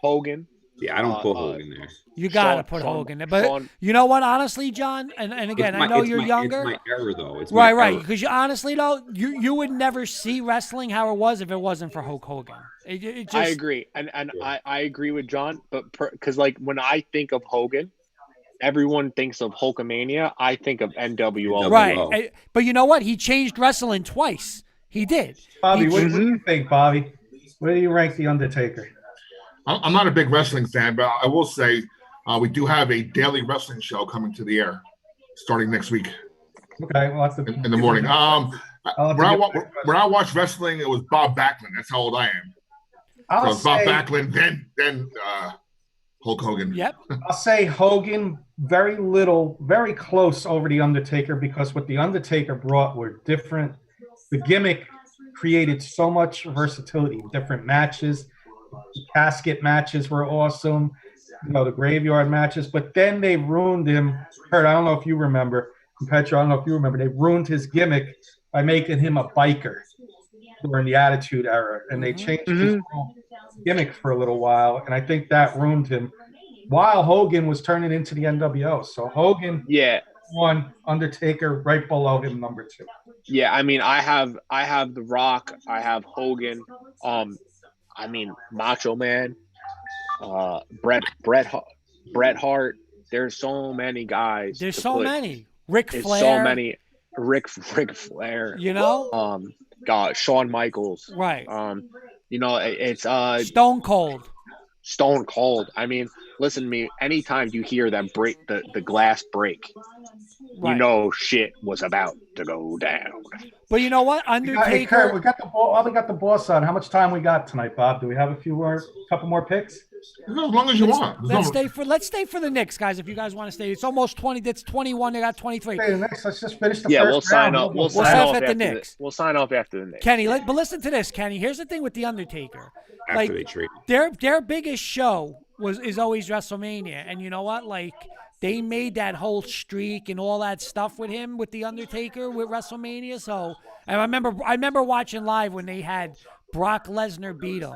Hogan. Yeah, I don't put Hogan there. You got to put Hogan there. But you know what, honestly, John, and again, I know you're younger. It's my era, though. It's right, my era. because honestly, though, you would never see wrestling how it was if it wasn't for Hulk Hogan. It just, I agree, and I agree with John, but because like when I think of Hogan, everyone thinks of Hulkamania. I think of NWO. Right, but you know what? He changed wrestling twice. He did. Bobby, what do you think, Bobby? Where do you rank The Undertaker? I'm not a big wrestling fan, but I will say we do have a daily wrestling show coming to the air starting next week. Okay, well, in the morning. When I watched wrestling, it was Bob Backlund. That's how old I am. Bob Backlund, then Hulk Hogan. Yep. I'll say Hogan, very close over The Undertaker, because what The Undertaker brought were different. The gimmick created so much versatility, different matches. The casket matches were awesome, the graveyard matches, but then they ruined him. Kurt, I don't know if you remember, and Petra, I don't know if you remember, they ruined his gimmick by making him a biker during the Attitude Era, and they changed his whole gimmick for a little while, and I think that ruined him while Hogan was turning into the NWO. So Hogan, one, Undertaker right below him, number two. Yeah, I mean, I have The Rock, I have Hogan, I mean, Macho Man, Bret Hart. There's so many guys. There's so many. Ric Flair. So many. Ric Flair. God, Shawn Michaels. Right. It's Stone Cold. Stone Cold. I mean, listen to me. Anytime you hear that break, the glass break, you know shit was about to go down. But you know what, Undertaker. Hey, Kurt, we got the boss on. How much time we got tonight, Bob? Do we have a couple more picks? As long as you want. Let's stay for the Knicks, guys. If you guys want to stay, it's almost 20. That's 21. They got 23. Okay, let's just finish the first we'll sign round. up. We'll sign off at the Knicks. We'll sign off after the Knicks. Kenny, but listen to this, Kenny. Here's the thing with the Undertaker. After they trade, their biggest show is always WrestleMania, and you know what? Like they made that whole streak and all that stuff with him, with the Undertaker, with WrestleMania. So, and I remember watching live when they had Brock Lesnar beat him,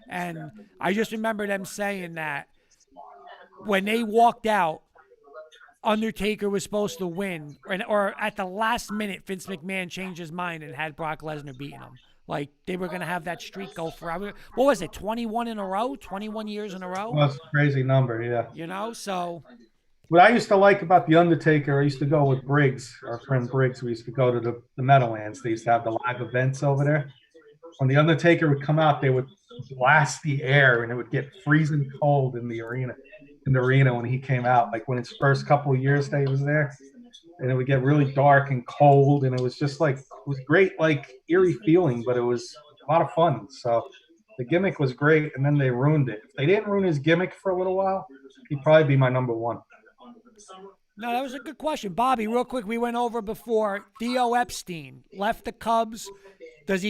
and I just remember them saying that when they walked out, Undertaker was supposed to win, or at the last minute, Vince McMahon changed his mind and had Brock Lesnar beating him. Like, they were going to have that streak go forever. What was it, 21 in a row? 21 years in a row? That's a crazy number, yeah. So. What I used to like about The Undertaker, I used to go with Briggs, our friend Briggs. We used to go to the Meadowlands. They used to have the live events over there. When The Undertaker would come out, they would blast the air, and it would get freezing cold in the arena when he came out. Like, when his first couple of years that he was there. And it would get really dark and cold, and it was just like, it was great, like eerie feeling, but it was a lot of fun. So the gimmick was great, and then they ruined it. If they didn't ruin his gimmick for a little while, he'd probably be my number one. No, that was a good question. Bobby, real quick, we went over before. Theo Epstein left the Cubs. Does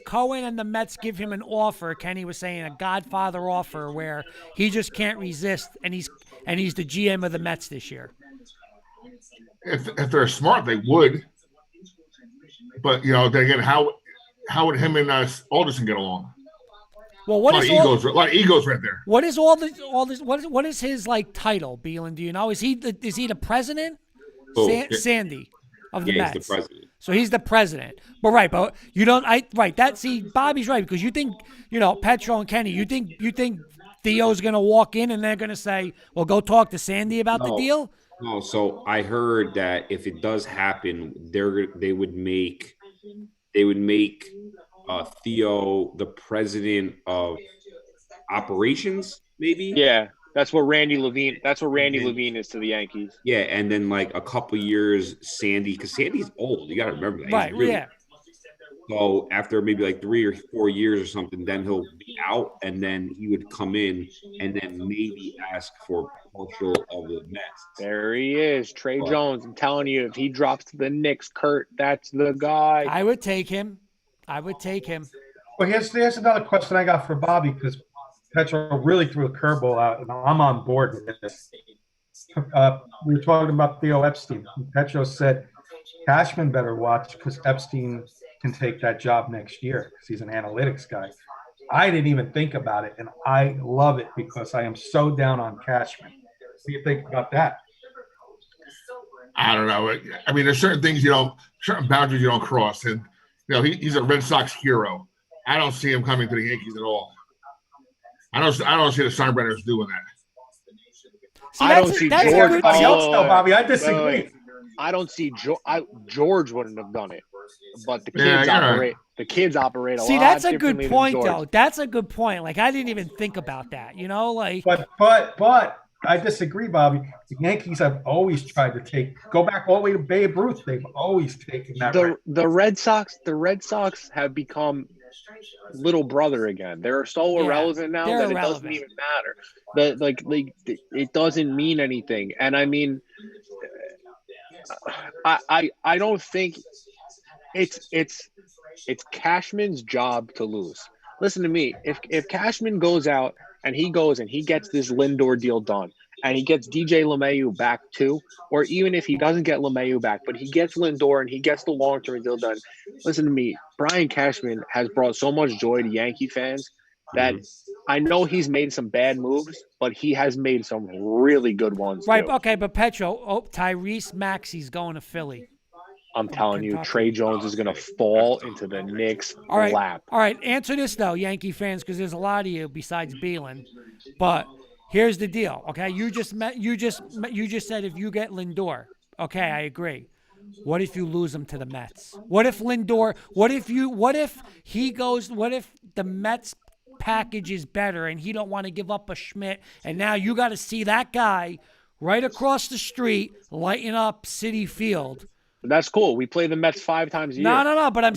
Cohen and the Mets give him an offer? Kenny was saying a Godfather offer where he just can't resist, and he's the GM of the Mets this year. If they're smart, they would. But then again, how would him and Alderson get along? Well, A lot of egos right there. What is all this? What is his title, Beelan? Do you know? Is he the president? Sandy of the Mets. He's the president. So he's the president. But you don't. Bobby's right, because you think Petro and Kenny. You think Theo's gonna walk in and they're gonna say, "Well, go talk to Sandy about the deal." No, so I heard that if it does happen, they would make Theo the president of operations, maybe. Yeah, that's what Randy Levine is to the Yankees. Yeah, and then a couple years, Sandy, because Sandy's old. You got to remember that. Right. Yeah. So after maybe 3 or 4 years or something, then he'll be out, and then he would come in and then maybe ask for partial of the Mets. There he is, Trey Jones. I'm telling you, if he drops to the Knicks, Kurt, that's the guy. I would take him. Well, here's another question I got for Bobby, because Petro really threw a curveball out, and I'm on board with this. We were talking about Theo Epstein. Petro said Cashman better watch, because Epstein can take that job next year because he's an analytics guy. I didn't even think about it, and I love it because I am so down on Cashman. What do you think about that? I don't know. I mean, there's certain things certain boundaries you don't cross, and he's a Red Sox hero. I don't see him coming to the Yankees at all. I don't see the Steinbrenners doing that. I don't see George. Bobby, I disagree. Wait. I don't see George wouldn't have done it, but the kids operate. The kids operate a lot. See, that's a good differently than point, George. though. That's a good point. I didn't even think about that. But I disagree, Bobby. The Yankees have always tried to go back all the way to Babe Ruth. They've always taken that. The Red Sox have become little brother again. They're so irrelevant now that it doesn't even matter. It doesn't mean anything. And I mean, I don't think it's Cashman's job to lose. Listen to me. If Cashman goes out and he gets this Lindor deal done, and he gets DJ LeMahieu back too, or even if he doesn't get LeMahieu back, but he gets Lindor and he gets the long-term deal done, listen to me. Brian Cashman has brought so much joy to Yankee fans that I know he's made some bad moves, but he has made some really good ones. Right. Too. Okay. But Petro, Tyrese Maxey's going to Philly. I'm telling you, Trey Jones is going to fall into the Knicks' lap. All right. Answer this, though, Yankee fans, because there's a lot of you besides Beelan. But here's the deal, okay? You just said if you get Lindor. Okay, I agree. What if you lose him to the Mets? What if the Mets package is better and he don't want to give up a Schmidt, and now you got to see that guy right across the street lighting up Citi Field? That's cool. We play the Mets 5 times a year. No. But I'm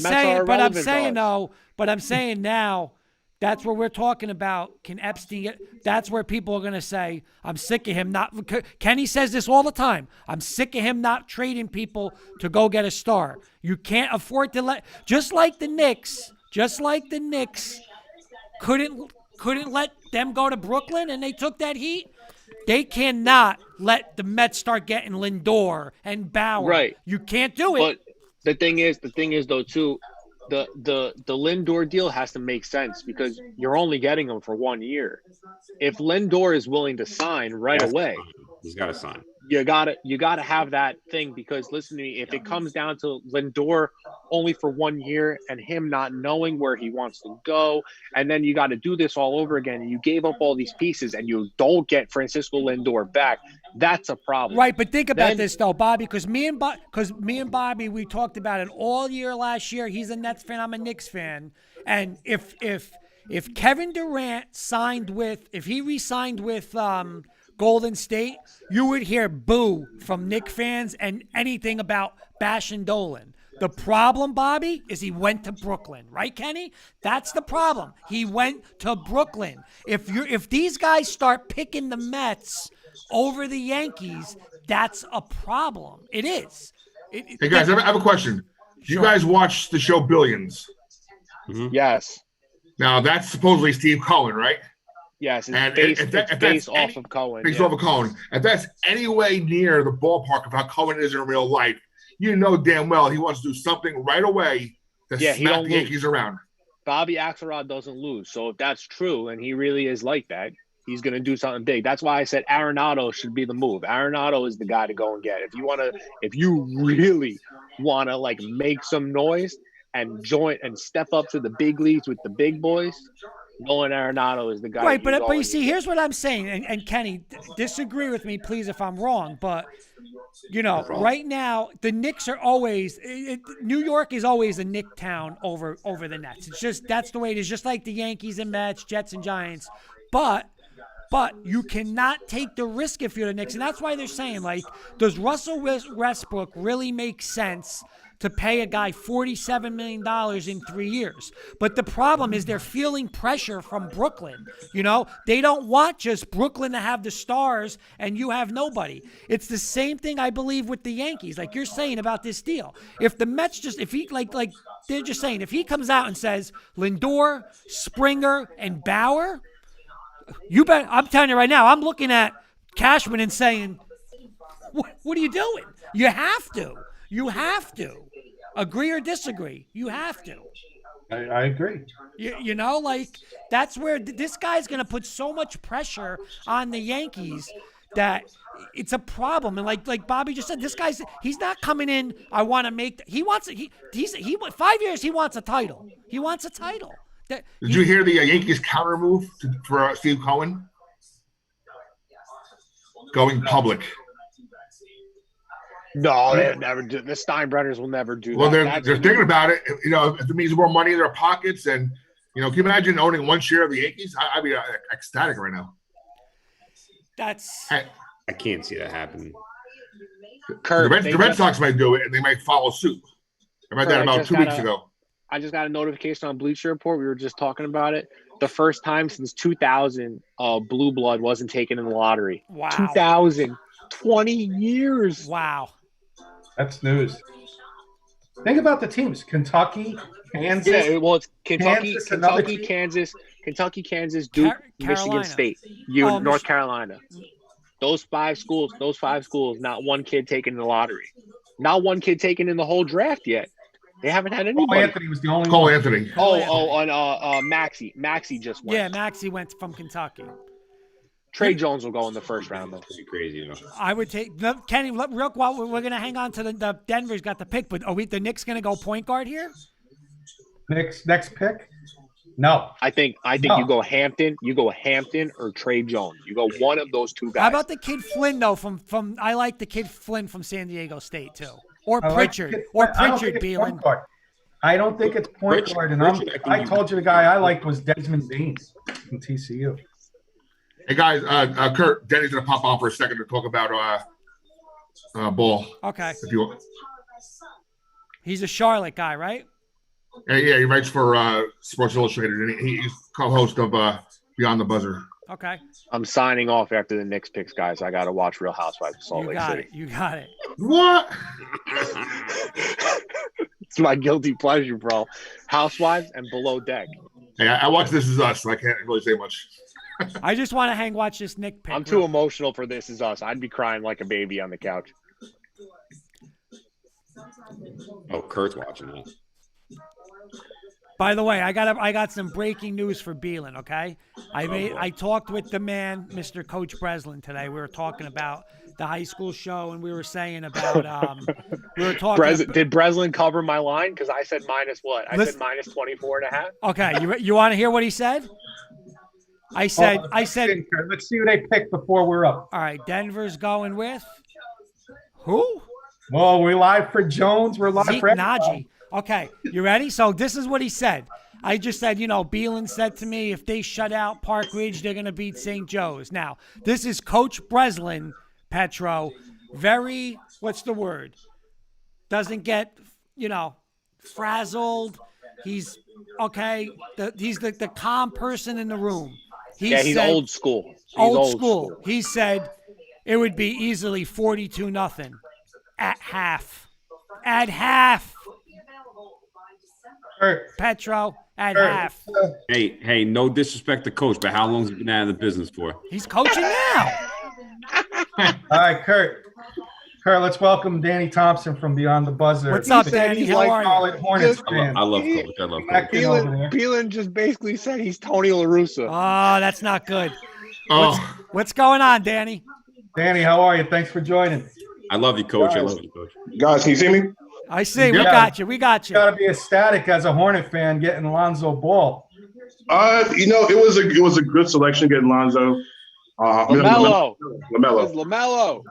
saying now, that's where we're talking about. Can Epstein get? That's where people are going to say, I'm sick of him not. Kenny says this all the time. I'm sick of him not trading people to go get a star. You can't afford to let. Just like the Knicks couldn't let them go to Brooklyn, and they took that heat. They cannot let the Mets start getting Lindor and Bauer. Right. You can't do it. But the thing is though too, the Lindor deal has to make sense because you're only getting him for 1 year. If Lindor is willing to sign right away, he's got to sign. You gotta have that thing because listen to me, if it comes down to Lindor only for 1 year and him not knowing where he wants to go, and then you got to do this all over again, and you gave up all these pieces and you don't get Francisco Lindor back, that's a problem. Right, but think about this though, Bobby, because me and Bobby, we talked about it all year last year. He's a Nets fan, I'm a Knicks fan, and if Kevin Durant re-signed with Golden State, you would hear boo from Knicks fans and anything about bashing Dolan. The problem, Bobby, is he went to Brooklyn, right, Kenny? That's the problem. He went to Brooklyn. If these guys start picking the Mets over the Yankees, that's a problem. It is. Hey guys, I have a question. Do you guys watch the show Billions? Yes. Now that's supposedly Steve Cohen, right? Yes. It's And based, if that- it's if that's based off of Cohen. Based yeah. off of Cohen. If that's any way near the ballpark of how Cohen is in real life, you know damn well he wants to do something right away to Yeah, he smack don't the lose. Yankees around. Bobby Axelrod doesn't lose. So if that's true and he really is like that, he's going to do something big. That's why I said Arenado should be the move. Arenado is the guy to go and get. If you really want to like make some noise and join and step up to the big leagues with the big boys, Nolan Arenado is the guy. Right, but you see, here's what I'm saying, and Kenny, disagree with me, please, if I'm wrong, but right now the Knicks are always New York is always a Knick town over the Nets. It's just that's the way it is. Just like the Yankees and Mets, Jets and Giants, but you cannot take the risk if you're the Knicks, and that's why they're saying like, does Russell Westbrook really make sense to pay a guy $47 million in 3 years? But the problem is they're feeling pressure from Brooklyn. They don't want just Brooklyn to have the stars and you have nobody. It's the same thing I believe with the Yankees, like you're saying about this deal. If the Mets if he they're just saying, if he comes out and says Lindor, Springer, and Bauer, you bet. I'm telling you right now, I'm looking at Cashman and saying, what are you doing? You have to. You have to. Agree or disagree. You have to. I agree. That's where this guy's going to put so much pressure on the Yankees that it's a problem. And like Bobby just said, he's not coming in. I want to make. He wants. He's 5 years. He wants a title. He wants a title. Did you hear the Yankees counter move for Steve Cohen? Going public. No, they never do. The Steinbrenners will never do Well, that. they're thinking about it. If it means more money in their pockets, and can you imagine owning one share of the Yankees? I'd be ecstatic right now. I can't see that happening. Kurt, the Red Sox might do it, and they might follow suit. I read that about 2 weeks ago. I just got a notification on Bleacher Report. We were just talking about it. The first time since 2000, Blue Blood wasn't taken in the lottery. Wow. 2000, 20 years. Wow. That's news. Think about the teams: Kentucky, Kansas. Yeah, well, it's Kentucky, Kansas, Kansas, Duke, Michigan State, North Carolina. Those five schools, not one kid taken in the lottery. Not one kid taken in the whole draft yet. They haven't had anybody. Cole Anthony was the only Cole one. Anthony. Maxey. Maxey just went. Yeah, Maxey went from Kentucky. Trey Jones will go in the first round, though. Pretty crazy, I would take Kenny. Real quick, we're gonna hang on to the Denver's got the pick, but are the Knicks gonna go point guard here? Next pick? No. I think No. you go Hampton or Trey Jones. You go one of those two guys. How about the kid Flynn though? From I like the kid Flynn from San Diego State too, or Pritchard, Beelan. I don't think it's point guard, and I told you the guy I liked was Desmond Dean from TCU. Hey guys, Kurt, Denny's gonna pop on for a second to talk about ball. Okay. If you want. He's a Charlotte guy, right? Yeah, he writes for Sports Illustrated, and he's co-host of Beyond the Buzzer. Okay. I'm signing off after the Knicks picks, guys. I got to watch Real Housewives of Salt Lake City. You got it. What? It's my guilty pleasure, bro. Housewives and Below Deck. Hey, I watch This Is Us, so I can't really say much. I just want to watch this Nick pick. I'm too emotional for This Is Us. I'd be crying like a baby on the couch. Oh, Kurt's watching that. By the way, I got some breaking news for Beelan, okay? I talked with the man, Mr. Coach Breslin, today. We were talking about the high school show, and we were saying about Did Breslin cover my line? Because I said minus what? I said minus 24.5. Okay, you want to hear what he said? I said let's see who they pick before we're up. All right, Denver's going with who? Well, we're live for Jones. We're live Zeke for Naji. Okay, you ready? So this is what he said. I just said, Beelan said to me, if they shut out Park Ridge, they're going to beat St. Joe's. Now, this is Coach Breslin, Petro. Very, what's the word? Doesn't get, frazzled. He's, okay, he's the calm person in the room. He's old school. Old school. He said, it would be easily 42-0 at half. At half. Kurt, Petro at Kurt, half. Hey, no disrespect to coach, but how long has he been out of the business for? He's coaching now. all right, Kurt. Kurt, let's welcome Danny Thompson from Beyond the Buzzer. What's up, He said Danny? he's How like are you? Charlotte Hornets I fan. I love coach. I love Back coach. in over there. Peelan just basically said he's Tony La Russa. Oh, that's not good. Oh, What's going on, Danny? Danny, how are you? Thanks for joining. I love you, coach. I love you, coach. Guys, can you see me? I see. We Yeah. got you. We got You you. got to be ecstatic as a Hornet fan getting Lonzo Ball. It was a good selection getting Lonzo. LaMelo. It's LaMelo. LaMelo.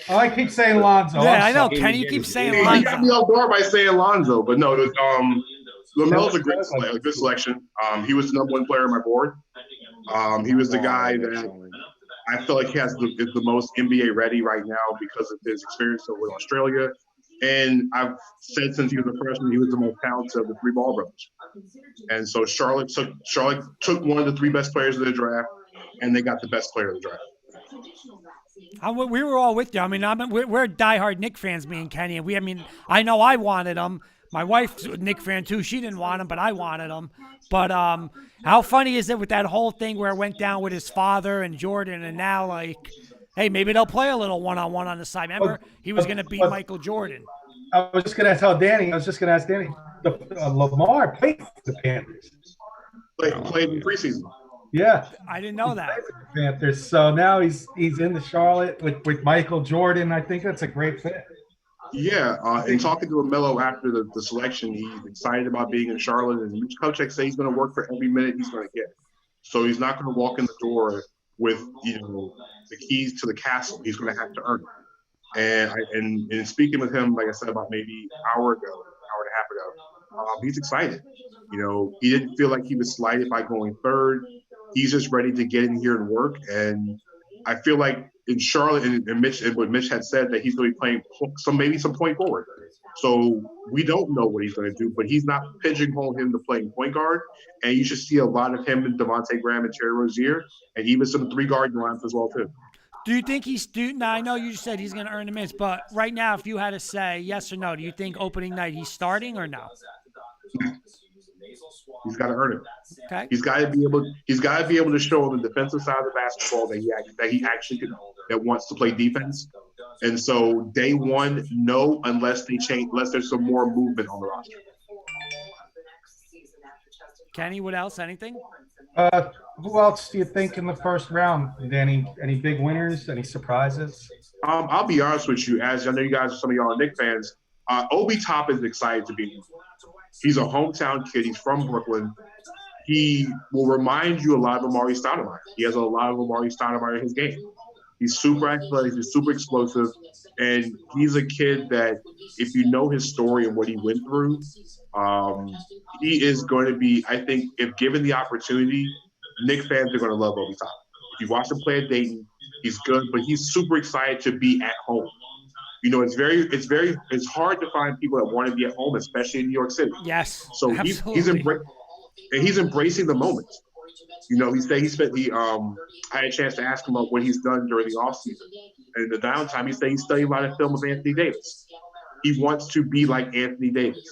Oh, I keep saying Lonzo. Yeah, I I'm know. sorry. Kenny, you keep saying He got me Lonzo. off guard by saying Lonzo, but no, LaMelo's a good selection. He was the number one player on my board. He was the guy that I feel like he is the most NBA ready right now because of his experience over in Australia. And I've said since he was a freshman, he was the most talented of the three Ball brothers. And so Charlotte took one of the three best players of the draft, and they got the best player of the draft. We were all with you. I mean, we're diehard Knick fans, me and Kenny. And I know I wanted him. My wife's a Knick fan too. She didn't want him, but I wanted him. But how funny is it with that whole thing where it went down with his father and Jordan, and now like, hey, maybe they'll play a little one-on-one on the side. Remember, he was going to beat Michael Jordan. I was just going to tell Danny. I was just going to ask Danny. Lamar played for the Panthers. Played in preseason. Yeah, I didn't know that. the Panthers. So now he's in the Charlotte with Michael Jordan. I think that's a great fit. Yeah, and talking to LaMelo after the selection, he's excited about being in Charlotte. And Mitch Kupchak said he's going to work for every minute he's going to get. So he's not going to walk in the door with the keys to the castle. He's going to have to earn it. And in speaking with him, like I said, about maybe an hour and a half ago, he's excited. He didn't feel like he was slighted by going third. He's just ready to get in here and work. And I feel like in Charlotte and what Mitch had said that he's going to be playing some point forward. So we don't know what he's going to do, but he's not pigeonholing him to playing point guard. And you should see a lot of him and Devontae Graham and Terry Rozier, and even some 3-guard lines as well too. Do you think now I know you said he's going to earn the minutes, but right now, if you had to say yes or no, do you think opening night he's starting or no? He's got to earn it. Okay. He's got to be able to show on the defensive side of the basketball that he actually that wants to play defense. And so day one, no, unless there's some more movement on the roster. Kenny, what else? Anything? Who else do you think in the first round? Any big winners? Any surprises? I'll be honest with you, as I know you guys, some of y'all are Knicks fans. Obi Toppin is excited to be here. He's a hometown kid. He's from Brooklyn. He will remind you a lot of Amari Stoudemire. He has a lot of Amari Stoudemire in his game. He's super athletic. He's super explosive. And he's a kid that, if you know his story and what he went through, he is going to be, I think, if given the opportunity, Knicks fans are going to love Obi Toppin. If you watch him play at Dayton, he's good, but he's super excited to be at home. It's hard to find people that want to be at home, especially in New York City. Yes. So he's embracing the moment. I had a chance to ask him about what he's done during the offseason. And in the downtime, he said he studied a lot of film of Anthony Davis. He wants to be like Anthony Davis.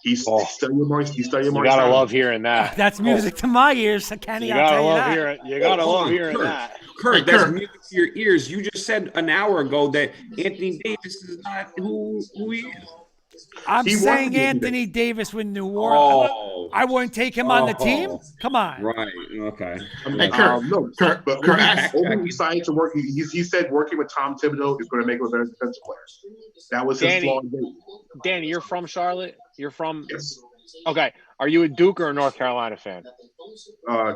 He's studying more. You gotta love hearing that. That's music to my ears, Kenny. I'll tell you that. You gotta love hearing that. Kurt, that's music to your ears. You just said an hour ago that Anthony Davis is not who he is. I'm saying Anthony Davis with New Orleans. Oh. I wouldn't take him on the team. Come on. Right. Okay. Hey, Kurt, Obi decided to work. He said working with Tom Thibodeau is going to make him a better defensive player. That was his flaw. Danny, you're from Charlotte? You're from? Yes. Okay. Are you a Duke or a North Carolina fan?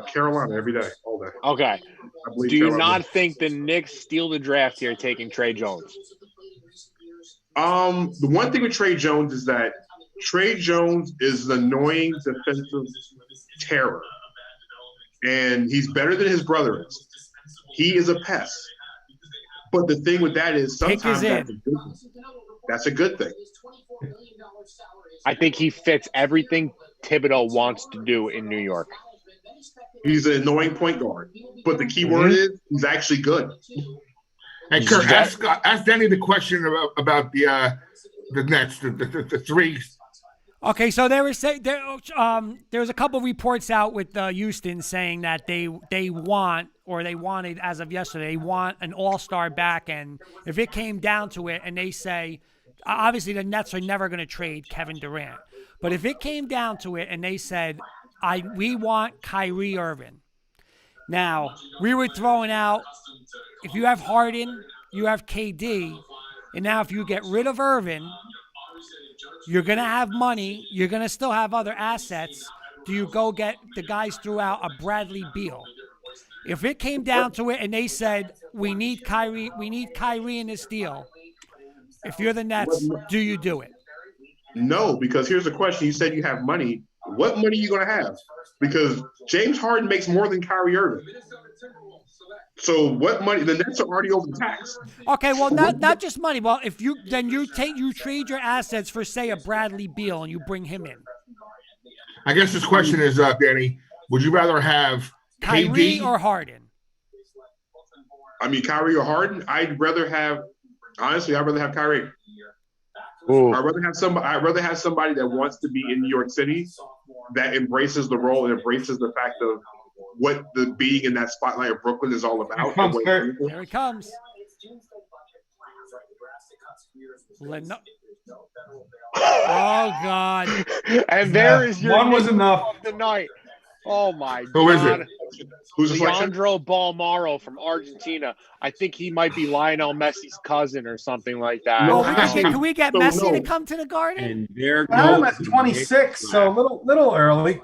Carolina every day, all day. Okay. Do you not think the Knicks steal the draft here taking Trey Jones? The one thing with Trey Jones is that Trey Jones is an annoying defensive terror. And he's better than his brother is. He is a pest. But the thing with that is sometimes that's a good thing. I think he fits everything Thibodeau wants to do in New York. He's an annoying point guard. But the key word is he's actually good. Hey, Kurt, ask Danny the question about the Nets, the three. Okay, so there was a couple reports out with Houston saying that they wanted as of yesterday, they want an all-star back, and if it came down to it, and they say, obviously the Nets are never going to trade Kevin Durant, but if it came down to it, and they said, we want Kyrie Irving. Now we were throwing out, if you have Harden, you have KD, and now if you get rid of Irving, you're going to have money. You're going to still have other assets. Do you go get the guys throughout a Bradley Beal? If it came down to it and they said, we need Kyrie in this deal, if you're the Nets, do you do it? No, because here's the question. You said you have money. What money are you going to have? Because James Harden makes more than Kyrie Irving. So what money? The Nets are already overtaxed. Okay, well, not just money. Well, if you trade your assets for, say, a Bradley Beal, and you bring him in. I guess this question is, Danny, would you rather have Kyrie KD or Harden? I mean, Kyrie or Harden? I'd rather have Kyrie. Ooh. I'd rather have somebody that wants to be in New York City, that embraces the role and embraces the fact of what the being in that spotlight of Brooklyn is all about. Here it comes. Oh God! And there is your one was enough tonight. Oh my God! Who is it? Who's the Leandro Balmaro from Argentina. I think he might be Lionel Messi's cousin or something like that. No, Can we get Messi to come to the Garden? And there I'm goes at 26, so a little early.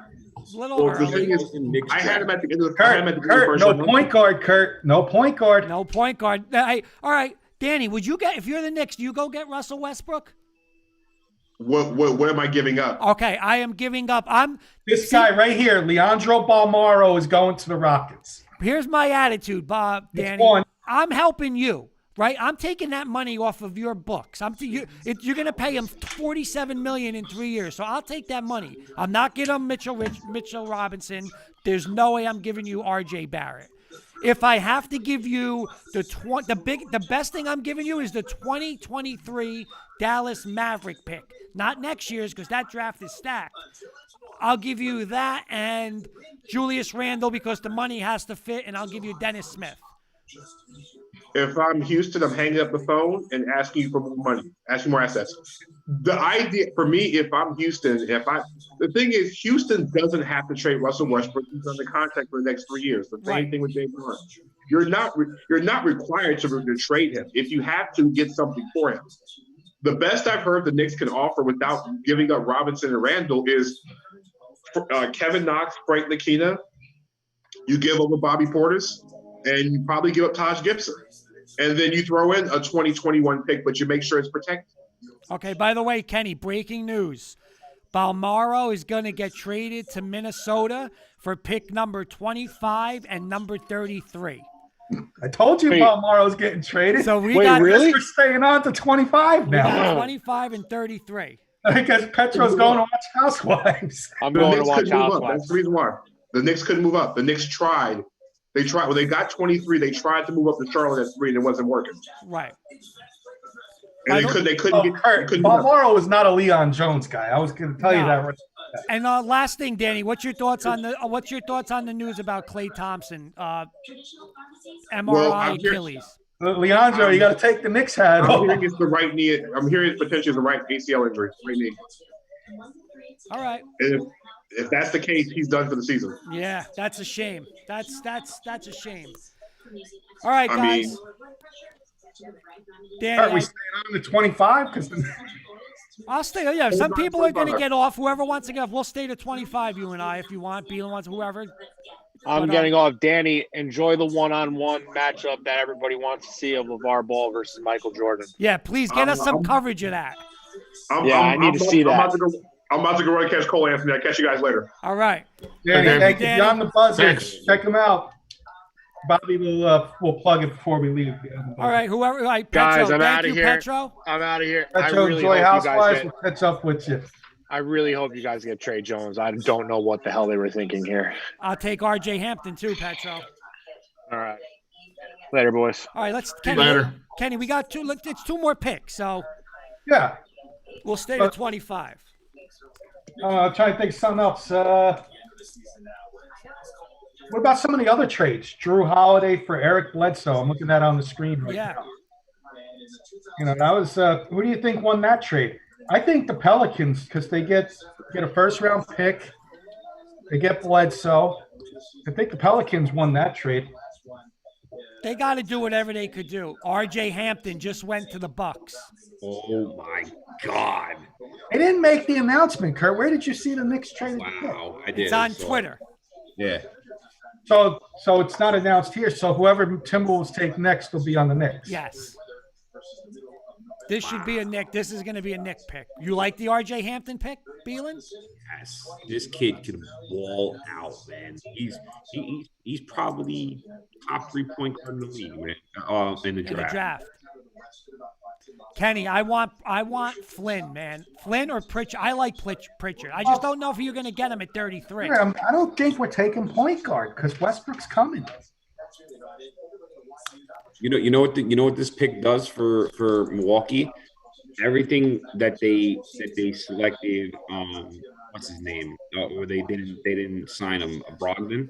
Little The thing early. is, I had him at the end of the Kurt, no point guard, Kurt. No point guard. No point guard. Hey, all right, Danny, would you get, if you're the Knicks, do you go get Russell Westbrook? What am I giving up? Okay, I am giving up. This guy right here, Leandro Balmaro, is going to the Rockets. Here's my attitude, Bob, Danny. one. I'm helping you, right? I'm taking that money off of your books. You're going to pay him $47 million in 3 years, so I'll take that money. I'm not giving him Mitchell Robinson. There's no way I'm giving you R.J. Barrett. If I have to give you the best thing I'm giving you is the 2023 Dallas Maverick pick. Not next year's, because that draft is stacked. I'll give you that and Julius Randle because the money has to fit, and I'll give you Dennis Smith. If I'm Houston, I'm hanging up the phone and asking you for more money, asking more assets. The idea for me, if I'm Houston, the thing is, Houston doesn't have to trade Russell Westbrook. He's under contract for the next 3 years. The same thing with James Harden. You're not required to trade him. If you have to, get something for him. The best I've heard the Knicks can offer without giving up Robinson and Randall is Kevin Knox, Frank Ntilikina. You give over Bobby Portis, and you probably give up Taj Gibson. And then you throw in a 2021 pick, but you make sure it's protected. Okay, by the way, Kenny, breaking news. Balmaro is going to get traded to Minnesota for pick number 25 and number 33. I told you Balmaro's getting traded. So we're staying on to 25 now. We got 25 and 33. I guess Petro's going to watch Housewives. I'm going to watch Housewives. That's the reason why. The Knicks couldn't move up. The Knicks tried. They tried. When they got 23, they tried to move up to Charlotte at 3, and it wasn't working. Right. And they couldn't get. Balmaro was not a Leon Jones guy. I was going to tell you that right. And last thing, Danny, what's your thoughts on the news about Klay Thompson, MRI Achilles? Leandro, you got to take the Knicks hat off. I'm hearing it's the right knee. I'm hearing it's potentially the right ACL injury, right knee. All right. And if that's the case, he's done for the season. Yeah, that's a shame. That's a shame. All right, guys. Danny, Are we staying on to 25? Because I'll stay. Yeah, some people are going to get off. Whoever wants to get off, we'll stay to 25. You and I, if you want. Beal wants whoever. I'm getting off. Danny, enjoy the one-on-one matchup that everybody wants to see of LeVar Ball versus Michael Jordan. Yeah, please get us some coverage of that. I need to see that. I'm about to go run and catch Cole Anthony. I'll catch you guys later. All right. Danny, thank you. You're on the buzzer. Thanks. Check him out. Bobby will plug it before we leave. All right, whoever. Right, guys, Petro, I'm out of here. Petro. I'm out of here. Petro, I really enjoy hope Housewives. you guys We'll catch up with you. I really hope you guys get Trey Jones. I don't know what the hell they were thinking here. I'll take R.J. Hampton too, Petro. All right. Later, boys. All right, let's Kenny. Later. Kenny, we got it's 2 more picks, so Yeah. we'll stay to 25. I'm trying to think of something else. What about some of the other trades? Drew Holiday for Eric Bledsoe. I'm looking at that on the screen right Yeah. now. You know, that was who do you think won that trade? I think the Pelicans, because they get a first round pick. They get Bledsoe. I think the Pelicans won that trade. They got to do whatever they could do. R.J. Hampton just went to the Bucks. Oh my God! They didn't make the announcement, Kurt. Where did you see the Knicks trade? Wow, I did. It's on So, Twitter. Yeah. So it's not announced here. So whoever Timberwolves take next will be on the Knicks. Yes. This should be a Nick. This is going to be a Nick pick. You like the R.J. Hampton pick, Beelan? Yes, this kid can ball out, man. He's probably top 3-point guard in the league, man. In the draft. Kenny, I want Flynn, man. Flynn or Pritchard. I like Pritchard. I just don't know if you're going to get him at 33. I don't think we're taking point guard because Westbrook's coming. You know what this pick does for Milwaukee? Everything that they selected, what's his name? Or they didn't sign him, Brogdon.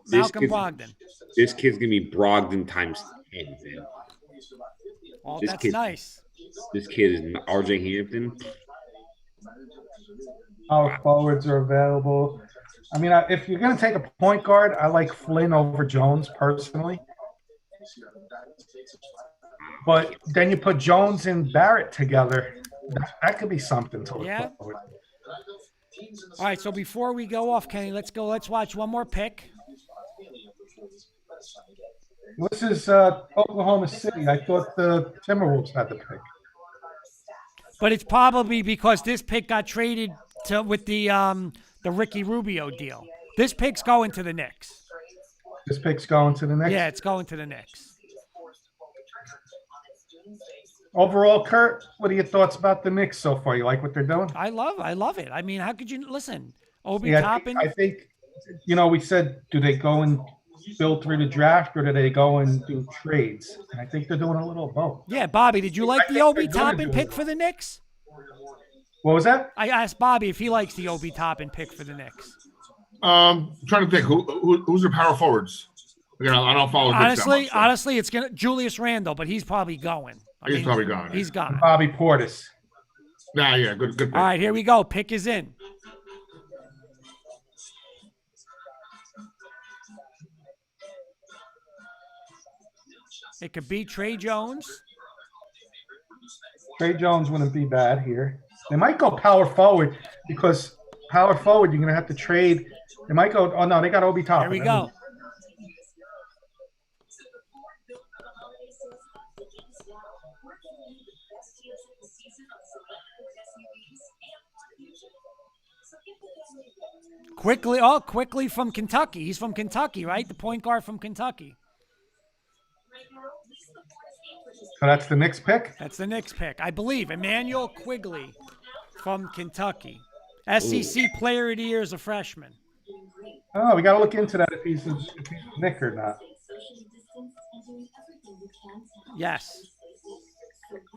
Malcolm Brogdon. This kid's gonna be Brogdon times 10, man. Oh, This that's kid- nice. This kid is R.J. Hampton. Power forwards are available. I mean, if you're going to take a point guard, I like Flynn over Jones personally. But then you put Jones and Barrett together. That could be something to look forward. All right, so before we go off, Kenny, let's watch one more pick. This is Oklahoma City. I thought the Timberwolves had the pick. But it's probably because this pick got traded with the Ricky Rubio deal. This pick's going to the Knicks. This pick's going to the Knicks? Yeah, it's going to the Knicks. Overall, Kurt, what are your thoughts about the Knicks so far? You like what they're doing? I love it. I mean, how could you listen? Obi Yeah, Toppin. I think, we said, do they go and build through the draft or do they go and do trades? And I think they're doing a little of both. Yeah, Bobby, did you like the think Obi they're gonna Toppin do pick it. for the Knicks? What was that? I asked Bobby if he likes the Obi Toppin pick for the Knicks. Trying to think who's their power forwards. Again, I don't follow. Knicks that much, so. Honestly, it's gonna Julius Randle, but he's probably going. He's probably gone. He's gone. Bobby Portis. Nah, yeah, good. Pick. All right, here we go. Pick is in. It could be Trey Jones. Trey Jones wouldn't be bad here. They might go power forward because power forward, you're going to have to trade. They might go, oh, no, they got Obi Toppin. There we go. Quickly from Kentucky. He's from Kentucky, right? The point guard from Kentucky. So that's the Knicks pick? That's the Knicks pick, I believe. Emmanuel Quigley from Kentucky. SEC Player of the Year as a freshman. Oh, we got to look into that if he's a Knick or not. Yes.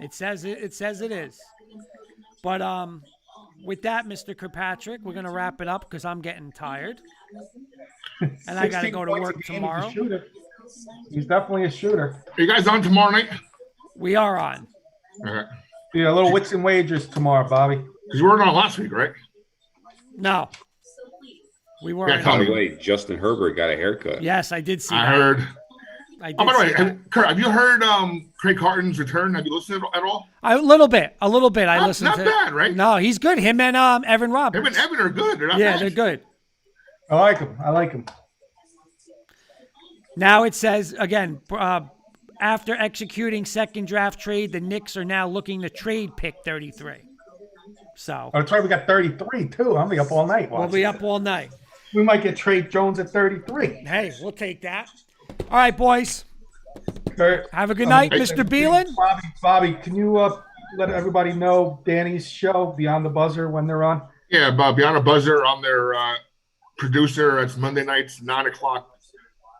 It says it is. But with that, Mr. Kirkpatrick, we're going to wrap it up because I'm getting tired. And I got to go to work tomorrow. He's definitely a shooter. Are you guys on tomorrow night? We are on. All right. Yeah, a little wits and wagers tomorrow, Bobby. Because you weren't on last week, right? No. We weren't. By the way, Justin Herbert got a haircut. Yes, I did see I that. heard. I did Oh, by the see way, Kurt, have you heard Craig Carton's return? Have you listened at all? A little bit. I listened not to. bad, right? No, he's good. Him and Evan Roberts. Him and Evan are good. They're not Yeah, bad. they're good. I like him. Now it says, again, after executing second draft trade, the Knicks are now looking to trade pick 33. So Oh, that's right. We got 33, too. I'll be up all night we'll watching. be up all night. We might get Trey Jones at 33. Hey, we'll take that. All right, boys. Kurt, Have a good night, Hey, Mr. Beelan. Bobby, can you let everybody know Danny's show, Beyond the Buzzer, when they're on? Yeah, Beyond a Buzzer on their producer. It's Monday nights, 9 o'clock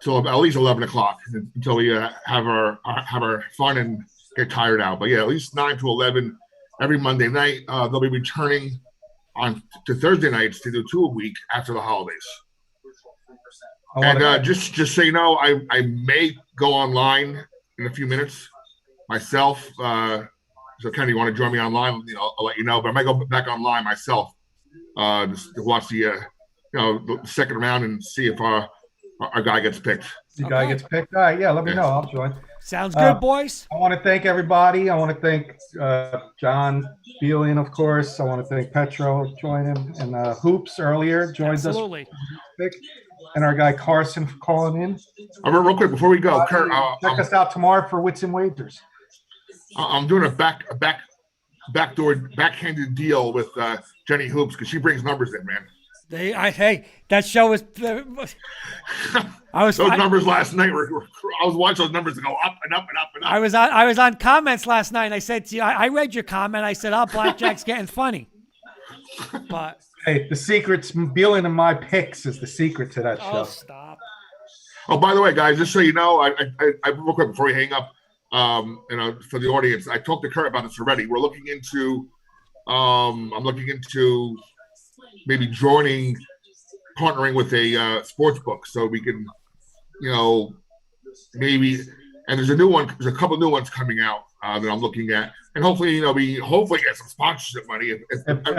till at least 11 o'clock until we have our fun and get tired out. But yeah, at least 9 to 11 every Monday night. They'll be returning on to Thursday nights to do 2 a week after the holidays. And just so you know, I may go online in a few minutes myself. So Kenny, you want to join me online? I'll let you know. But I might go back online myself just to watch the the second round and see if our guy gets picked. The guy gets picked. All right, yeah, let me know. I'll join. Sounds good, boys. I want to thank everybody. I want to thank John Beelian, of course. I want to thank Petro joining, and Hoops earlier joined Absolutely. us. And our guy Carson for calling in. Real quick before we go, Kurt, check us out tomorrow for Wits and Wagers. I'm doing a backhanded deal with Jenny Hoops because she brings numbers in, man. Hey, that show was. Those numbers last night I was watching those numbers go up and up and up and up. I was on comments last night, and I said to you, I read your comment. I said, "Oh, blackjack's getting funny." But hey, the secret's Beelian and my picks is the secret to that show. Oh, stop. Oh, by the way, guys, just so you know, I real quick before we hang up, for the audience, I talked to Kurt about this already. We're looking into, I'm looking into maybe partnering with a sports book so we can, maybe. And there's a couple new ones coming out that I'm looking at, and hopefully, we get some sponsorship money.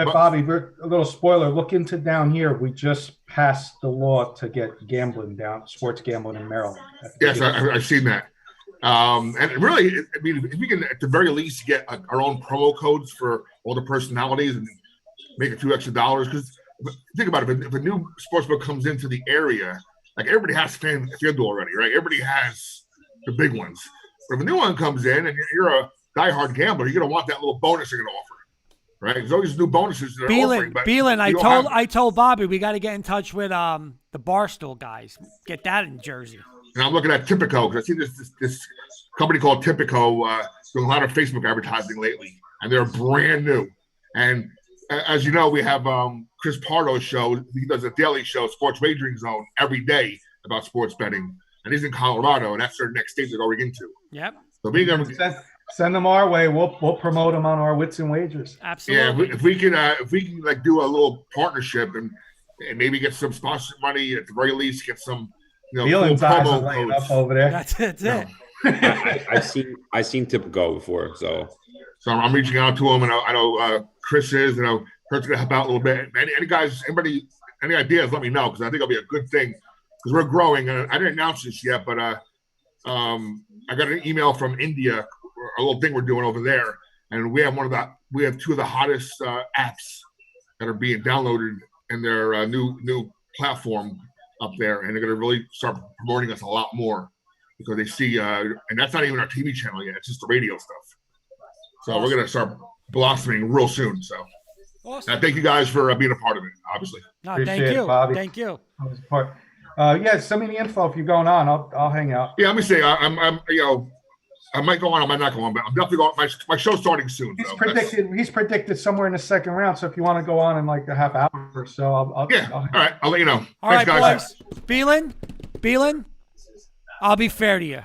Bobby, a little spoiler. Look into down here. We just passed the law to get sports gambling in Maryland. Yes, I've seen that. And really, I mean, if we can at the very least get our own promo codes for all the personalities and make a few extra dollars, because think about it, if a new sportsbook comes into the area, like everybody has FanDuel already, right? Everybody has the big ones. But if a new one comes in and you're a diehard gambler, you're gonna want that little bonus they're gonna offer, right? There's always new bonuses they're offering. Beelian, I told Bobby we got to get in touch with the Barstool guys, get that in Jersey. And I'm looking at Tipico because I see this company called Tipico doing a lot of Facebook advertising lately, and they're brand new. And as you know, we have Chris Pardo's show. He does a daily show, Sports Wagering Zone, every day about sports betting. And he's in Colorado, and that's their next state they're going into. Yep. So being able to send them our way. We'll promote them on our Wits and Wagers. Absolutely. Yeah, if we can like do a little partnership and maybe get some sponsorship money at the very least, get some cool promo codes up over there. That's it. I've seen Tipico before, so I'm reaching out to him, and I know Chris is, Kurt's gonna help out a little bit. Any ideas? Let me know because I think it'll be a good thing. Because we're growing, and I didn't announce this yet, but I got an email from India, a little thing we're doing over there, and we have two of the hottest apps that are being downloaded in their new platform up there, and they're going to really start promoting us a lot more because they see, and that's not even our TV channel yet; it's just the radio stuff. So we're going to start blossoming real soon. So, awesome. Thank you guys for being a part of it. Obviously, thank you, Bobby. Thank you. Send me the info if you're going on. I'll hang out. Yeah, let me say I might go on, I might not go on, but I'm definitely going. My show's starting soon. He's predicted somewhere in the second round. So if you want to go on in like a half hour or so, I'll all right, I'll let you know. All Thanks, right, guys. boys. Beelian, I'll be fair to you.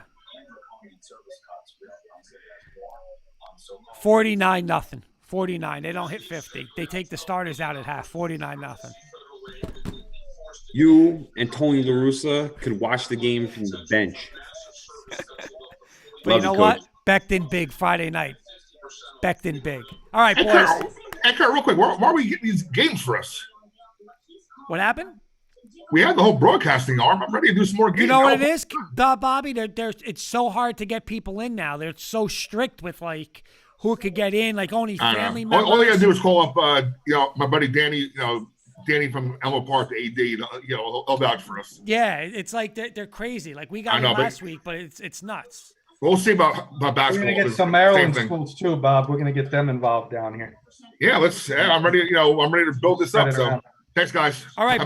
49-0. 49. They don't hit 50. They take the starters out at half. 49-0. You and Tony La Russa could watch the game from the bench. But you know what? Becton big Friday night. Becton big. All right, boys. Hey, Kurt, real quick, why are we getting these games for us? What happened? We had the whole broadcasting arm. I'm ready to do some more games. You know what it is, Bobby? It's so hard to get people in now. They're so strict with like who could get in, like only family members. All you gotta do is call up, my buddy Danny. Danny from Elmo Park, the AD. He'll vouch for us. Yeah, it's like they're crazy. Like we got it last week, but it's nuts. We'll see about basketball. We're gonna get some Maryland schools too, Bob. We're gonna get them involved down here. Yeah, I'm ready. I'm ready to build this up. So, thanks, guys. All right.